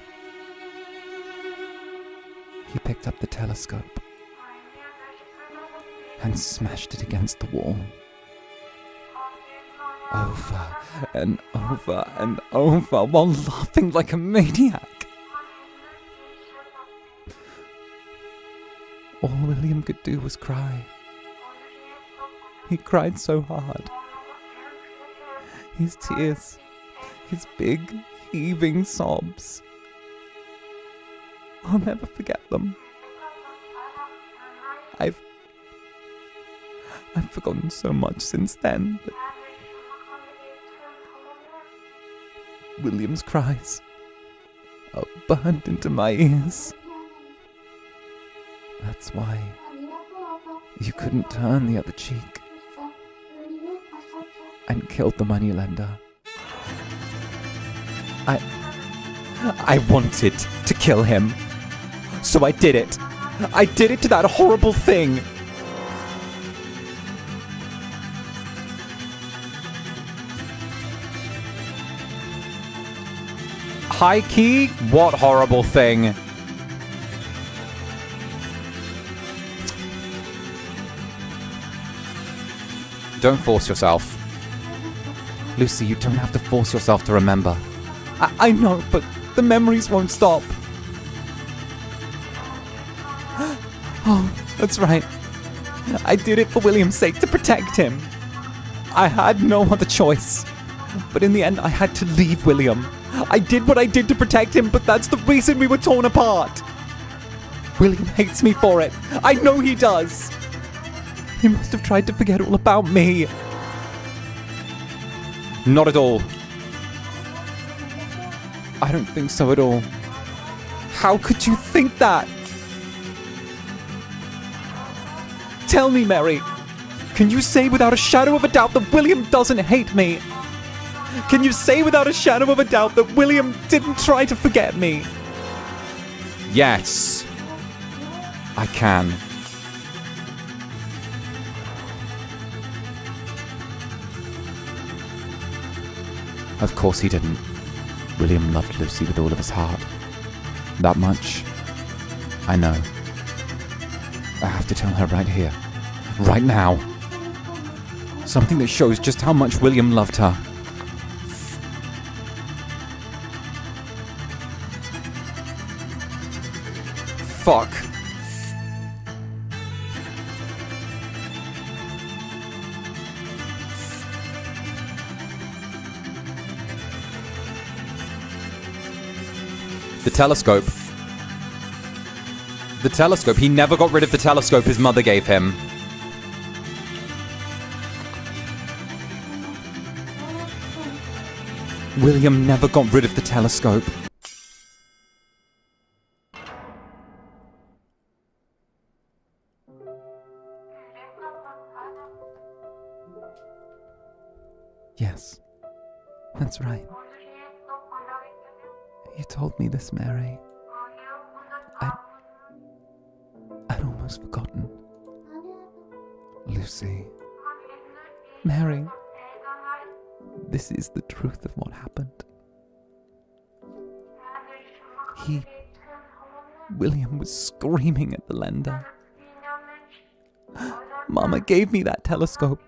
he picked up the telescope and smashed it against the wall. Over and over and over while laughing like a maniac. All William could do was cry. He cried so hard. His tears, his big, heaving sobs. I'll never forget them. I've forgotten so much since then, but William's cries are burned into my ears. That's why you couldn't turn the other cheek and killed the moneylender. I wanted to kill him, so I did it. I did it to that horrible thing. High key? What horrible thing? Don't force yourself. Lucy, you don't have to force yourself to remember. I know, but the memories won't stop. Oh, that's right. I did it for William's sake, to protect him. I had no other choice. But in the end, I had to leave William. I did what I did to protect him, but that's the reason we were torn apart. William hates me for it. I know he does. He must have tried to forget all about me. Not at all. I don't think so at all. How could you think that? Tell me, Mary. Can you say without a shadow of a doubt that William doesn't hate me? Can you say without a shadow of a doubt that William didn't try to forget me? Yes. I can. Of course he didn't. William loved Lucy with all of his heart. That much, I know. I have to tell her right here. Right now. Something that shows just how much William loved her. Fuck. The telescope. The telescope. He never got rid of the telescope his mother gave him. William never got rid of the telescope. Yes, that's right. You told me this, Mary. I'd almost forgotten. Lucy. Mary, this is the truth of what happened. William was screaming at the lender. Mama gave me that telescope.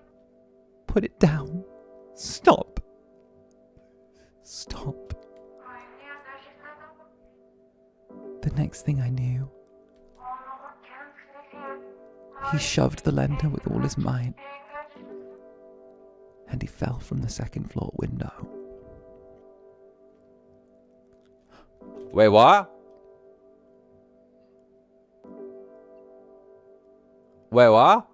Put it down. Stop. Stop. The next thing I knew, he shoved the lender with all his might, and he fell from the second floor window. Wait, what? Wait, what?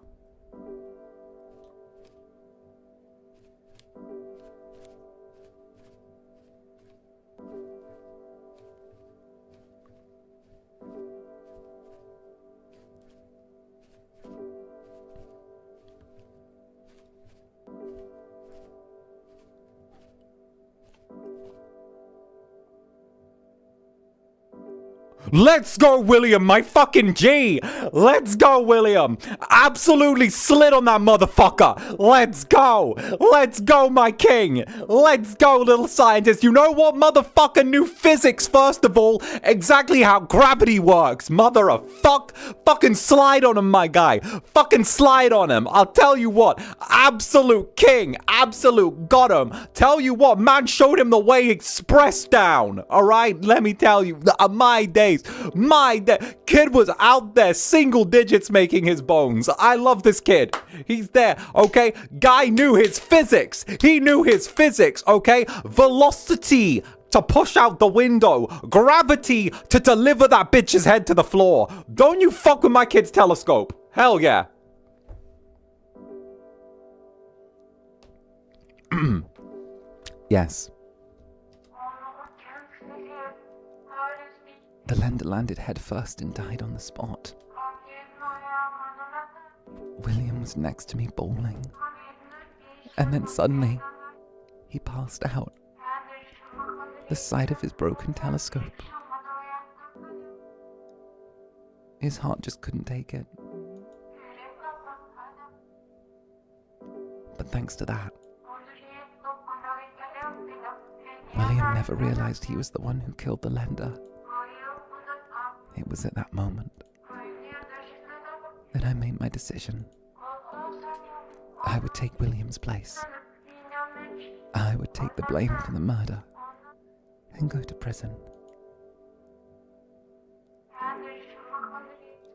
Let's go, William, my fucking G! Let's go, William! Absolutely slid on that motherfucker! Let's go! Let's go, my king! Let's go, little scientist! You know what? Motherfucker knew physics, first of all, exactly how gravity works! Mother of fuck! Fucking slide on him, my guy! Fucking slide on him! I'll tell you what, absolute king! Absolute got him! Tell you what, man showed him the way express down! Alright? Let me tell you, my days. Kid was out there single digits making his bones. I love this kid. He's there, okay? Guy knew his physics. He knew his physics, okay? Velocity to push out the window. Gravity to deliver that bitch's head to the floor. Don't you fuck with my kid's telescope. Hell yeah. Yes. The lender landed headfirst and died on the spot. William was next to me bawling. And then suddenly, he passed out. The sight of his broken telescope. His heart just couldn't take it. But thanks to that, William never realized he was the one who killed the lender. It was at that moment that I made my decision. I would take William's place. I would take the blame for the murder and go to prison.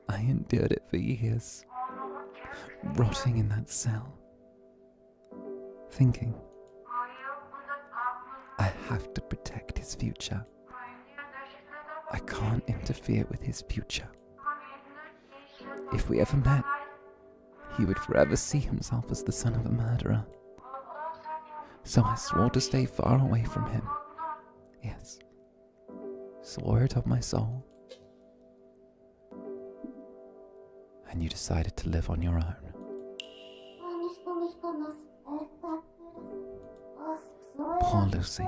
I endured it for years, rotting in that cell, thinking have to protect his future. I can't interfere with his future. If we ever met, he would forever see himself as the son of a murderer. So I swore to stay far away from him. Yes, swore it of my soul. And you decided to live on your own. Poor Lucy.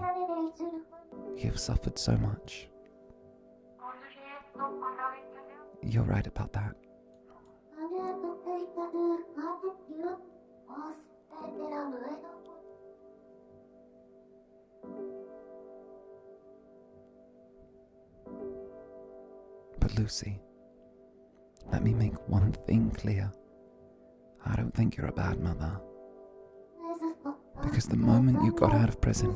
You've suffered so much. You're right about that. But Lucy, let me make one thing clear. I don't think you're a bad mother. Because the moment you got out of prison,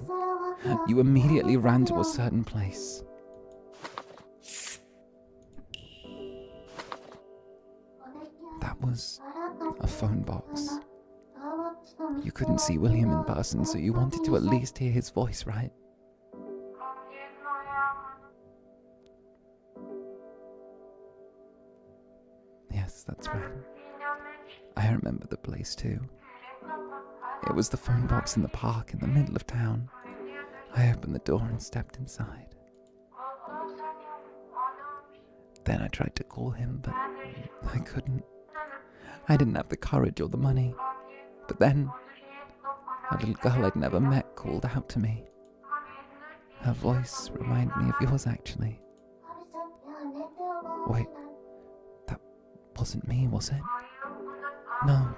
you immediately ran to a certain place. That was a phone box. You couldn't see William in person, so you wanted to at least hear his voice, right? Yes, that's right. I remember the place too. It was the phone box in the park in the middle of town. I opened the door and stepped inside. Then I tried to call him, but I couldn't. I didn't have the courage or the money. But then, a little girl I'd never met called out to me. Her voice reminded me of yours, actually. Wait, that wasn't me, was it? No.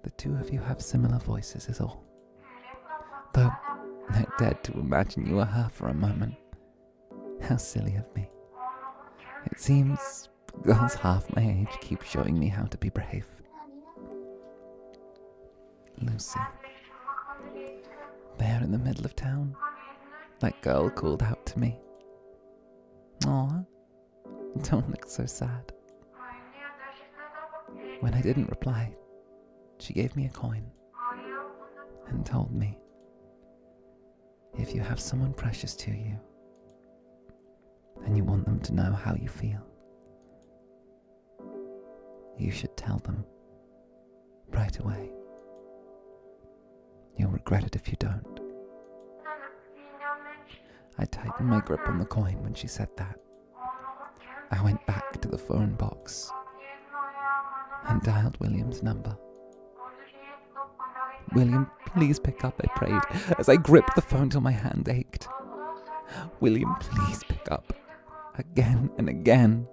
The two of you have similar voices is all. Though I dared to imagine you were her for a moment. How silly of me. It seems girls half my age keep showing me how to be brave. Lucy. There in the middle of town, that girl called out to me. Aw, don't look so sad. When I didn't reply, she gave me a coin and told me, if you have someone precious to you and you want them to know how you feel, you should tell them right away. You'll regret it if you don't. I tightened my grip on the coin when she said that. I went back to the phone box and dialed William's number. William, please pick up, I prayed, as I gripped the phone till my hand ached. William, please pick up. Again and again.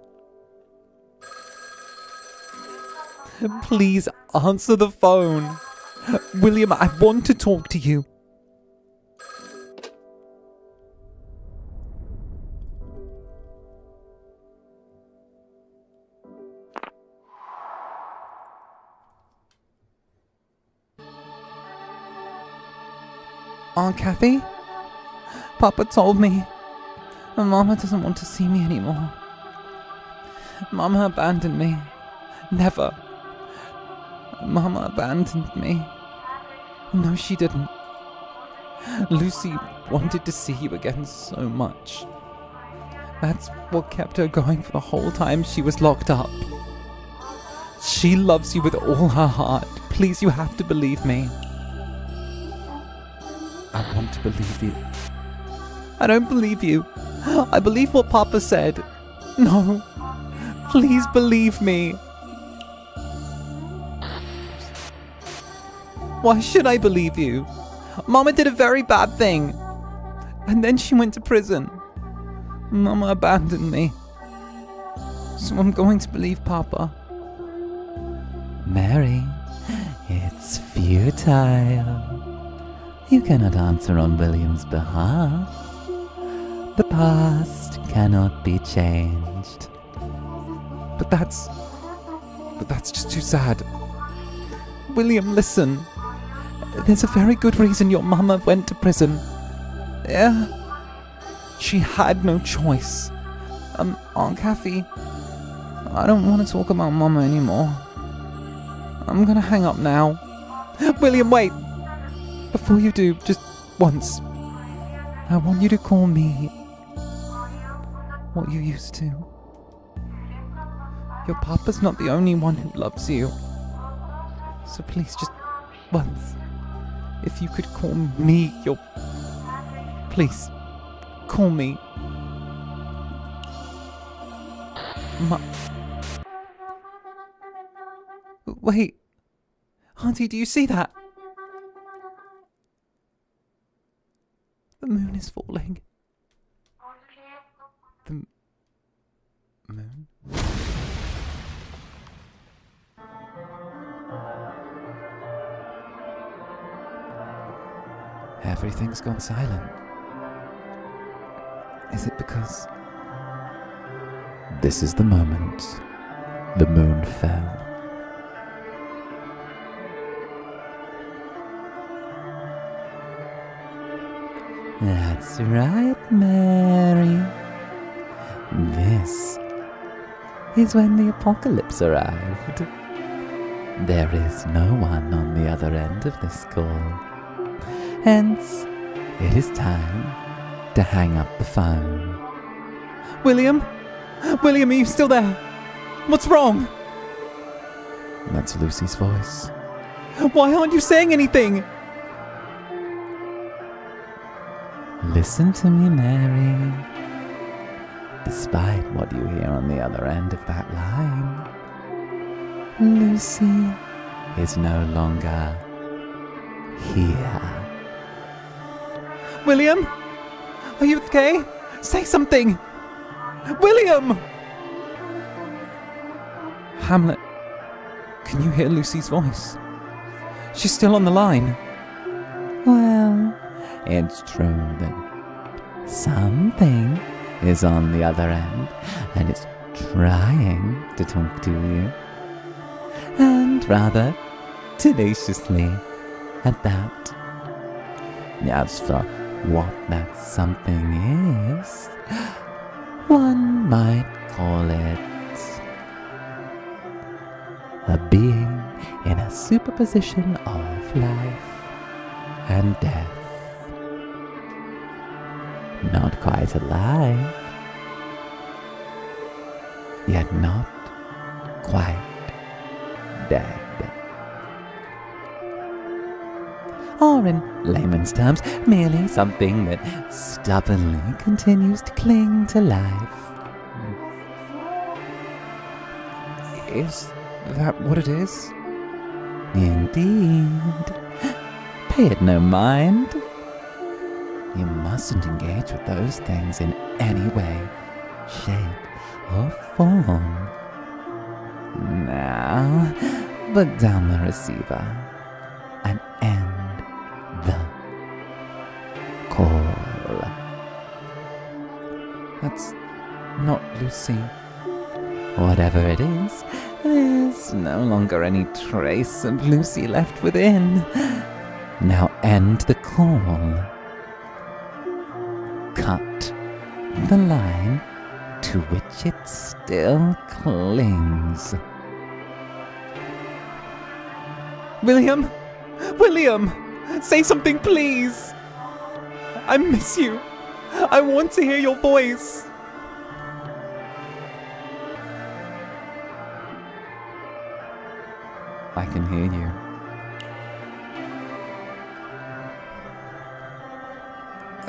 Please answer the phone. William, I want to talk to you. Aunt Kathy? Papa told me. Mama doesn't want to see me anymore. Mama abandoned me. Never. Mama abandoned me. No, she didn't. Lucy wanted to see you again so much. That's what kept her going for the whole time she was locked up. She loves you with all her heart. Please, you have to believe me. I want to believe you. I don't believe you. I believe what Papa said. No. Please believe me. Why should I believe you? Mama did a very bad thing. And then she went to prison. Mama abandoned me. So I'm going to believe Papa. Mary, it's futile. You cannot answer on William's behalf. The past cannot be changed. But that's just too sad. William, listen. There's a very good reason your mama went to prison. Yeah? She had no choice. Aunt Kathy, I don't want to talk about Mama anymore. I'm gonna hang up now. William, wait! Before you do, just once, I want you to call me what you used to. Your papa's not the only one who loves you. So please, just once, if you could call me your... Please, call me... Wait, Auntie, do you see that? The moon is falling. The moon? Everything's gone silent. Is it because... This is the moment the moon fell. That's right, Mary. This is when the apocalypse arrived. There is no one on the other end of this call. Hence, it is time to hang up the phone. William? William, are you still there? What's wrong? That's Lucy's voice. Why aren't you saying anything? Listen to me, Mary. Despite what you hear on the other end of that line, Lucy is no longer here. William? Are you okay? Say something! William! Hamlet, can you hear Lucy's voice? She's still on the line. Well, it's true that something is on the other end and it's trying to talk to you. And rather tenaciously at that. As for what that something is, one might call it a being in a superposition of life and death. Not quite alive, yet not quite dead. Or in layman's terms, merely something that stubbornly continues to cling to life. Is that what it is? Indeed. Pay it no mind. You mustn't engage with those things in any way, shape, or form. Now, put down the receiver and end the call. That's not Lucy. Whatever it is, there's no longer any trace of Lucy left within. Now end the call. Cut the line to which it still clings. William! William! Say something, please! I miss you. I want to hear your voice. I can hear you.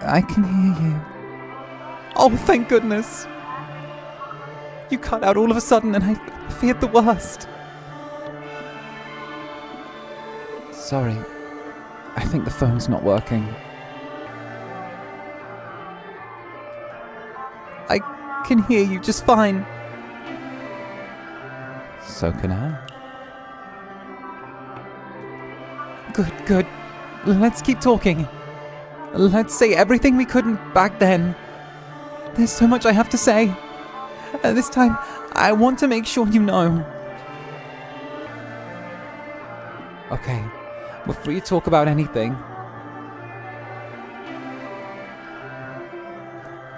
I can hear you. Oh, thank goodness. You cut out all of a sudden and I feared the worst. Sorry. I think the phone's not working. I can hear you just fine. So can I. Good. Let's keep talking. Let's say everything we couldn't back then. There's so much I have to say. This time, I want to make sure you know. Okay, we're free to talk about anything.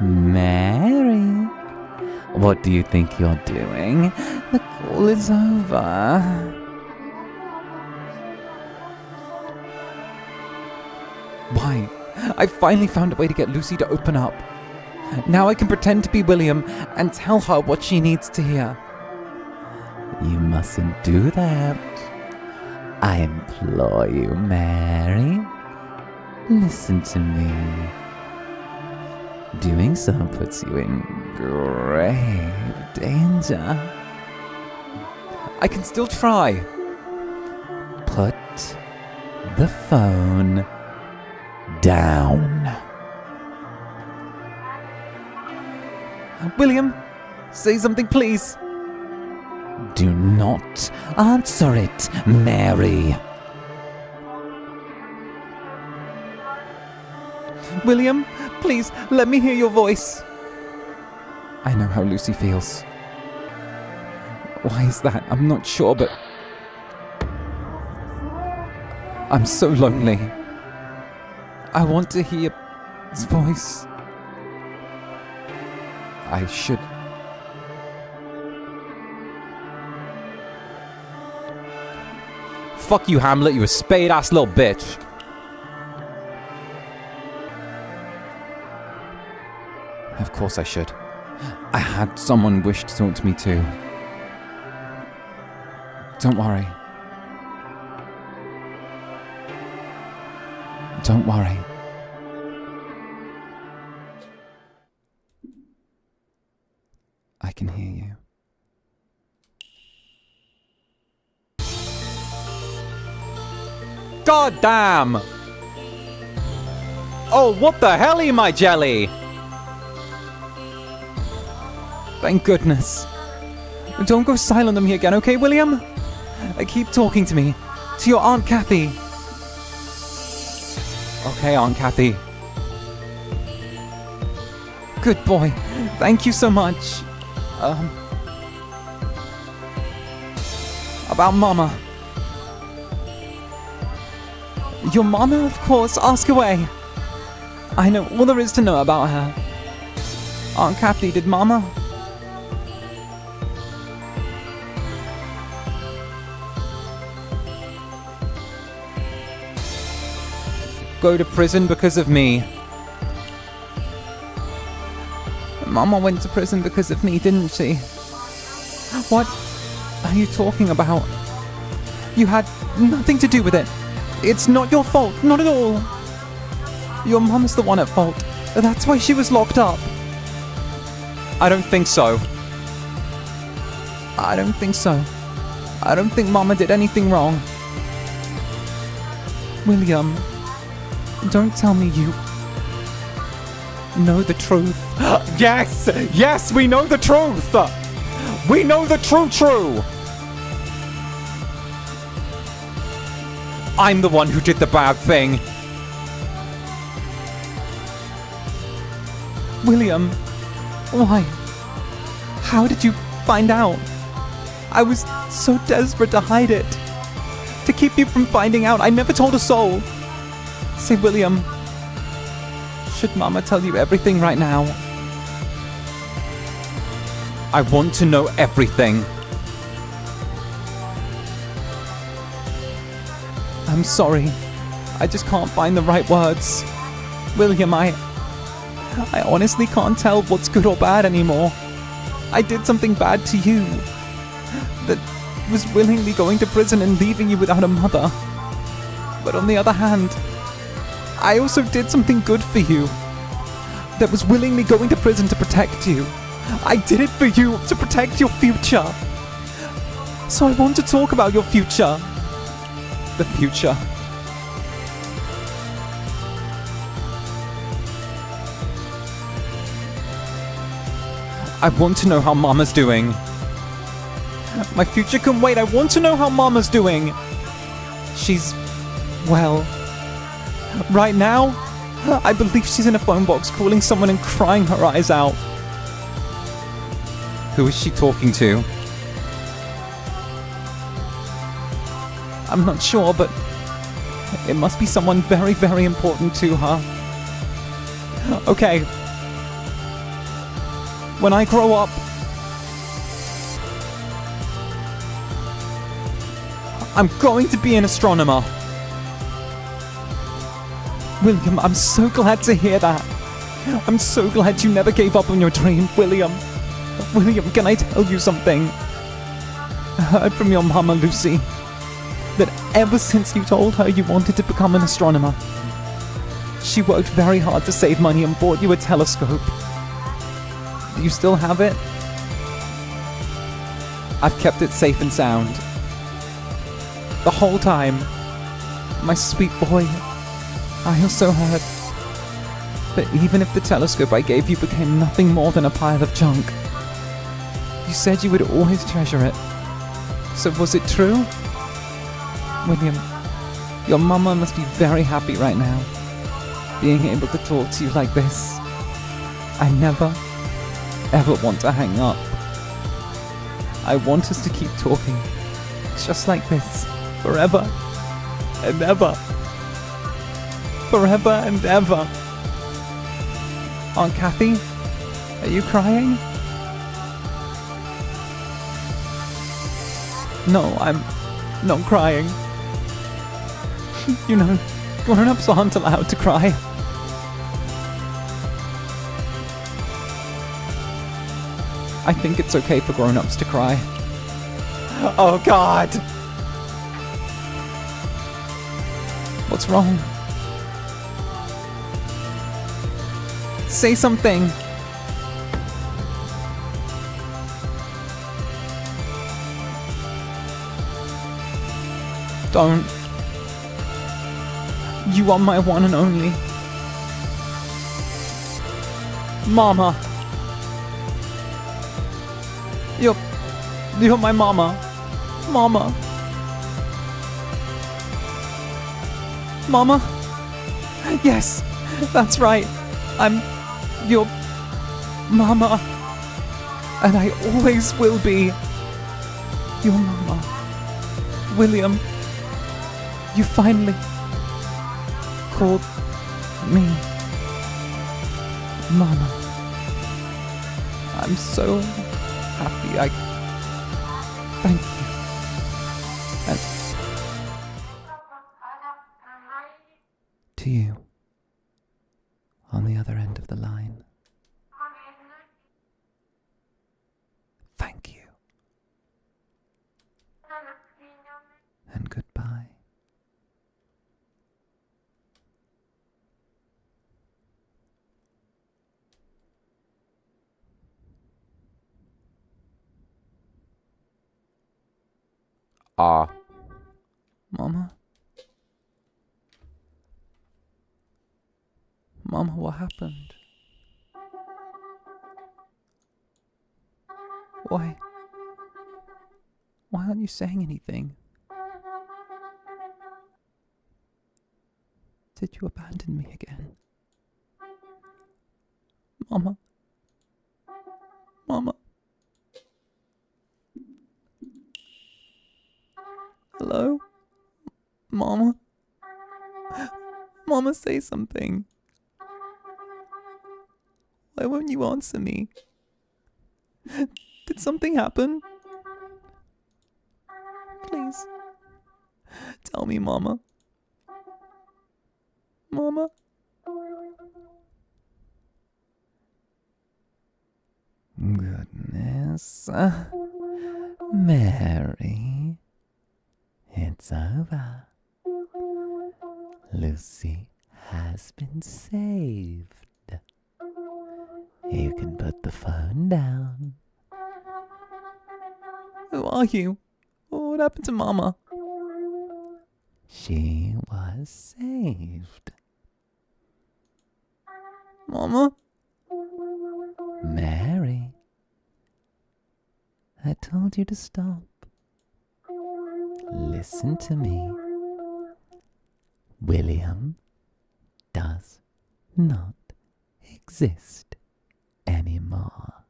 Mary, what do you think you're doing? The call is over. I finally found a way to get Lucy to open up. Now I can pretend to be William and tell her what she needs to hear. You mustn't do that. I implore you, Mary. Listen to me. Doing so puts you in grave danger. I can still try. Put the phone down. William, say something, please. Do not answer it, Mary. William, please, let me hear your voice. I know how Lucy feels. Why is that? I'm not sure, but I'm so lonely. I want to hear his voice. I should... Fuck you, Hamlet, you a spade-ass little bitch. Of course I should. I had someone wish to talk to me too. Don't worry. Don't worry. I can hear you. God damn! Oh, what the helly, my jelly? Thank goodness. Don't go silent on me again, okay, William? Keep talking to me. To your Aunt Kathy. Okay, Aunt Kathy. Good boy. Thank you so much. About Mama. Your Mama, of course. Ask away. I know all there is to know about her. Aunt Kathy, did Mama... go to prison because of me? Mama went to prison because of me, didn't she? What are you talking about? You had nothing to do with it. It's not your fault, not at all. Your mum's the one at fault. That's why she was locked up. I don't think so. I don't think so. I don't think Mama did anything wrong. William, don't tell me you know the truth. Yes! Yes, we know the truth! We know the true! I'm the one who did the bad thing. William, why? How did you find out? I was so desperate to hide it. To keep you from finding out, I never told a soul. Say, William, should Mama tell you everything right now? I want to know everything. I'm sorry. I just can't find the right words. William, I honestly can't tell what's good or bad anymore. I did something bad to you. That was willingly going to prison and leaving you without a mother. But on the other hand, I also did something good for you. That was willingly going to prison to protect you. I did it for you, to protect your future. So I want to talk about your future. The future. I want to know how Mama's doing. My future can wait. I want to know how Mama's doing. She's... well... right now, I believe she's in a phone box calling someone and crying her eyes out. Who is she talking to? I'm not sure, but it must be someone very, very important to her. Okay. When I grow up, I'm going to be an astronomer. William, I'm so glad to hear that. I'm so glad you never gave up on your dream, William. William, can I tell you something? I heard from your mama, Lucy, that ever since you told her you wanted to become an astronomer, she worked very hard to save money and bought you a telescope. Do you still have it? I've kept it safe and sound. The whole time, my sweet boy, I also heard that even if the telescope I gave you became nothing more than a pile of junk, you said you would always treasure it. So was it true? William, your mama must be very happy right now, being able to talk to you like this. I never, ever want to hang up. I want us to keep talking, just like this, forever and ever. Forever and ever. Aunt Kathy, are you crying? No, I'm not crying. You know, grown-ups aren't allowed to cry. I think it's okay for grown-ups to cry. Oh God! What's wrong? Say something! Don't. You are my one and only. Mama. You're my mama. Mama. Mama? Yes, that's right. I'm your mama. And I always will be your mama. William, you finally called me Mama. I'm so happy. Thank you. And to you, on the other end of the line, thank you. And goodbye. Mama? Mama, what happened? Why aren't you saying anything? Did you abandon me again? Mama? Mama? Hello? Mama? Mama, say something. Why won't you answer me? Did something happen? Please. Tell me, Mama. Mama? Goodness. Mary. It's over. Lucy has been saved. You can put the phone down. Who are you? What happened to Mama? She was saved. Mama? Mary, I told you to stop. Listen to me. William does not exist anymore.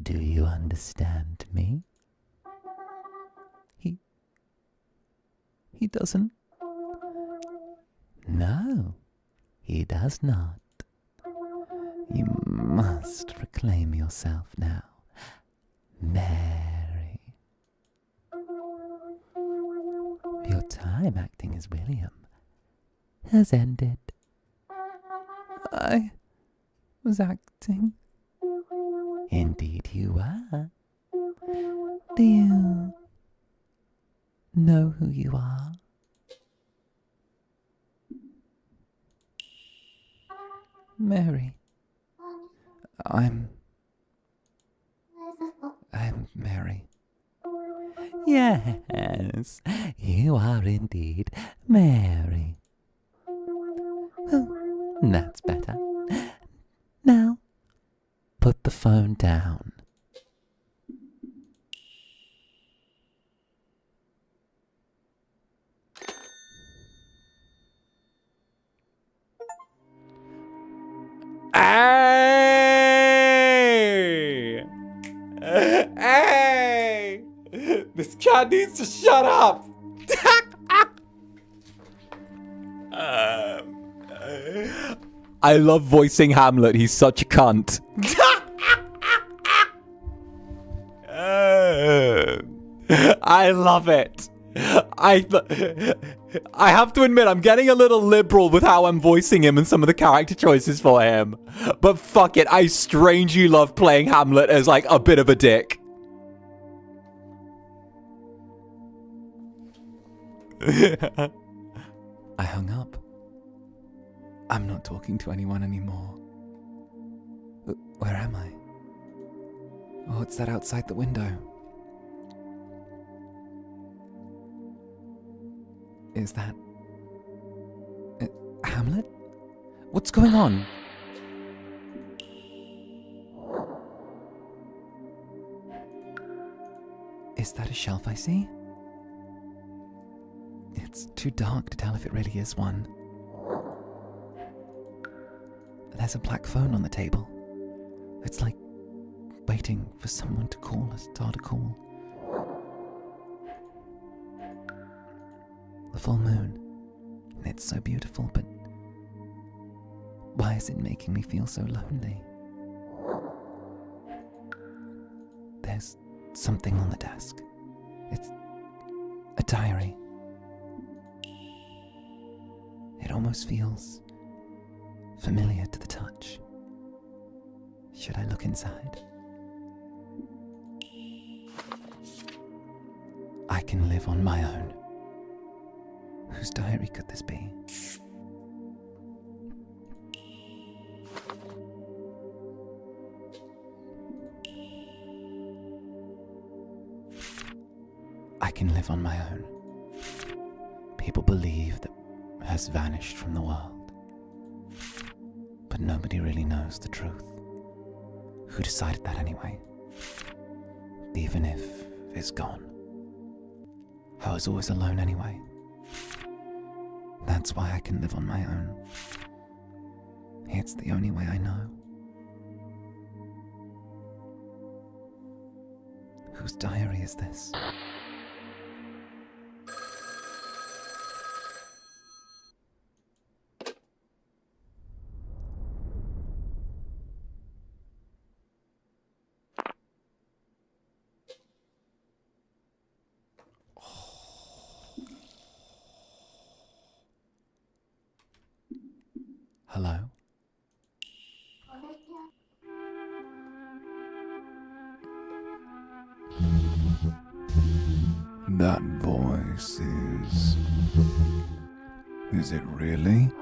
Do you understand me? He doesn't. No, he does not. You must reclaim yourself now, Mary. Your time acting as William has ended. I was acting. Indeed you were. Do you know who you are? Mary. I'm Mary. Yes, you are indeed Mary. Well, that's better. Now, put the phone down. Hey! Hey! This cat needs to shut up! I love voicing Hamlet. He's such a cunt. I love it. I have to admit, I'm getting a little liberal with how I'm voicing him and some of the character choices for him. But fuck it, I strangely love playing Hamlet as like a bit of a dick. I hung up. I'm not talking to anyone anymore. Where am I? Oh, it's that outside the window. Is that... Hamlet? What's going on? Is that a shelf I see? It's too dark to tell if it really is one. There's a black phone on the table. It's like waiting for someone to call us, start a call. The full moon. It's so beautiful, but why is it making me feel so lonely? There's something on the desk. It's a diary. It almost feels familiar to the touch. Should I look inside? I can live on my own. Whose diary could this be? I can live on my own. People believe that has vanished from the world. But nobody really knows the truth. Who decided that anyway? Even if it's gone. I was always alone anyway. That's why I can live on my own. It's the only way I know. Whose diary is this? Hello? That voice is... Is it really?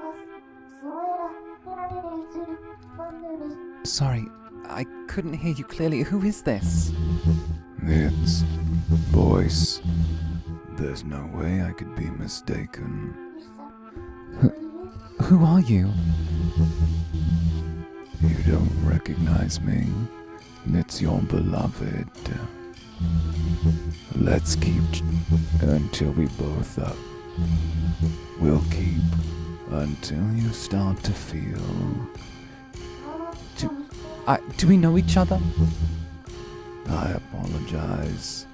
Sorry, I couldn't hear you clearly. Who is this? It's voice. There's no way I could be mistaken. Who are you? You don't recognize me. It's your beloved. Let's keep until we both up. We'll keep until you start to feel. Do we know each other? I apologize.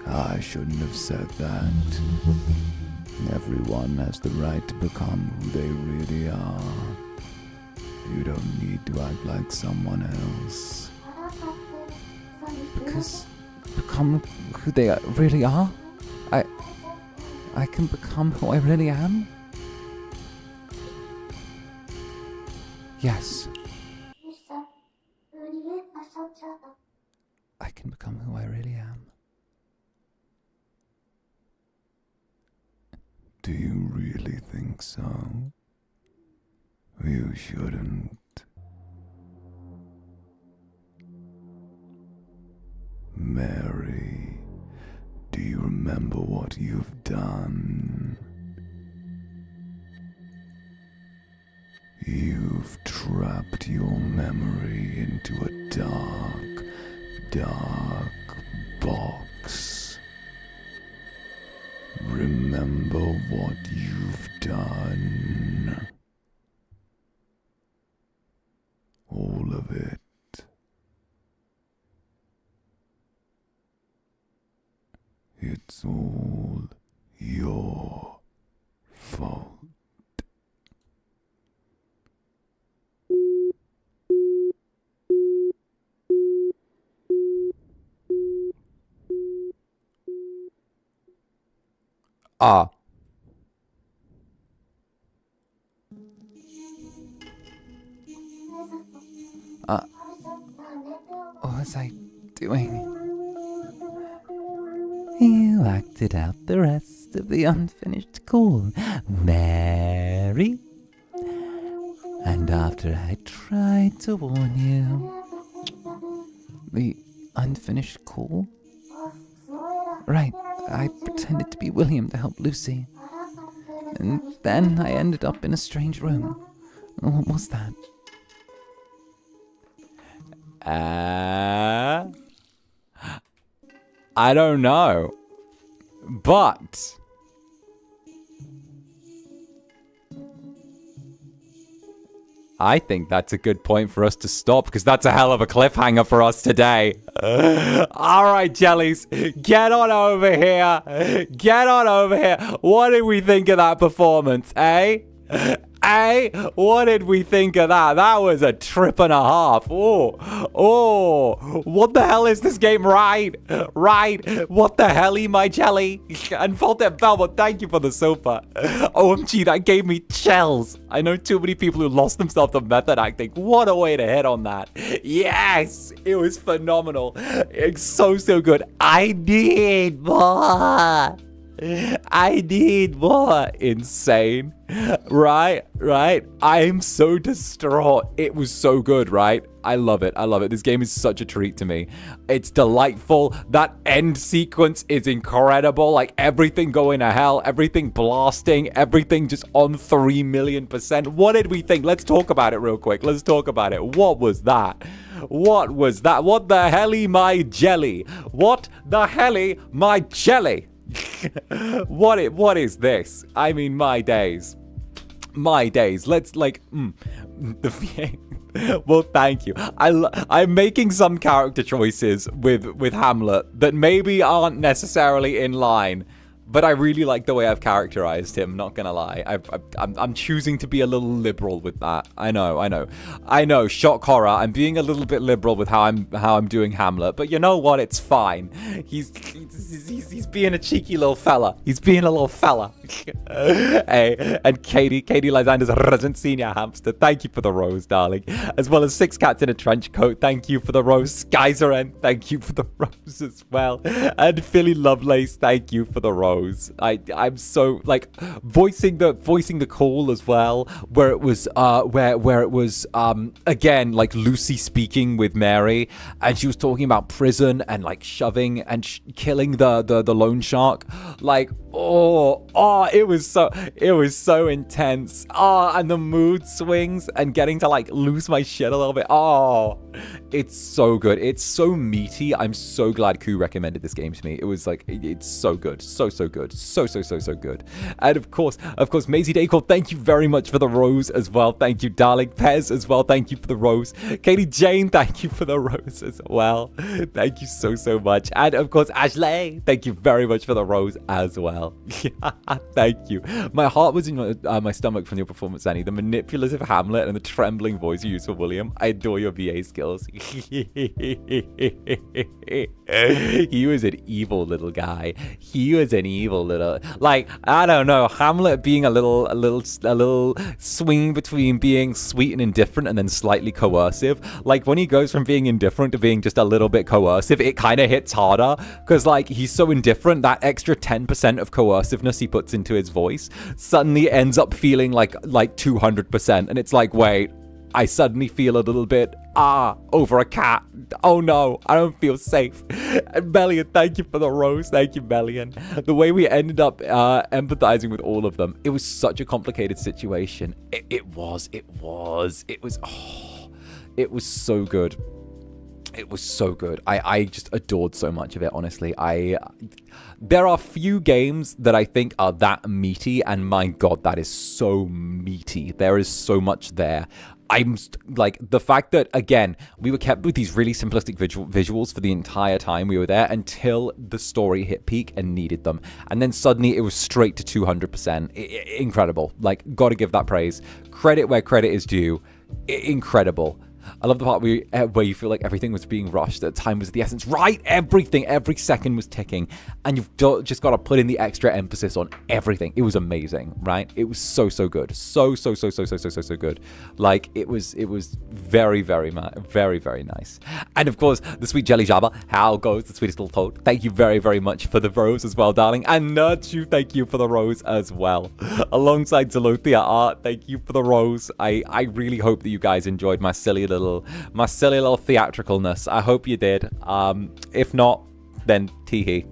I shouldn't have said that. Everyone has the right to become who they really are. You don't need to act like someone else. Because become who they really are? I can become who I really am? Yes. I can become who I really am. Do you really think so? You shouldn't. Mary, do you remember what you've done? You've trapped your memory into a dark, dark box. Remember what you've done. All of it. It's all your fault. Ah. What was I doing? You acted out the rest of the unfinished call, Mary. And after I tried to warn you... The unfinished call? Right, I pretended to be William to help Lucy. And then I ended up in a strange room. What was that? I don't know. But I think that's a good point for us to stop, because that's a hell of a cliffhanger for us today. All right, jellies, get on over here. Get on over here. What did we think of that performance, eh? Hey, what did we think of that? That was a trip and a half. Oh, what the hell is this game? Right, what the hell, my jelly? And 𝓂𝓸𝓾𝓻, thank you for the super. OMG, that gave me chills. I know too many people who lost themselves to method acting. What a way to hit on that. Yes, it was phenomenal. It's so good. I need more. Insane. Right. I'm so distraught. It was so good, right? I love it. This game is such a treat to me. It's delightful. That end sequence is incredible. Like, everything going to hell, everything blasting, everything just on 3,000,000%. What did we think? Let's talk about it real quick. Let's talk about it. What was that? What the helly my jelly? What the helly my jelly? What is this? I mean, my days. Let's like the VA. Well, thank you. I'm making some character choices with Hamlet that maybe aren't necessarily in line, but I really like the way I've characterized him, not gonna lie. I'm choosing to be a little liberal with that. I know, shock horror. I'm being a little bit liberal with how I'm doing Hamlet, but you know what? It's fine. He's being a cheeky little fella. Hey, and Katie Lysander's resident senior hamster, thank you for the rose, darling. As well as 6 cats in a trench coat, thank you for the rose. Skyzeren, thank you for the rose as well. And Philly Lovelace, thank you for the rose. I'm so like voicing the call as well, where it was again like Lucy speaking with Mary, and she was talking about prison and like shoving and killing the loan shark. Like it was so intense. And the mood swings and getting to like lose my shit a little bit. It's so good. It's so meaty. I'm so glad 𝓂𝓻 recommended this game to me. It was like it's so good. So good. So good. And of course, Maisie Daycall, thank you very much for the rose as well. Thank you, darling. Pez as well, thank you for the rose. Katie Jane, thank you for the rose as well. Thank you so much. And of course, Ashley, thank you very much for the rose as well. well. Thank you. My heart was in my stomach from your performance, Annie. The manipulative Hamlet and the trembling voice you use for William. I adore your VA skills. He was an evil little guy. He was an evil little, like, I don't know, Hamlet being a little swing between being sweet and indifferent and then slightly coercive. Like, when he goes from being indifferent to being just a little bit coercive, it kind of hits harder because, like, he's so indifferent, that extra 10% of coerciveness he puts into his voice suddenly ends up feeling like 200%. And it's like, wait, I suddenly feel a little bit, over a cat. Oh no, I don't feel safe. And Melian, thank you for the rose. Thank you, Melian. The way we ended up empathizing with all of them, it was such a complicated situation. It was so good. It was so good. I just adored so much of it, honestly. There are few games that I think are that meaty, and my god, that is so meaty. There is so much there. I'm like, the fact that, again, we were kept with these really simplistic visuals for the entire time we were there until the story hit peak and needed them. And then suddenly it was straight to 200%. Incredible. Like, gotta give that praise. Credit where credit is due. Incredible. I love the part where you feel like everything was being rushed, that time was the essence. Right, everything, every second was ticking, and you've just got to put in the extra emphasis on everything. It was amazing, right? It was so good, so good. Like, it was very nice. And of course, the sweet jelly jabba. How goes the sweetest little toad? Thank you very much for the rose as well, darling. And Nurtu, thank you for the rose as well. Alongside Zalothia Art, thank you for the rose. I really hope that you guys enjoyed my silly little theatricalness. I hope you did. If not, then tee-hee.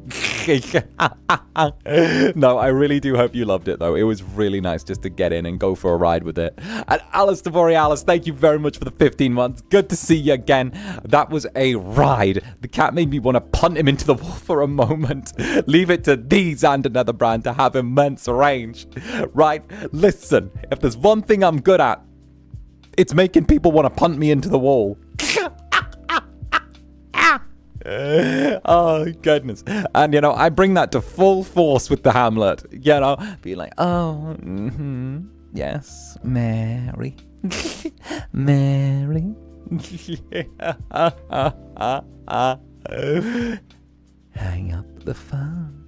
No, I really do hope you loved it, though. It was really nice just to get in and go for a ride with it. And Alice Borealis, thank you very much for the 15 months. Good to see you again. That was a ride. The cat made me want to punt him into the wall for a moment. Leave it to thee, Zander Netherbrand, to have immense range. Right? Listen, if there's one thing I'm good at, it's making people want to punt me into the wall. Oh, goodness. And, I bring that to full force with the Hamlet. Be like, oh, yes, Mary. Mary. Hang up the phone,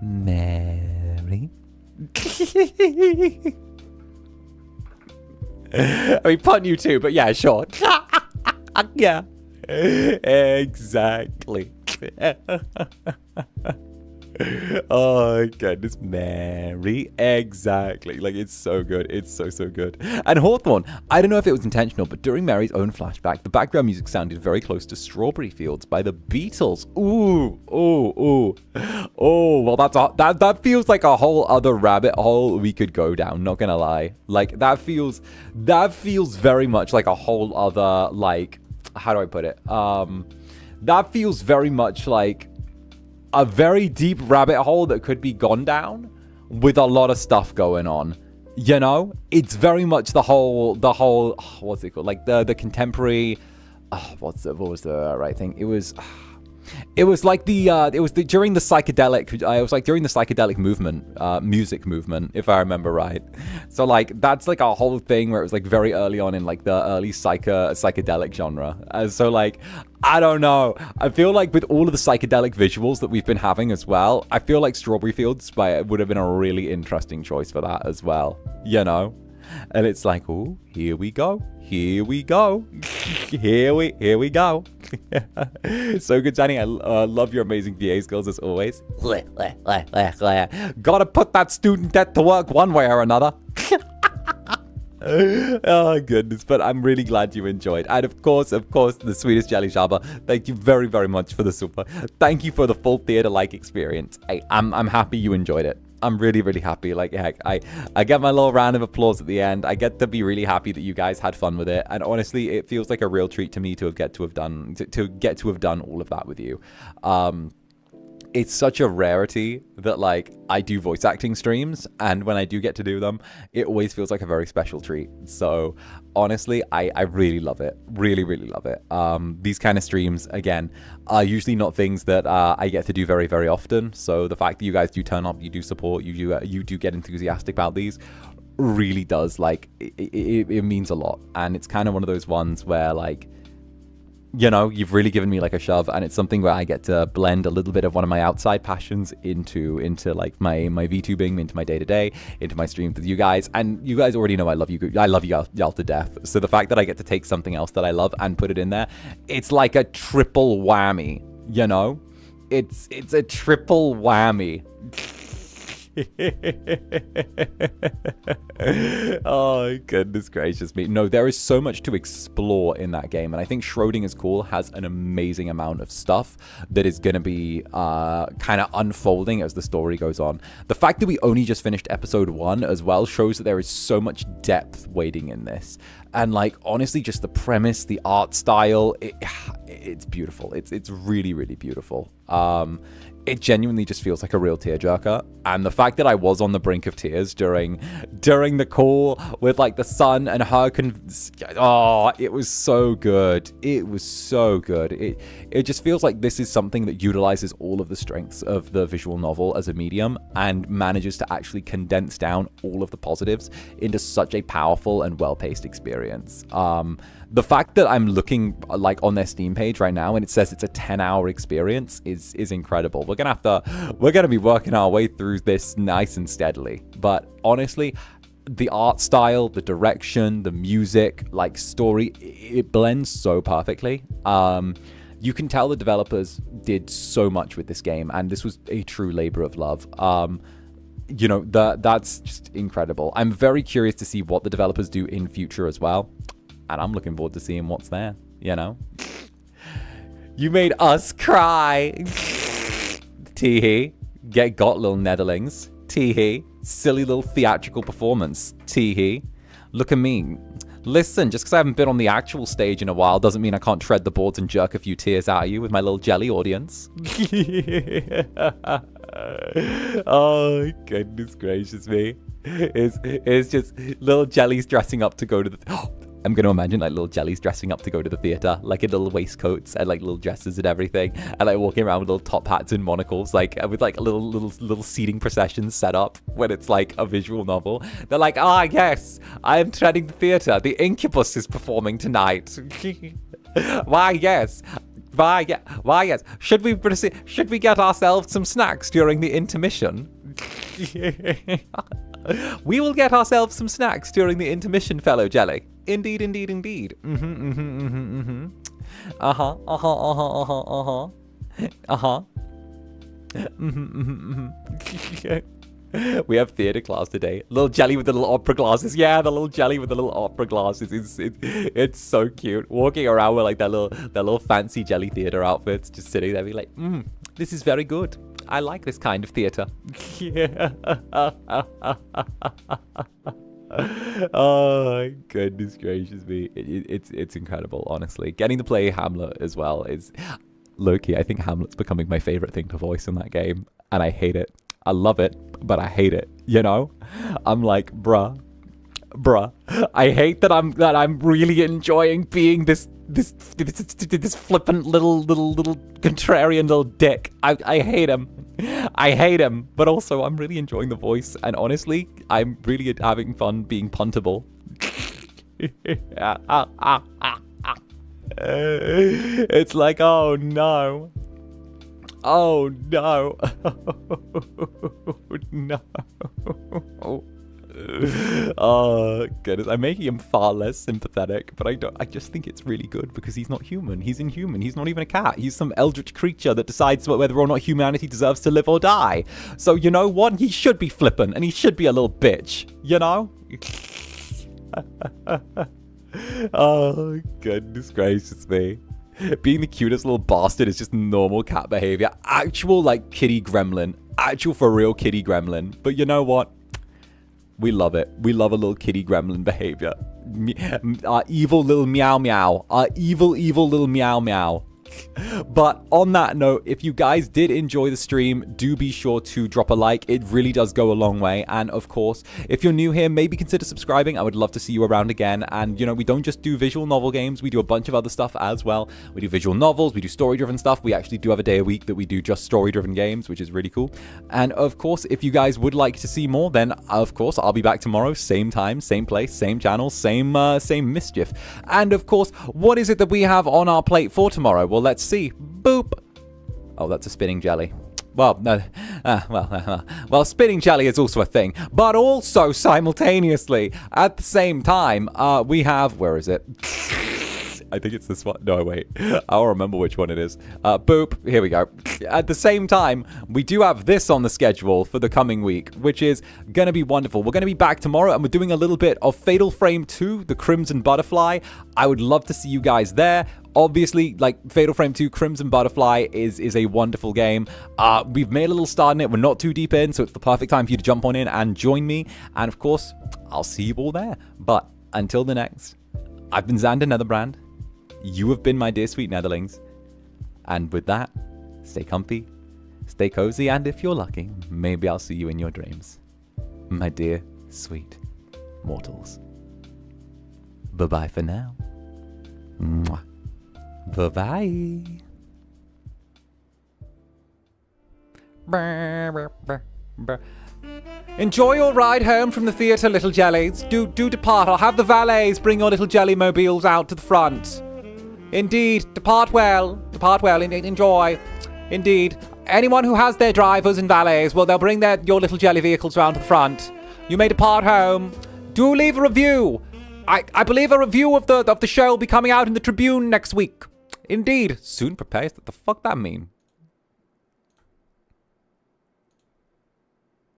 Mary. I mean, punt you too, but yeah, sure. Yeah. Exactly. Oh, goodness, Mary. Exactly. Like, it's so good. It's so good. And Hawthorne, I don't know if it was intentional, but during Mary's own flashback, the background music sounded very close to Strawberry Fields by the Beatles. Ooh. Oh, well, that feels like a whole other rabbit hole we could go down, not gonna lie. Like, that feels very much like a whole other, like, how do I put it? That feels very much like a very deep rabbit hole that could be gone down with a lot of stuff going on. It's very much the whole what's it called? Like the contemporary. What was the right thing? It was like during the psychedelic movement, music movement, if I remember right. So like that's like a whole thing where it was like very early on in like the early psychedelic genre. So like, I don't know. I feel like with all of the psychedelic visuals that we've been having as well, I feel like Strawberry Fields would have been a really interesting choice for that as well. And it's like, oh, here we go. Here we go. Here we go. So good, Danny. I love your amazing VA skills as always. Gotta put that student debt to work one way or another. Oh, goodness. But I'm really glad you enjoyed. And of course, the sweetest jelly jabba. Thank you very, very much for the super. Thank you for the full theater-like experience. I'm happy you enjoyed it. I'm really, really happy. Like, heck, I get my little round of applause at the end. I get to be really happy that you guys had fun with it. And honestly, it feels like a real treat to me to get to have done all of that with you. it's such a rarity that like I do voice acting streams, and when I do get to do them, it always feels like a very special treat. So honestly, I really love it. Really, really love it. These kind of streams, again, are usually not things that I get to do very, very often. So the fact that you guys do turn up, you do support, you do get enthusiastic about these, really does, like, it means a lot. And it's kind of one of those ones where, like, you know, you've really given me like a shove, and it's something where I get to blend a little bit of one of my outside passions into like my VTubing, into my day-to-day, into my streams with you guys. And you guys already know I love you. I love y'all to death. So the fact that I get to take something else that I love and put it in there, it's like a triple whammy, you know? It's a triple whammy. Oh, goodness gracious me. No, there is so much to explore in that game, and I think 𝔂𝓸𝓾𝓻 has an amazing amount of stuff that is going to be kind of unfolding as the story goes on. The fact that we only just finished episode 1 as well shows that there is so much depth waiting in this. And like, honestly, just the premise, the art style, it's beautiful. It's really, really beautiful. It genuinely just feels like a real tearjerker. And the fact that I was on the brink of tears during the call with like the sun and her, it was so good. It was so good. It just feels like this is something that utilizes all of the strengths of the visual novel as a medium and manages to actually condense down all of the positives into such a powerful and well-paced experience. The fact that I'm looking like on their Steam page right now and it says it's a 10-hour experience is incredible. We're gonna be working our way through this nice and steadily. But honestly, the art style, the direction, the music, like story, it blends so perfectly. You can tell the developers did so much with this game, and this was a true labor of love. You know, that's just incredible. I'm very curious to see what the developers do in future as well. And I'm looking forward to seeing what's there, you know? You made us cry. Teehee. Get got, little Netherlings. Teehee. Silly little theatrical performance. Teehee. Look at me. Listen, just because I haven't been on the actual stage in a while doesn't mean I can't tread the boards and jerk a few tears out of you with my little jelly audience. Oh, goodness gracious me. It's just little jellies dressing up to go to the... I'm going to imagine like little jellies dressing up to go to the theater, like in little waistcoats and like little dresses and everything, and like walking around with little top hats and monocles, like with like little seating processions set up when it's like a visual novel. They're like, ah, yes, I am treading the theater. The Incubus is performing tonight. Why, yes. Why, yes. Should we get ourselves some snacks during the intermission? We will get ourselves some snacks during the intermission, fellow jelly. Indeed, indeed, indeed. We have theatre class today. Little jelly with the little opera glasses. Yeah, the little jelly with the little opera glasses. It's so cute. Walking around with like their little fancy jelly theatre outfits, just sitting there, be like, this is very good. I like this kind of theatre. Oh, goodness gracious me. It's incredible, honestly. Getting to play Hamlet as well is... Low-key, I think Hamlet's becoming my favourite thing to voice in that game. And I hate it. I love it, but I hate it, you know? I'm like, bruh. I hate that I'm really enjoying being this flippant little contrarian little dick. I hate him. I hate him, but also I'm really enjoying the voice, and honestly, I'm really having fun being puntable. It's like, oh no. Oh no. No. Oh goodness, I'm making him far less sympathetic, but I just think it's really good because he's not human. He's inhuman. He's not even a cat. He's some eldritch creature that decides whether or not humanity deserves to live or die. So you know what? He should be flippant and he should be a little bitch, you know? Oh goodness gracious me. Being the cutest little bastard is just normal cat behavior. Actual like kitty gremlin. Actual for real kitty gremlin. But you know what? We love it. We love a little kitty gremlin behavior. Our evil little meow meow. Our evil little meow meow. But on that note, if you guys did enjoy the stream, do be sure to drop a like. It really does go a long way. And of course, if you're new here, maybe consider subscribing. I would love to see you around again. And, you know, we don't just do visual novel games. We do a bunch of other stuff as well. We do visual novels. We do story-driven stuff. We actually do have a day a week that we do just story-driven games, which is really cool. And of course, if you guys would like to see more, then of course, I'll be back tomorrow. Same time, same place, same channel, same mischief. And of course, what is it that we have on our plate for tomorrow? Well, let's see. Boop. Oh, that's a spinning jelly. Well, no. Well, spinning jelly is also a thing. But also, simultaneously, at the same time, we have... Where is it? I think it's this one. No, wait. I'll remember which one it is. Boop. Here we go. At the same time, we do have this on the schedule for the coming week, which is going to be wonderful. We're going to be back tomorrow, and we're doing a little bit of Fatal Frame 2, The Crimson Butterfly. I would love to see you guys there. Obviously, like, Fatal Frame 2 Crimson Butterfly is a wonderful game. We've made a little start in it. We're not too deep in, so it's the perfect time for you to jump on in and join me. And, of course, I'll see you all there. But until the next, I've been Zander Netherbrand. You have been my dear sweet Netherlings. And with that, stay comfy, stay cozy, and if you're lucky, maybe I'll see you in your dreams. My dear sweet mortals. Bye-bye for now. Mwah. Bye-bye. Enjoy your ride home from the theatre, little jellies. Do depart. I'll have the valets bring your little jelly mobiles out to the front. Indeed, depart well, enjoy. Indeed, anyone who has their drivers and valets, well, they'll bring your little jelly vehicles round to the front. You may depart home. Do leave a review. I believe a review of the show will be coming out in the Tribune next week. Indeed, soon prepares. What the fuck that mean?